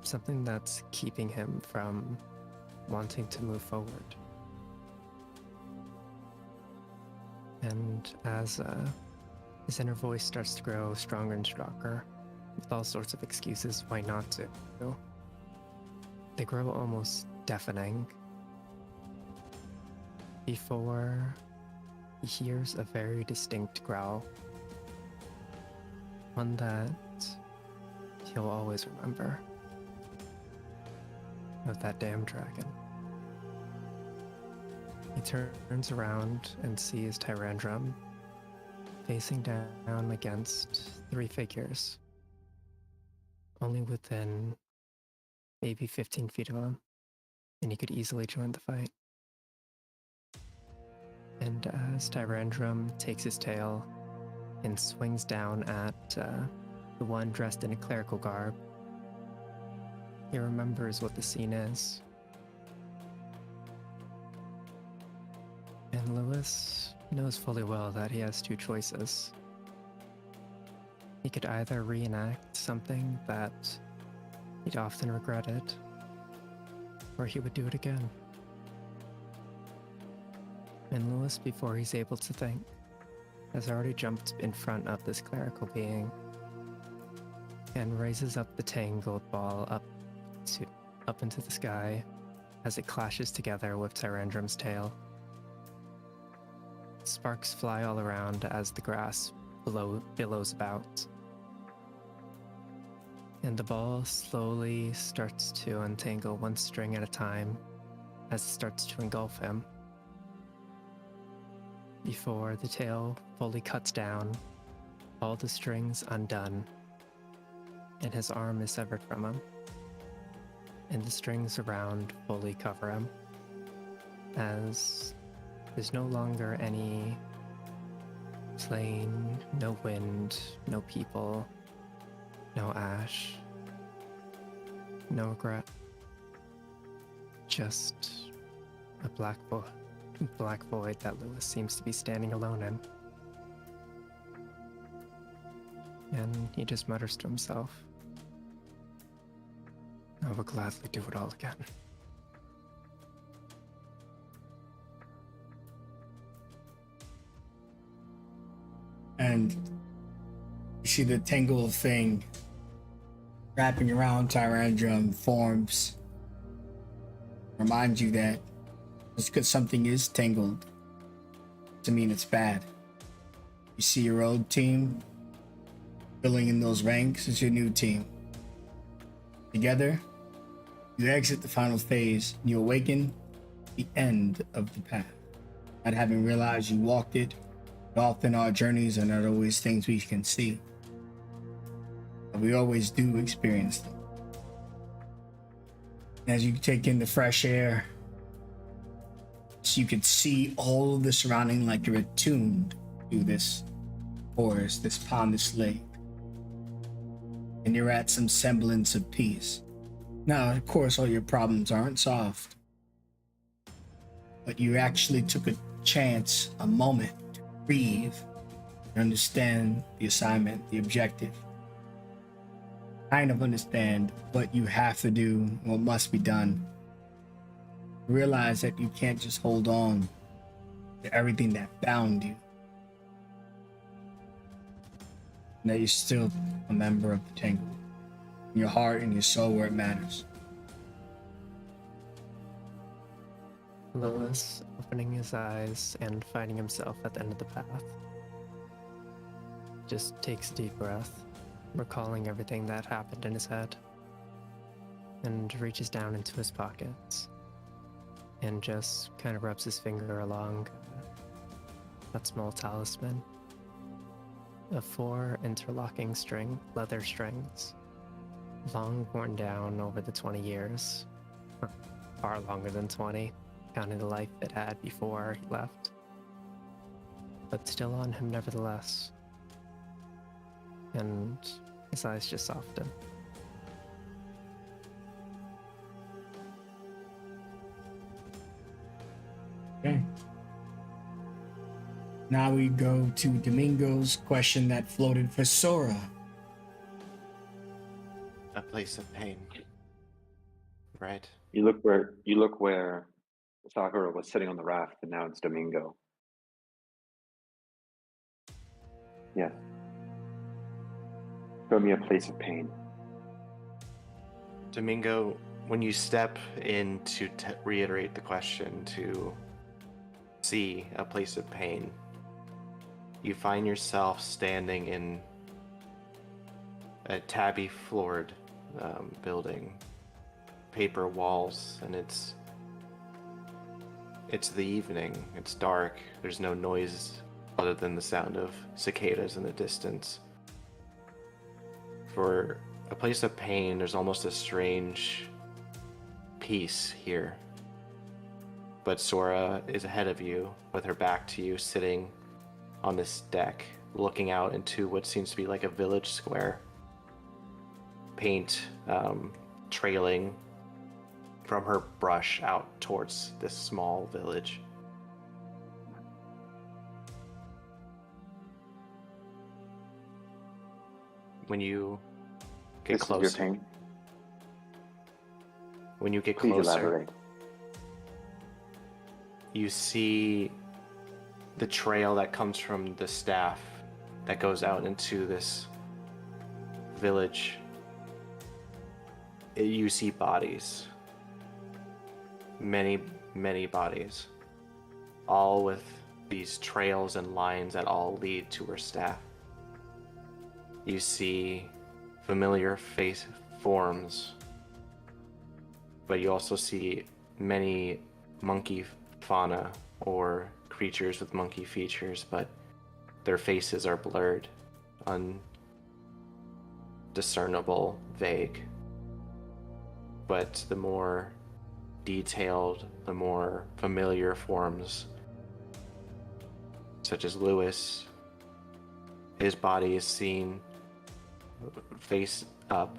Something that's keeping him from wanting to move forward. And as his inner voice starts to grow stronger and stronger, with all sorts of excuses why not to, they grow almost deafening before he hears a very distinct growl. One that he'll always remember. Of that damn dragon. He turns around and sees Tyrandrum facing down against 3 figures, only within maybe 15 feet of him, and he could easily join the fight. And as Tyrandrum takes his tail and swings down at the one dressed in a clerical garb, he remembers what the scene is. And Lewis knows fully well that he has 2 choices. He could either reenact something that he'd often regretted, or he would do it again. And Lewis, before he's able to think, has already jumped in front of this clerical being and raises up the tangled ball up into the sky as it clashes together with Tyrandrum's tail. Sparks fly all around as the grass billows about. And the ball slowly starts to untangle one string at a time as it starts to engulf him. Before the tail fully cuts down, all the strings undone, and his arm is severed from him. And the strings around fully cover him, as there's no longer any plane, no wind, no people, no ash, no regret. Just a black void that Lewis seems to be standing alone in. And he just mutters to himself, I will gladly do it all again. see the tangled thing wrapping around Tyrandrum forms. Remind you that just because something is tangled doesn't mean it's bad. You see your old team filling in those ranks as your new team. Together, you exit the final phase and you awaken the end of the path. Not having realized you walked it, but often our journeys are not always things we can see. But we always do experience them. As you take in the fresh air, so you can see all of the surrounding like you're attuned to this forest, this pond, this lake. And you're at some semblance of peace. Now, of course, all your problems aren't solved. But you actually took a chance, a moment to breathe, to understand the assignment, the objective. Kind of understand what you have to do, what must be done. Realize that you can't just hold on to everything that bound you. And that you're still a member of the Tangle. In your heart and your soul where it matters. Lewis opening his eyes and finding himself at the end of the path. Just takes a deep breath, recalling everything that happened in his head, and reaches down into his pockets and just kind of rubs his finger along that small talisman of 4 interlocking leather strings, long worn down over the 20 years, far longer than 20, counting the life it had before he left, but still on him nevertheless. And his eyes just soften. Okay. Now we go to Domingo's question that floated for Sora. A place of pain. Right. You look where Sakura was sitting on the raft, and now it's Domingo. Yes. Show me a place of pain. Domingo, when you step in to reiterate the question, to see a place of pain, you find yourself standing in a tabby floored building, paper walls, and it's the evening. It's dark. There's no noise other than the sound of cicadas in the distance. For a place of pain, there's almost a strange peace here. But Sora is ahead of you, with her back to you, sitting on this deck, looking out into what seems to be like a village square. Paint trailing from her brush out towards this small village. When you get This closer, is your pain. when you get Please closer, elaborate. you see the trail that comes from the staff that goes out into this village. You see bodies. Many, many bodies. All with these trails and lines that all lead to her staff. You see familiar face forms, but you also see many monkey fauna or creatures with monkey features, but their faces are blurred, undiscernible, vague. But the more detailed, the more familiar forms, such as Lewis, his body is seen face up,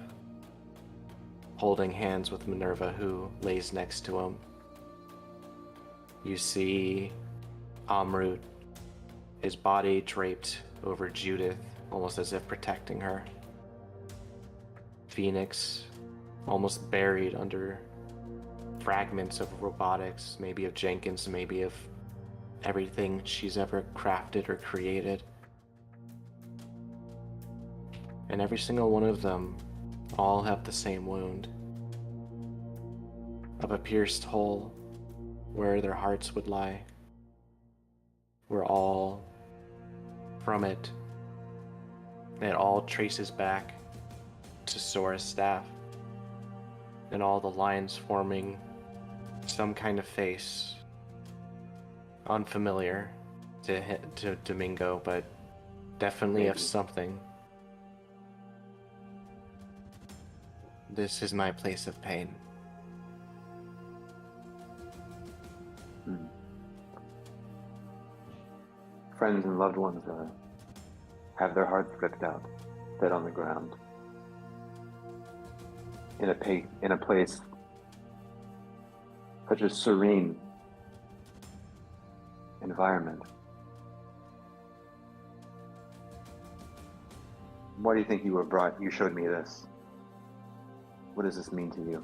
holding hands with Minerva, who lays next to him. You see Amrut, his body draped over Judith, almost as if protecting her. Phoenix, almost buried under fragments of robotics, maybe of Jenkins, maybe of everything she's ever crafted or created. And every single one of them all have the same wound of a pierced hole where their hearts would lie. We're all from it. And it all traces back to Sora's staff. And all the lines forming some kind of face. Unfamiliar to Domingo, but definitely of Maybe. something. This is my place of pain. Hmm. Friends and loved ones have their hearts ripped out, dead on the ground, in a place such a serene environment. Why do you think you were brought? You showed me this. What does this mean to you?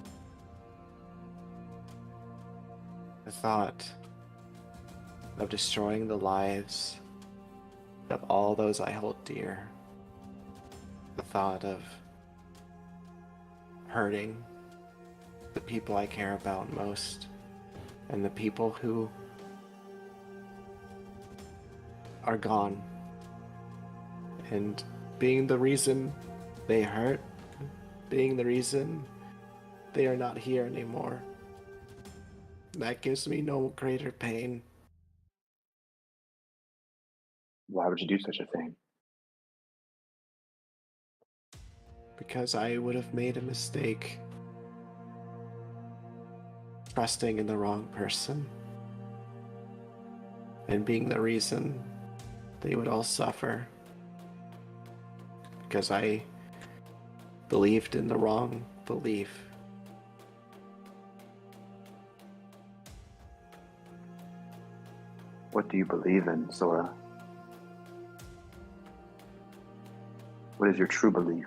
The thought of destroying the lives of all those I hold dear. The thought of hurting the people I care about most, and the people who are gone, and being the reason they hurt, being the reason they are not here anymore. That gives me no greater pain. Why would you do such a thing? Because I would have made a mistake trusting in the wrong person and being the reason they would all suffer. Because I believed in the wrong belief. What do you believe in, Sora? What is your true belief?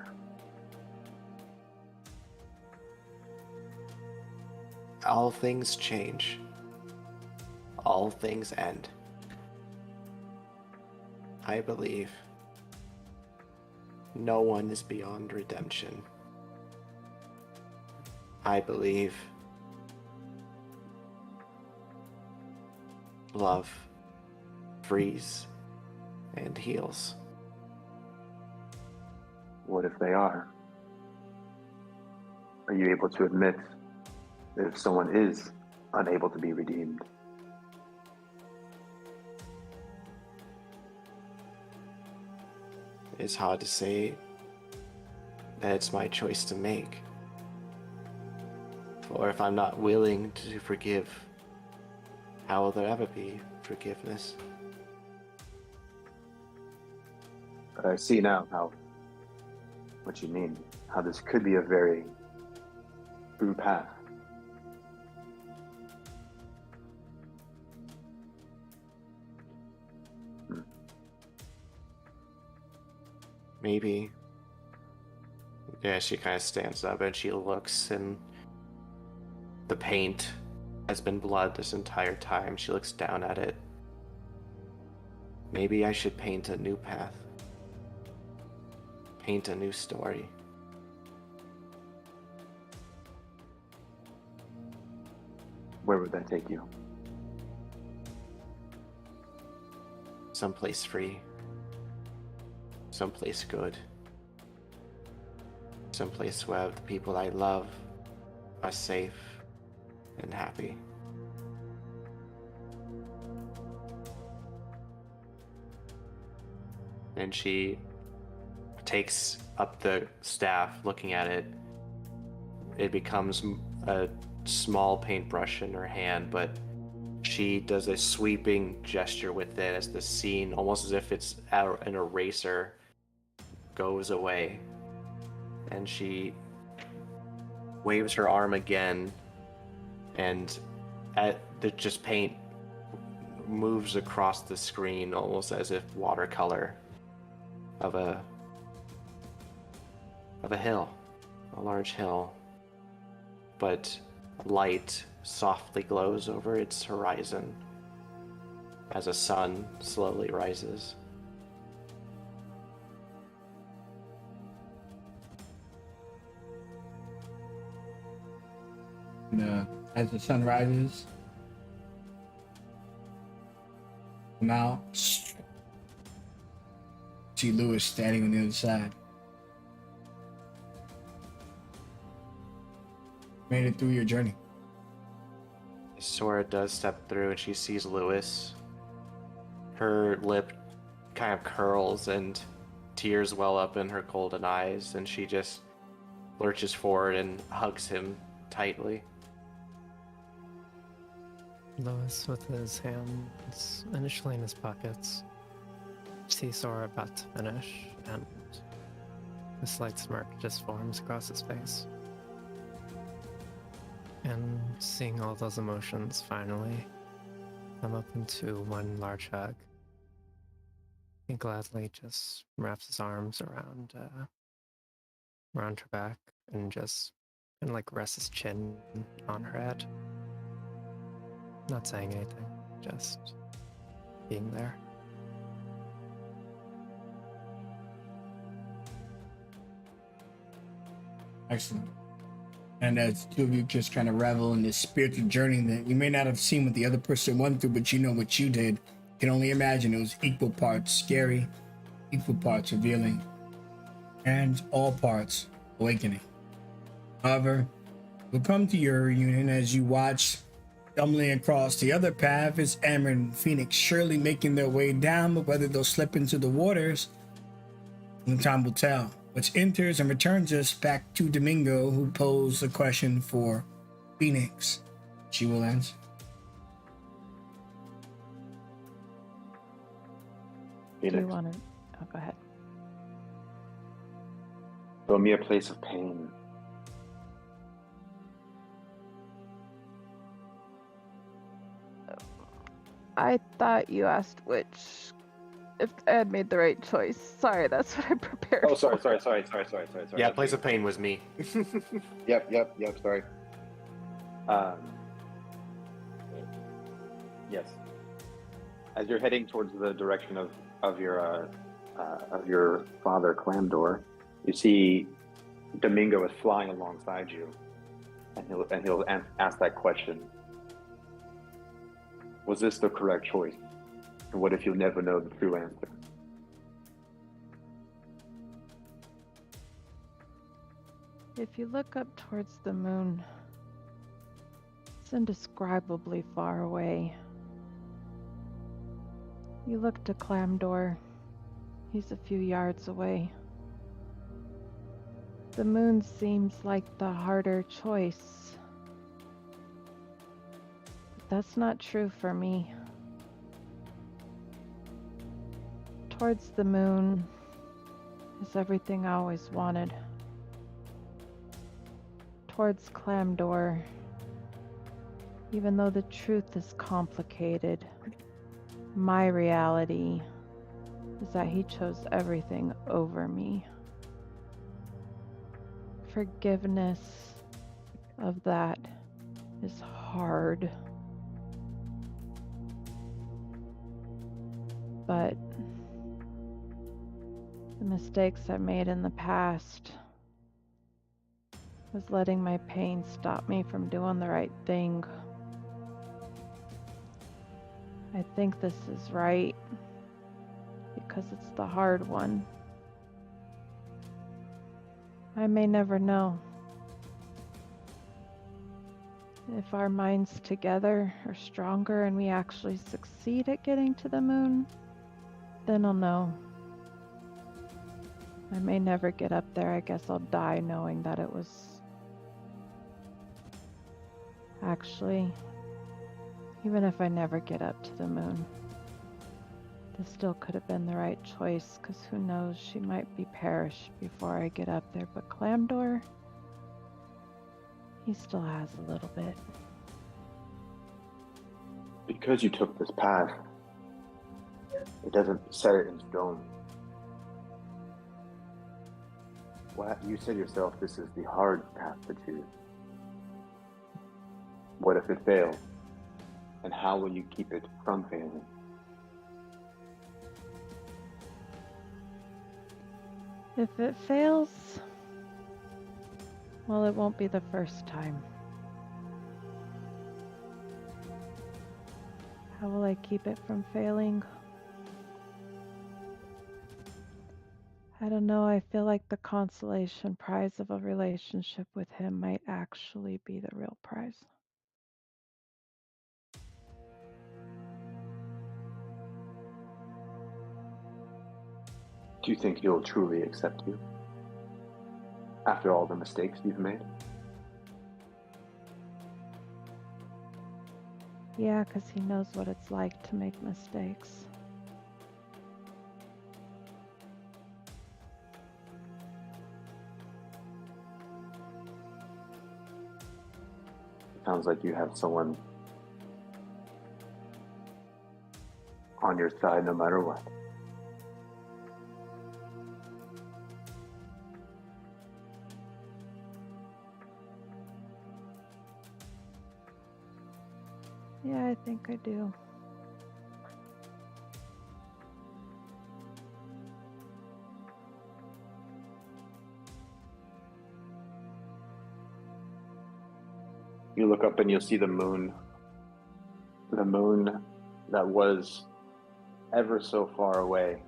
All things change. All things end. I believe no one is beyond redemption. I believe love frees and heals. What if they are? Are you able to admit that if someone is unable to be redeemed? It's hard to say that it's my choice to make. Or if I'm not willing to forgive, how will there ever be forgiveness? But I see now what you mean, how this could be a very true path. Maybe. Yeah, she kind of stands up and she looks, and the paint has been blood this entire time. She looks down at it. Maybe I should paint a new path. Paint a new story. Where would that take you? Someplace free. Someplace good. Someplace where the people I love are safe and happy. And she takes up the staff, looking at it. It becomes a small paintbrush in her hand, but she does a sweeping gesture with it as the scene, almost as if it's an eraser, goes away. And she waves her arm again, and just paint moves across the screen, almost as if watercolor of a hill, a large hill, but light softly glows over its horizon as a sun slowly rises. As the sun rises, come out. See Lewis standing on the other side. Made it through your journey. Sora does step through and she sees Lewis. Her lip kind of curls and tears well up in her golden eyes, and she just lurches forward and hugs him tightly. Lois, with his hands initially in his pockets, sees Sora about to finish, and a slight smirk just forms across his face. And seeing all those emotions finally come up into one large hug, he gladly just wraps his arms around her back and just kind of like rests his chin on her head. Not saying anything, just being there. Excellent. And as two of you just kind of revel in this spiritual journey that you may not have seen what the other person went through, but you know what you did, you can only imagine it was equal parts scary, equal parts revealing, and all parts awakening. However, we'll come to your reunion as you watch stumbling across the other path is Amber and Phoenix surely making their way down, but whether they'll slip into the waters, time will tell. Which enters and returns us back to Domingo, who posed a question for Phoenix. She will answer. Do Phoenix, you want to? Oh, go ahead. show me a place of pain. I thought you asked which, if I had made the right choice. Sorry, that's what I prepared. Oh, sorry. for. Yeah, place of pain was me. Yep, sorry. Yes. As you're heading towards the direction of your father, Clamdor, you see Domingo is flying alongside you, and he'll ask that question: was this the correct choice? And what if you never know the true answer? If you look up towards the moon, it's indescribably far away. You look to Clamdor, he's a few yards away. The moon seems like the harder choice. But that's not true for me. Towards the moon is everything I always wanted. Towards Clamdor, even though the truth is complicated, my reality is that he chose everything over me. Forgiveness of that is hard. But the mistakes I made in the past was letting my pain stop me from doing the right thing. I think this is right because it's the hard one. I may never know. If our minds together are stronger and we actually succeed at getting to the moon, then I'll know. I may never get up there. I guess I'll die knowing that it was actually, even if I never get up to the moon, this still could have been the right choice, because who knows, she might be perished before I get up there. But Clamdor, he still has a little bit. Because you took this path, it doesn't set it in stone. Well, you said yourself this is the hard path to choose. What if it fails? And how will you keep it from failing? If it fails, well, it won't be the first time. How will I keep it from failing? I don't know. I feel like the consolation prize of a relationship with him might actually be the real prize. Do you think he'll truly accept you? After all the mistakes you've made? Yeah, because he knows what it's like to make mistakes. Sounds like you have someone on your side no matter what. Yeah, I think I do. You look up and you'll see the moon. The moon that was ever so far away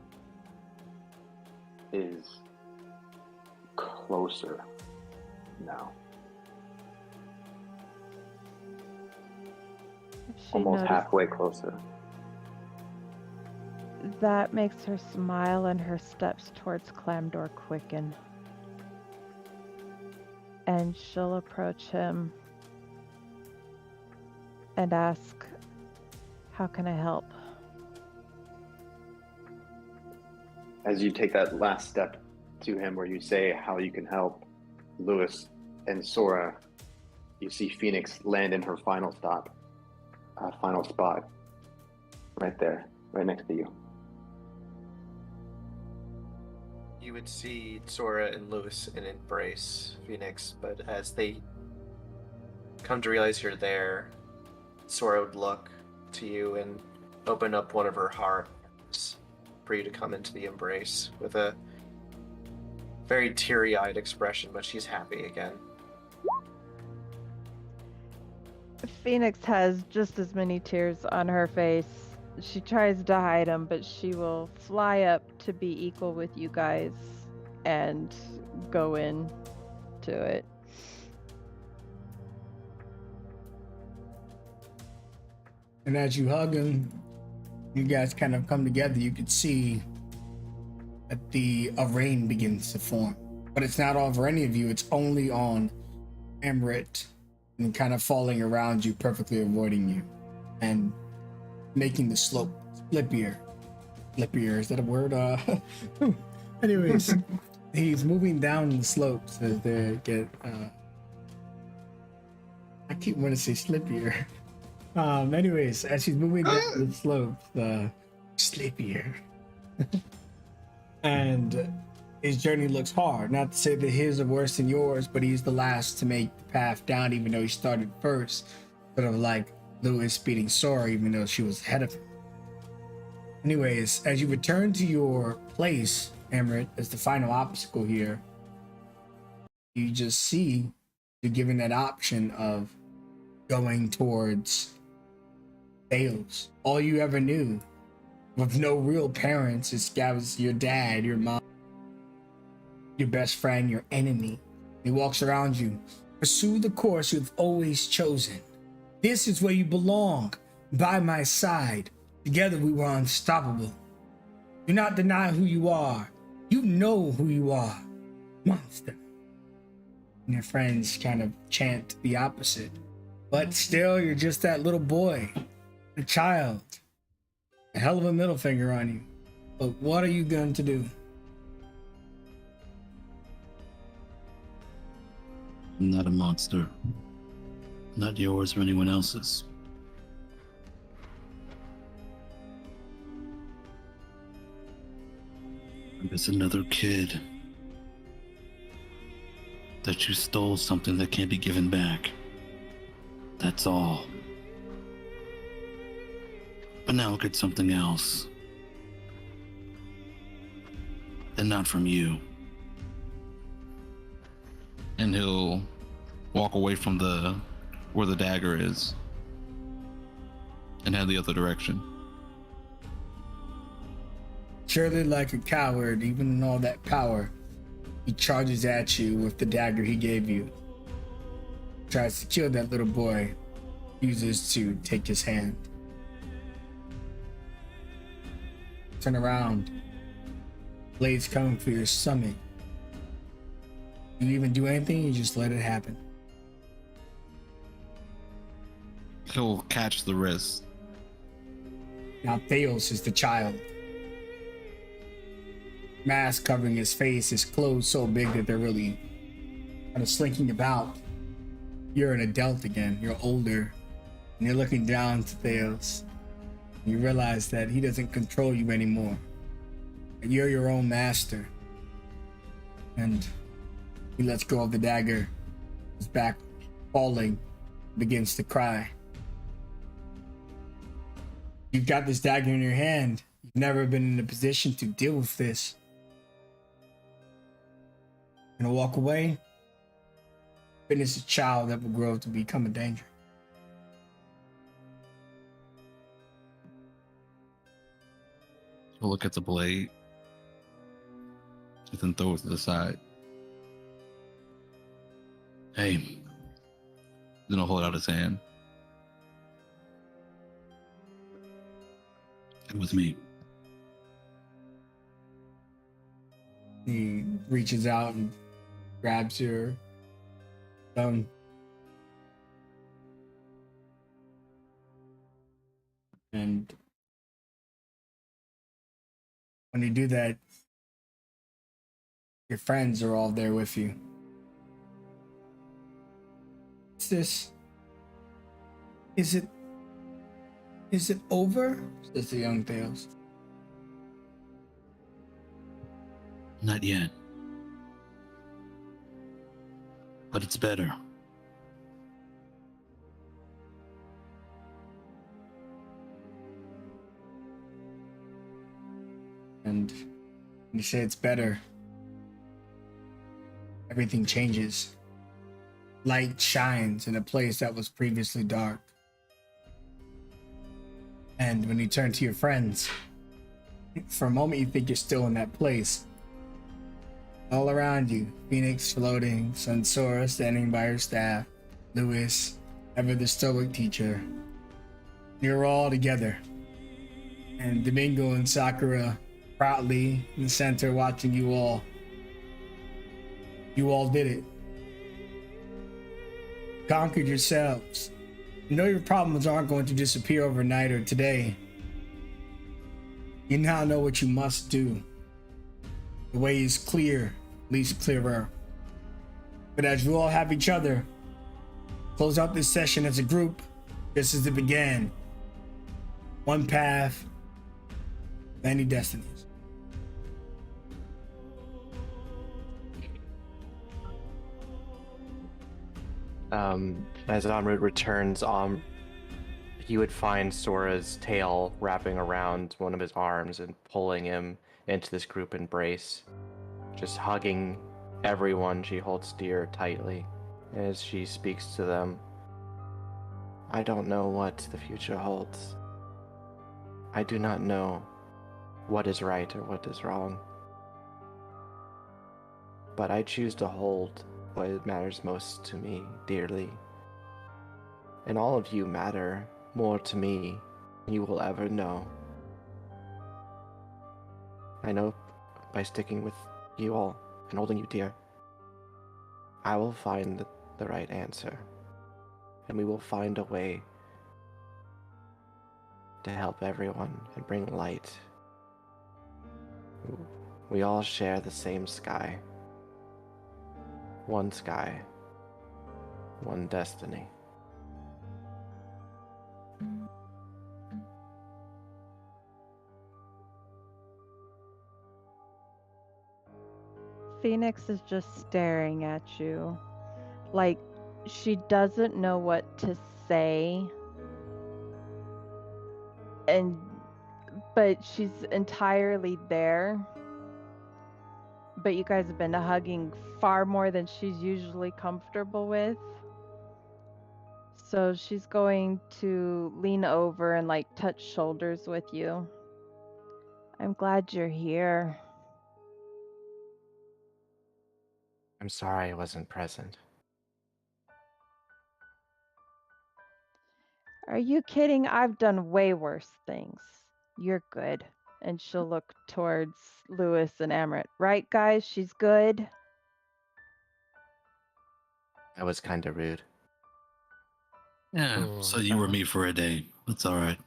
is closer now. If she Almost noticed, halfway closer. that makes her smile and her steps towards Clamdor quicken. And she'll approach him and ask, "How can I help?" As you take that last step to him where you say how you can help, Lewis and Sora, you see Phoenix land in her final spot, right there, right next to you. You would see Sora and Lewis in embrace Phoenix, but as they come to realize you're there, Sora would look to you and open up one of her hearts for you to come into the embrace with a very teary-eyed expression, but she's happy again. Phoenix has just as many tears on her face. She tries to hide them, but she will fly up to be equal with you guys and go in to it. And as you hug him, you guys kind of come together. You could see that a rain begins to form, but it's not over any of you. It's only on Amrit, and kind of falling around you, perfectly avoiding you, and making the slope slippier. Slippier, is that a word? Anyways, he's moving down the slopes as they get. I keep wanting to say slippier. Anyways, as he's moving down the slopes, slippier. And his journey looks hard. Not to say that his are worse than yours, but he's the last to make the path down, even though he started first. Sort of like Lewis beating Sora, even though she was ahead of him. Anyways, as you return to your place, Amrit, as the final obstacle here, you just see you're given that option of going towards Thales. All you ever knew, with no real parents, is that was your dad, your mom, your best friend, your enemy. He walks around you. Pursue the course you've always chosen. This is where you belong, by my side. Together we were unstoppable. Do not deny who you are. You know who you are. Monster. And your friends kind of chant the opposite. But still, you're just that little boy, a child. A hell of a middle finger on you. But what are you going to do? I'm not a monster. Not yours or anyone else's. I'm just another kid. That you stole something that can't be given back. That's all. But now look at something else. And not from you. And he'll walk away from where the dagger is. and head the other direction. Surely like a coward, even in all that power, he charges at you with the dagger he gave you. Tries to kill that little boy, uses to take his hand. Turn around. Blade's coming for your stomach. You even do anything, you just let it happen. He'll catch the wrist. Now Theos is the child. Mask covering his face, his clothes so big that they're really kind of slinking about. You're an adult again, you're older, and you're looking down to Theos. And you realize that he doesn't control you anymore. And you're your own master. And he lets go of the dagger, his back falling, begins to cry. You've got this dagger in your hand. You've never been in a position to deal with this. You're gonna walk away. Witness a child that will grow to become a danger. He'll look at the blade, and then throw it to the side. Hey. Then he'll hold out his hand. Come with me. He reaches out and grabs your thumb. And when you do that, your friends are all there with you. What's this? Is it over? Says the young Thales. Not yet. But it's better. And when you say it's better, everything changes. Light shines in a place that was previously dark. And when you turn to your friends, for a moment you think you're still in that place. All around you, Phoenix floating, Sunsora standing by her staff, Lewis, ever the stoic teacher. You're all together. And Domingo and Sakura proudly in the center watching you all. You all did it. Conquered yourselves. You know your problems aren't going to disappear overnight or today. You now know what you must do. The way is clear, at least clearer. But as you all have each other, close out this session as a group, just as it began. One path, many destinies. As Amrud returns, he would find Sora's tail wrapping around one of his arms and pulling him into this group embrace, just hugging everyone she holds dear tightly as she speaks to them. I don't know what the future holds. I do not know what is right or what is wrong. But I choose to hold what matters most to me dearly. And all of you matter more to me than you will ever know. I know by sticking with you all and holding you dear, I will find the right answer. And we will find a way to help everyone and bring light. We all share the same sky. One sky, one destiny. Phoenix is just staring at you. Like, she doesn't know what to say. But she's entirely there. But you guys have been hugging far more than she's usually comfortable with. So she's going to lean over and like touch shoulders with you. I'm glad you're here. I'm sorry I wasn't present. Are you kidding? I've done way worse things. You're good. And she'll look towards Lewis and Amrit. Right, guys? She's good. That was kind of rude. Yeah, so you were me for a day. That's all right.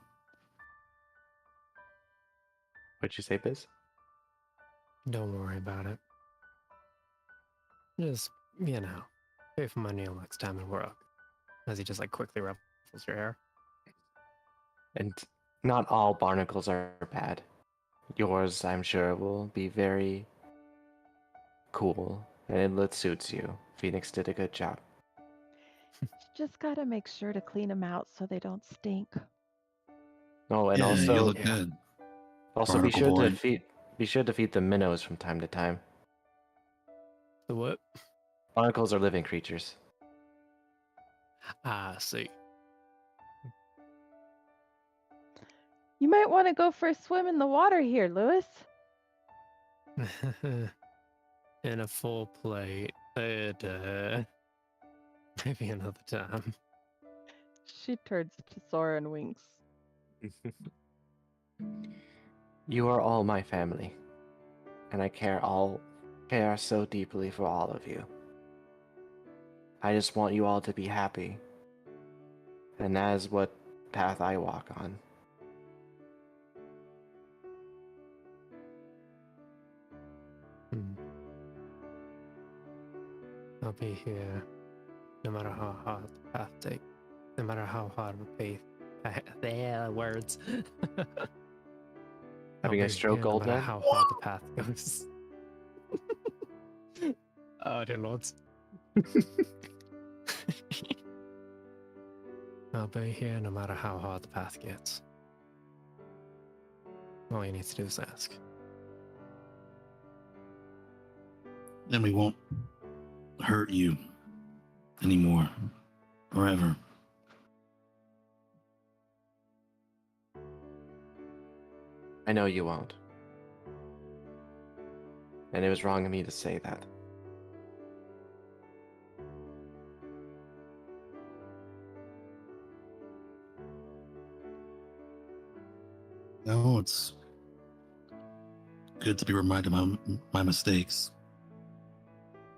What'd you say, Biz? Don't worry about it. Just, pay for my meal next time and we're up. As he just like quickly ruffles your hair. And not all barnacles are bad. Yours, I'm sure, will be very cool, and it suits you. Phoenix did a good job. You just gotta make sure to clean them out so they don't stink. Oh, and Yeah, you also, look good. also Barnacle boy. be sure to feed the minnows from time to time. The what? Barnacles are living creatures. Ah, see. You might want to go for a swim in the water here, Lewis. In a full plate. Maybe another time. She turns to Sora and winks. You are all my family, and I care so deeply for all of you. I just want you all to be happy, and that is what path I walk on. I'll be here no matter how hard the path takes. No matter how hard of a path. There, words. Having I'll a be stroke, here no old matter man? how hard the path goes. Oh, dear lords. I'll be here no matter how hard the path gets. All you need to do is ask. Then we won't hurt you anymore. Forever. I know you won't. And it was wrong of me to say that. No, it's good to be reminded of my mistakes.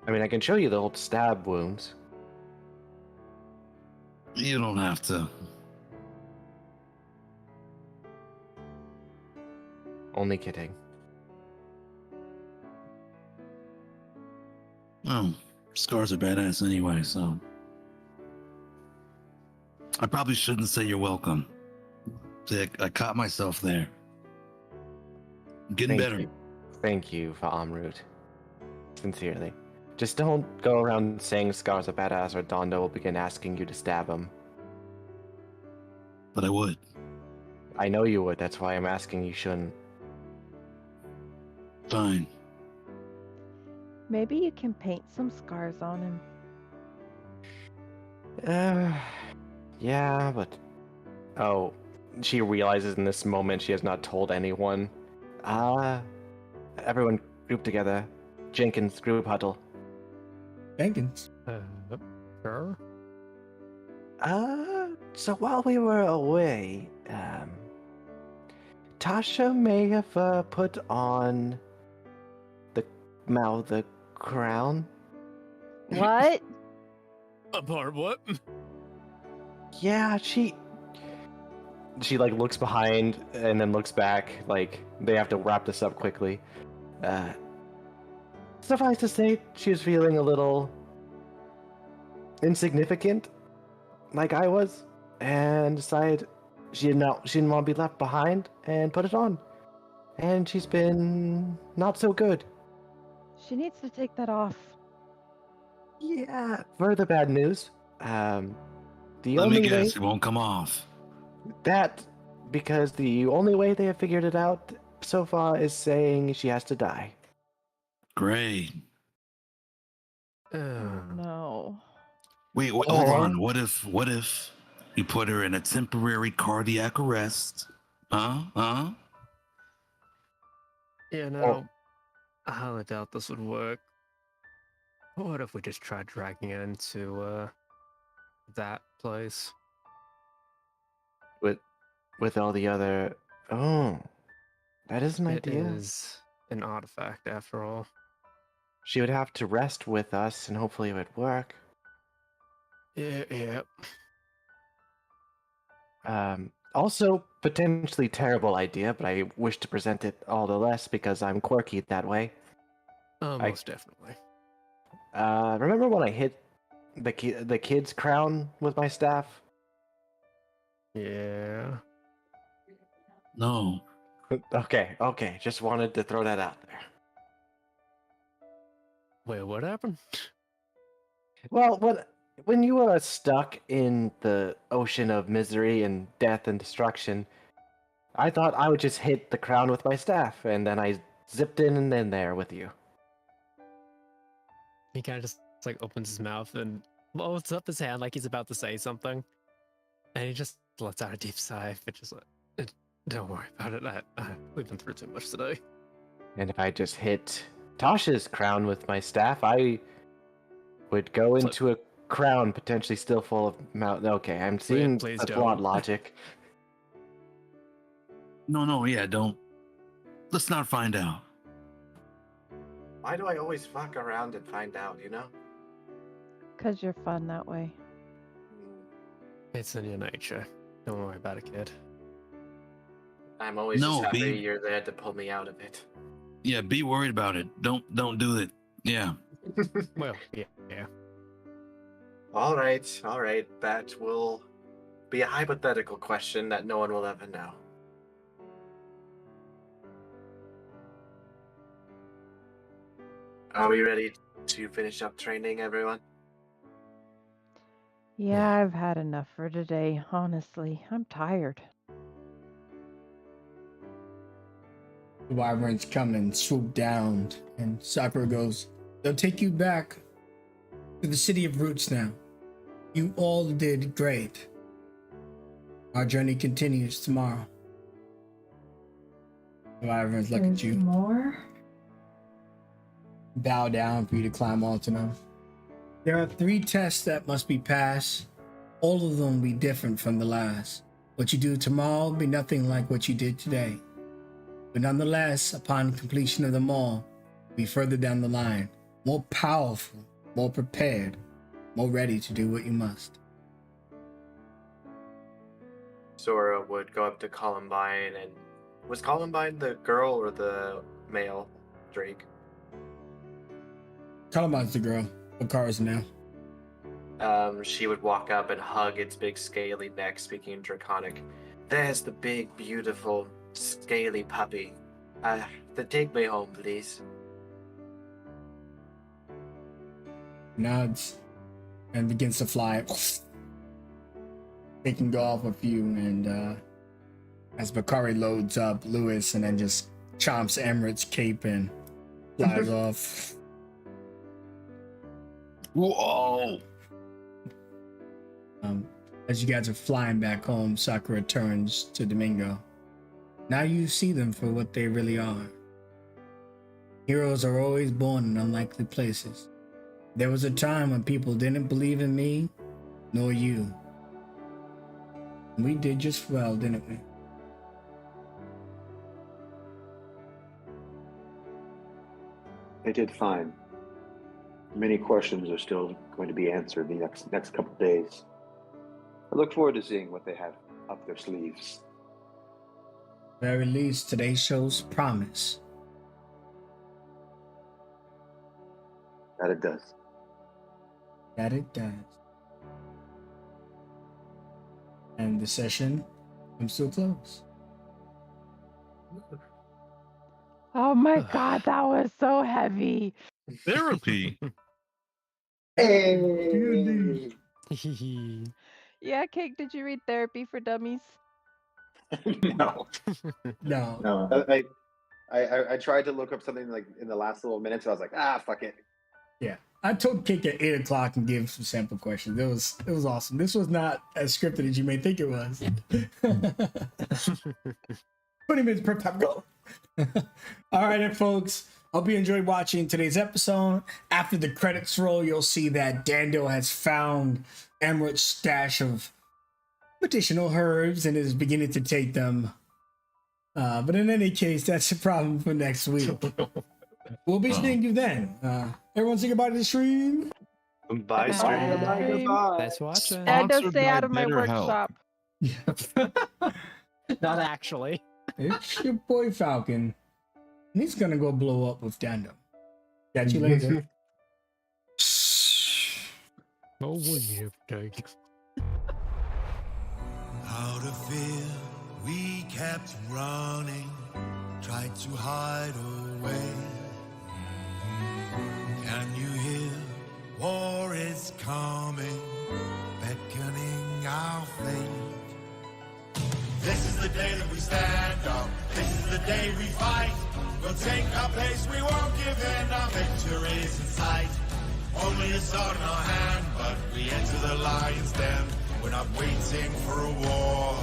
I mean, I can show you the old stab wounds. You don't have to. Only kidding. Oh, scars are badass anyway, so. I probably shouldn't say you're welcome. See, I caught myself there. I'm getting Thank better. you. Thank you, Amrut. Sincerely. Just don't go around saying Scar's a badass or Donda will begin asking you to stab him. But I would. I know you would, that's why I'm asking you shouldn't. Fine. Maybe you can paint some scars on him. Yeah, but... Oh, she realizes in this moment she has not told anyone. Everyone group together. Jenkins, group huddle. Jenkins. Sure. So while we were away, Tasha may have put on the crown. What? Apart what? Yeah, she like looks behind and then looks back. Like they have to wrap this up quickly. Suffice to say, she was feeling a little insignificant, like I was, and decided she didn't want to be left behind and put it on. And she's been not so good. She needs to take that off. Yeah. Further bad news. The Let only me guess, way it won't come off. that because the only way they have figured it out so far is saying she has to die. Great. Oh no. Wait, hold Or- on. What if You put her in a temporary cardiac arrest. Huh? Yeah, no, I highly doubt this would work. What if we just tried dragging it into that place? With all the other. Oh, that is an It idea. is an artifact, after all. She would have to rest with us, and hopefully it would work. Yeah. Also, potentially terrible idea, but I wish to present it all the less because I'm quirky that way. Most definitely. Remember when I hit the kid's crown with my staff? Yeah. No. Okay. Just wanted to throw that out there. Wait, what happened? Well, when you are stuck in the ocean of misery and death and destruction, I thought I would just hit the crown with my staff, and then I zipped in and there with you. He kind of just like opens his mouth and holds up his hand like he's about to say something, and he just lets out a deep sigh. But just like, don't worry about it. We've been through too much today. And if I just hit Tasha's crown with my staff, I would go into a crown potentially still full of mouth. Okay, I'm seeing please the flawed don't. logic. No, yeah, don't. Let's not find out. Why do I always fuck around and find out, you know? Because you're fun that way. It's in your nature. Don't worry about it, kid. I'm always No, just happy B. you're there to pull me out of it. Yeah, be worried about it. Don't do it. Yeah. Well, yeah. All right. That will be a hypothetical question that no one will ever know. Are we ready to finish up training, everyone? Yeah, I've had enough for today, honestly. I'm tired. The wyverns come and swoop down, and Sakura goes, "They'll take you back to the city of roots now. You all did great. Our journey continues tomorrow." The wyverns look at you, More? bow down for you to climb onto them. There are 3 tests that must be passed. All of them will be different from the last. What you do tomorrow will be nothing like what you did today. But nonetheless, upon completion of them all, be further down the line, more powerful, more prepared, more ready to do what you must. Sora would go up to Columbine and... Was Columbine the girl or the male Drake? Columbine's the girl. Bakara's now. She would walk up and hug its big scaly neck, speaking in Draconic. There's the big, beautiful, scaly puppy. Take me home, please. Nods and begins to fly. They can go off a few, and as Bakari loads up Lewis and then just chomps Emerit's cape and flies off. Whoa! As you guys are flying back home, Sakura turns to Domingo. Now you see them for what they really are. Heroes are always born in unlikely places. There was a time when people didn't believe in me, nor you. We did just well, didn't we? They did fine. Many questions are still going to be answered the next couple days. I look forward to seeing what they have up their sleeves. At the very least, today shows promise. That it does. That it does. And the session comes to a close. Oh my god, that was so heavy. Therapy. Hey! Yeah, Cake, did you read Therapy for Dummies? No. No. No. I tried to look up something like in the last little minutes, so I was like, fuck it. Yeah, I told Cake at 8 o'clock and gave some sample questions. It was awesome. This was not as scripted as you may think it was. 20 minutes per time. Go. All right, then, folks. Hope you enjoyed watching today's episode. After the credits roll, you'll see that Dando has found Emerald's stash of medicinal herbs and is beginning to take them. But in any case, that's a problem for next week. We'll be seeing you then. Everyone say goodbye to the stream. Bye, stream. Thanks for watching. Dando, Sponsored stay by out of my BetterHelp. workshop. Not actually. It's your boy Falcon. And he's gonna go blow up with Dando. Catch you later. Oh, will you take? Out of fear, we kept running, tried to hide away. Can you hear? War is coming, beckoning our fate. This is the day that we stand up. This is the day we fight. We'll take our place, we won't give in. Our victory's in sight. Only a sword in our hand, but we enter the lion's den. We're not waiting for a war.